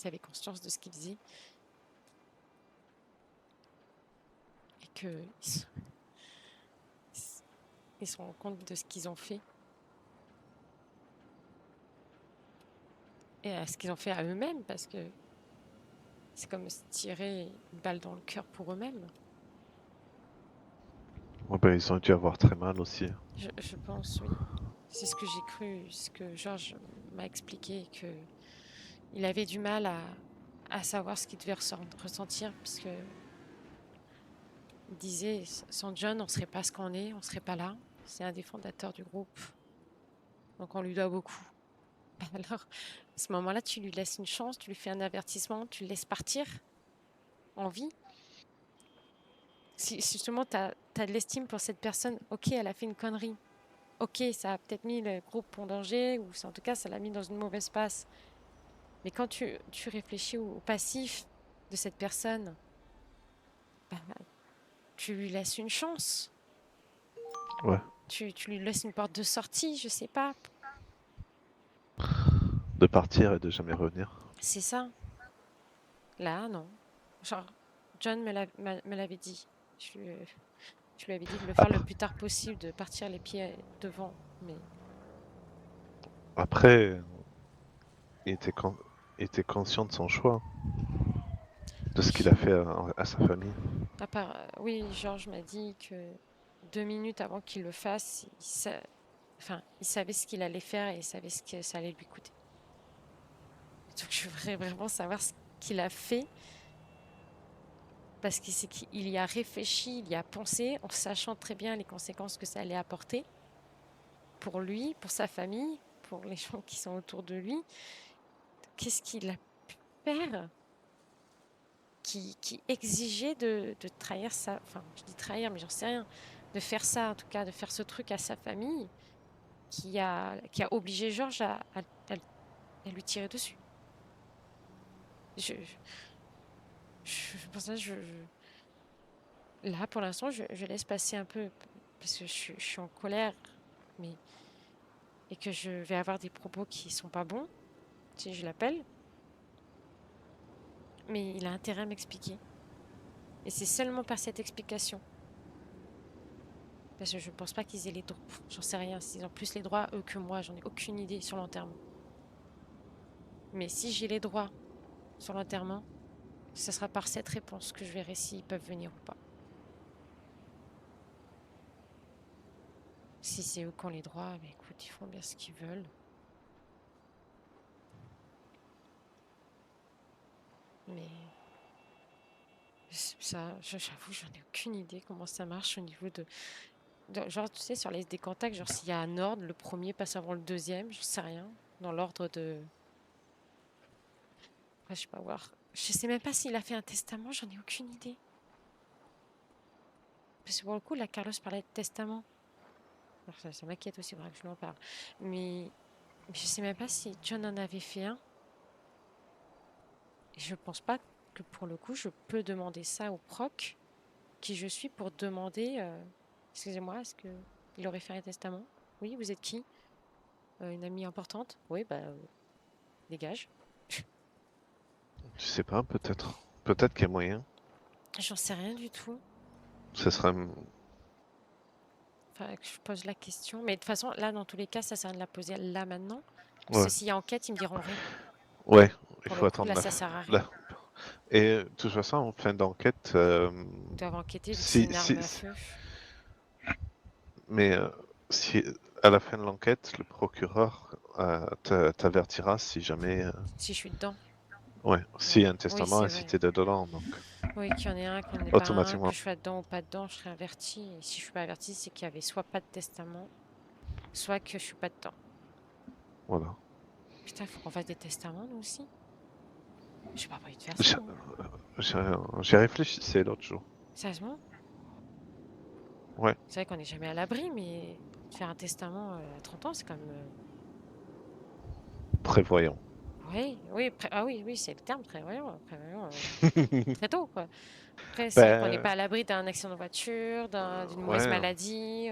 avaient conscience de ce qu'ils faisaient. Et qu'ils se rendent compte de ce qu'ils ont fait. Et à ce qu'ils ont fait à eux-mêmes, parce que c'est comme se tirer une balle dans le cœur pour eux-mêmes. Ouais, ben, ils ont dû avoir très mal aussi. Je pense, oui. C'est ce que j'ai cru, ce que Georges m'a expliqué, que il avait du mal à savoir ce qu'il devait ressentir, parce que il disait, sans John, on serait pas ce qu'on est, on serait pas là. C'est un des fondateurs du groupe, donc on lui doit beaucoup. Alors, à ce moment-là, tu lui laisses une chance, tu lui fais un avertissement, tu le laisses partir en vie. Si justement tu as de l'estime pour cette personne, ok, elle a fait une connerie. Ok, ça a peut-être mis le groupe en danger, ou en tout cas, ça l'a mis dans une mauvaise passe. Mais quand tu réfléchis au passif de cette personne, bah, tu lui laisses une chance. Ouais. Tu lui laisses une porte de sortie, je sais pas. De partir et de jamais revenir. C'est ça. Là, non. Genre, John me l'avait dit. Je lui avais dit de le faire le plus tard possible, de partir les pieds devant. Mais Après, il était conscient de son choix, de ce qu'il a fait à sa famille. à part, oui, Georges m'a dit que 2 minutes avant qu'il le fasse, il savait ce qu'il allait faire et il savait ce que ça allait lui coûter. Donc je voudrais vraiment savoir ce qu'il a fait. Parce qu'il y a réfléchi, il y a pensé, en sachant très bien les conséquences que ça allait apporter pour lui, pour sa famille, pour les gens qui sont autour de lui. Qu'est-ce qu'il a pu faire qui exigeait de trahir ça, enfin, je dis trahir, mais j'en sais rien, de faire ça, en tout cas, de faire ce truc à sa famille, qui a obligé Georges à lui tirer dessus. Pour ça, là, pour l'instant, je laisse passer un peu, parce que je suis en colère, et que je vais avoir des propos qui sont pas bons, si je l'appelle. Mais il a intérêt à m'expliquer. Et c'est seulement par cette explication. Parce que je ne pense pas qu'ils aient les droits. J'en sais rien. S'ils ont plus les droits, eux, que moi, j'en ai aucune idée sur l'enterrement. Mais si j'ai les droits sur l'enterrement, ce sera par cette réponse que je verrai s'ils peuvent venir ou pas. Si c'est eux qui ont les droits, mais écoute, ils font bien ce qu'ils veulent. Mais ça, j'avoue, j'en ai aucune idée comment ça marche au niveau de genre, tu sais, sur les des contacts, genre s'il y a un ordre, le premier passe avant le deuxième, je sais rien. Dans l'ordre de. Après, je sais pas voir. Je sais même pas s'il a fait un testament, j'en ai aucune idée. Parce que pour le coup, là, Carlos parlait de testament. Alors ça m'inquiète aussi, il faudra que je lui en parle. Mais je sais même pas si John en avait fait un. Et je pense pas que pour le coup, je peux demander ça au proc, qui je suis, pour demander. Excusez-moi, est-ce que il aurait fait un testament? Oui, vous êtes qui? Une amie importante? Oui, bah, dégage. Tu sais pas, peut-être. Peut-être qu'il y a moyen. J'en sais rien du tout. Ce serait. Enfin, que je pose la question. Mais de toute façon, là, dans tous les cas, ça sert à rien de la poser là maintenant. Ouais. Parce que s'il y a enquête, ils me diront rien. Ouais, il Pour faut le coup, attendre là, la ça fin. sert à rien. Et de toute façon, en fin d'enquête. Ils doivent enquêter vu que c'est une arme à feu. Mais si à la fin de l'enquête, le procureur t'avertira si jamais. Si je suis dedans. Ouais, s'il y a un testament oui, et si t'es dedans, donc. Oui, qu'il y en ait un, qu'on n'ait pas un, Automatiquement. que je sois dedans ou pas dedans, je serai averti. Et si je suis pas averti, c'est qu'il y avait soit pas de testament, soit que je suis pas dedans. Voilà. Putain, il faut qu'on fasse des testaments, nous aussi. J'ai pas envie de faire ça. J'ai réfléchi l'autre jour. Sérieusement? Ouais. C'est vrai qu'on n'est jamais à l'abri, mais faire un testament à 30 ans, c'est quand même. Prévoyant. Oui, oui, c'est le terme, prévoyant. Très tôt, quoi. Après, c'est vrai qu'on n'est pas à l'abri d'un accident de voiture, d'une mauvaise maladie.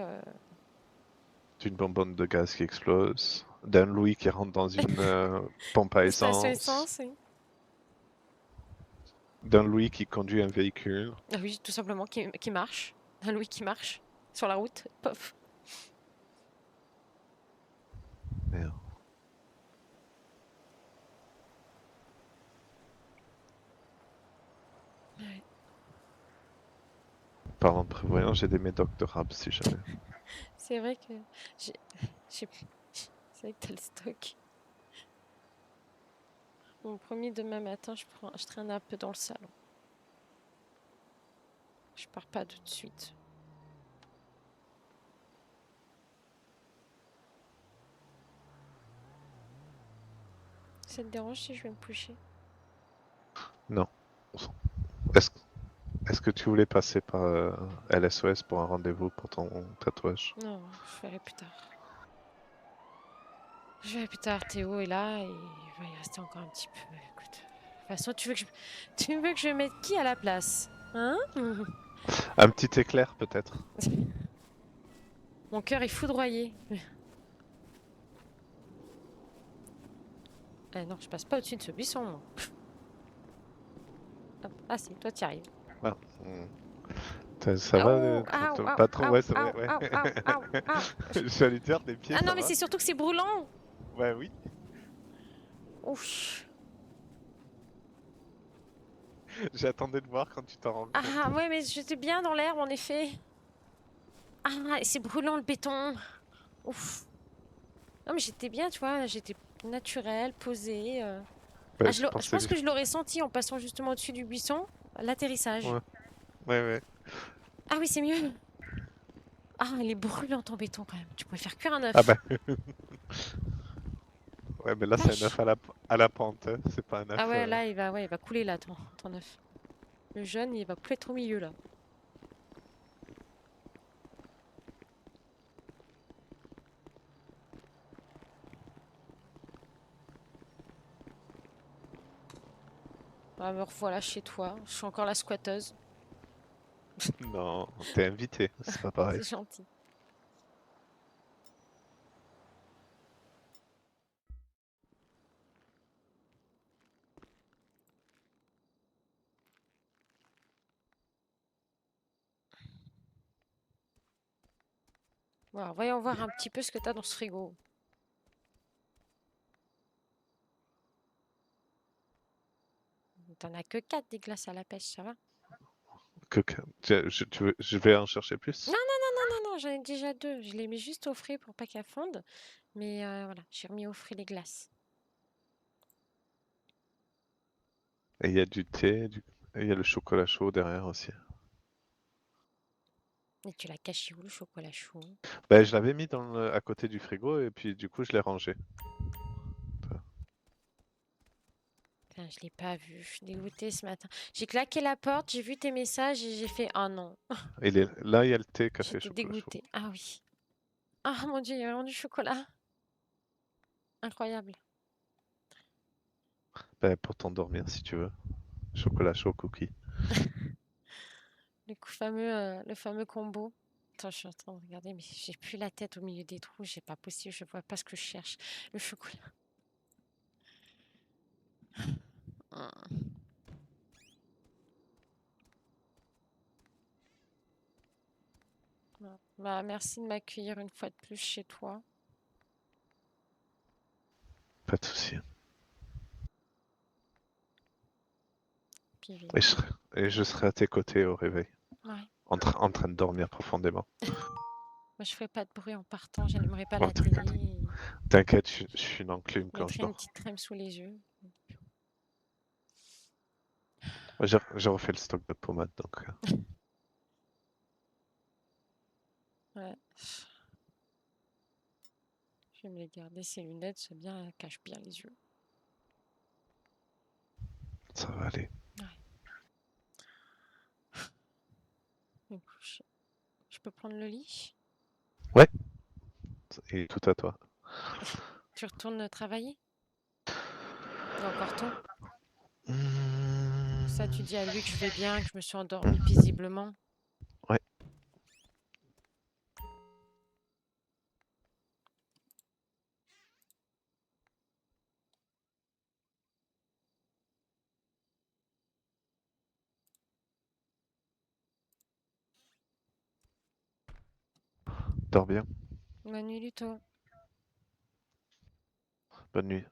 D'une bonbonne de gaz qui explose, d'un Louis qui rentre dans une pompe à essence. Oui. D'un Louis qui conduit un véhicule. Ah oui, tout simplement, qui marche. Un Louis qui marche sur la route, pof. Merde. Ouais. Parlant de prévoyant, j'ai des médocs de rab si jamais. C'est vrai que c'est vrai que t'as le stock. Bon, promis, demain matin, je traîne un peu dans le salon. Je pars pas tout de suite. Ça te dérange si je vais me coucher? Non. Est-ce que tu voulais passer par LSOS pour un rendez-vous pour ton tatouage? Non, je ferai plus tard. Je verrai plus tard. Théo est là et il va y rester encore un petit peu. Écoute. De toute façon, tu veux que je mette qui à la place? Hein? Un petit éclair peut-être. Mon cœur est foudroyé. Ah non, je passe pas au-dessus de ce buisson, moi. Hop. Ah si, toi tu y arrives. Ah, ça va, Aouh, pas trop, aouh, ouais, c'est vrai, aouh, ouais. aouh, aouh. J'allais dire, les pieds, Ah ça non, mais va? c'est surtout que c'est brûlant. Ouais, oui. Ouf. J'attendais de voir quand tu t'en rends compte. Ah ouais, mais j'étais bien dans l'herbe en effet. Ah, et c'est brûlant le béton. Ouf. Non, mais j'étais bien, tu vois, j'étais naturelle, posée. Ouais, Ah, je je pense pensais... que je l'aurais senti en passant justement au-dessus du buisson, l'atterrissage. Ouais, ouais. Ah oui, c'est mieux. Ah, elle est brûlante en béton quand même. Tu pourrais faire cuire un œuf. Ah bah... Ouais, mais là, c'est un Vache. œuf à la pente, hein. C'est pas un œuf... Ah ouais, là, il va couler là, ton œuf. Le jaune, il va couler trop au milieu là. Ah, me revoilà chez toi. Je suis encore la squatteuse. Non, t'es invité, c'est pas pareil. C'est gentil. Bon, alors, voyons voir un petit peu ce que t'as dans ce frigo. T'en as que 4 des glaces à la pêche, ça va? Je vais en chercher plus? Non, j'en ai déjà 2. Je les mets juste au frais pour pas qu'elles fondent. Mais voilà, j'ai remis au frais les glaces. Et il y a du thé, et il y a le chocolat chaud derrière aussi. Et tu l'as caché où le chocolat chaud? Bah, je l'avais mis à côté du frigo et puis du coup je l'ai rangé. Putain, je l'ai pas vu. Je suis dégoûtée ce matin. J'ai claqué la porte, j'ai vu tes messages et j'ai fait oh non. Là, il y a le thé, café, J'étais chocolat chaud. dégoûtée. Ah oui. Ah mon Dieu, il y a vraiment du chocolat. Incroyable. Bah, pour t'endormir si tu veux. Chocolat chaud, cookie. Le fameux combo. Attends, je suis en train de regarder, mais j'ai plus la tête au milieu des trous. C'est pas possible, je vois pas ce que je cherche. Le chocolat. Bah, merci de m'accueillir une fois de plus chez toi. Pas de souci. Puis, Et je serai à tes côtés au réveil. ouais. En train de dormir profondément. Moi, je ferai pas de bruit en partant, j'allumerai pas Oh, la télé. T'inquiète, je suis une enclume Je quand je mettrai une dors. petite crème sous les yeux. J'ai refait le stock de pommade donc. Ouais. Je vais me les garder, ces lunettes, c'est bien, elles cachent bien les yeux. Ça va aller. Ouais. Je peux prendre le lit? Ouais. Et tout à toi. Tu retournes travailler? Il est encore tôt? Ça, tu dis à lui que je vais bien, que je me suis endormie paisiblement. Ouais. Dors bien. Bonne nuit, Luto. Bonne nuit.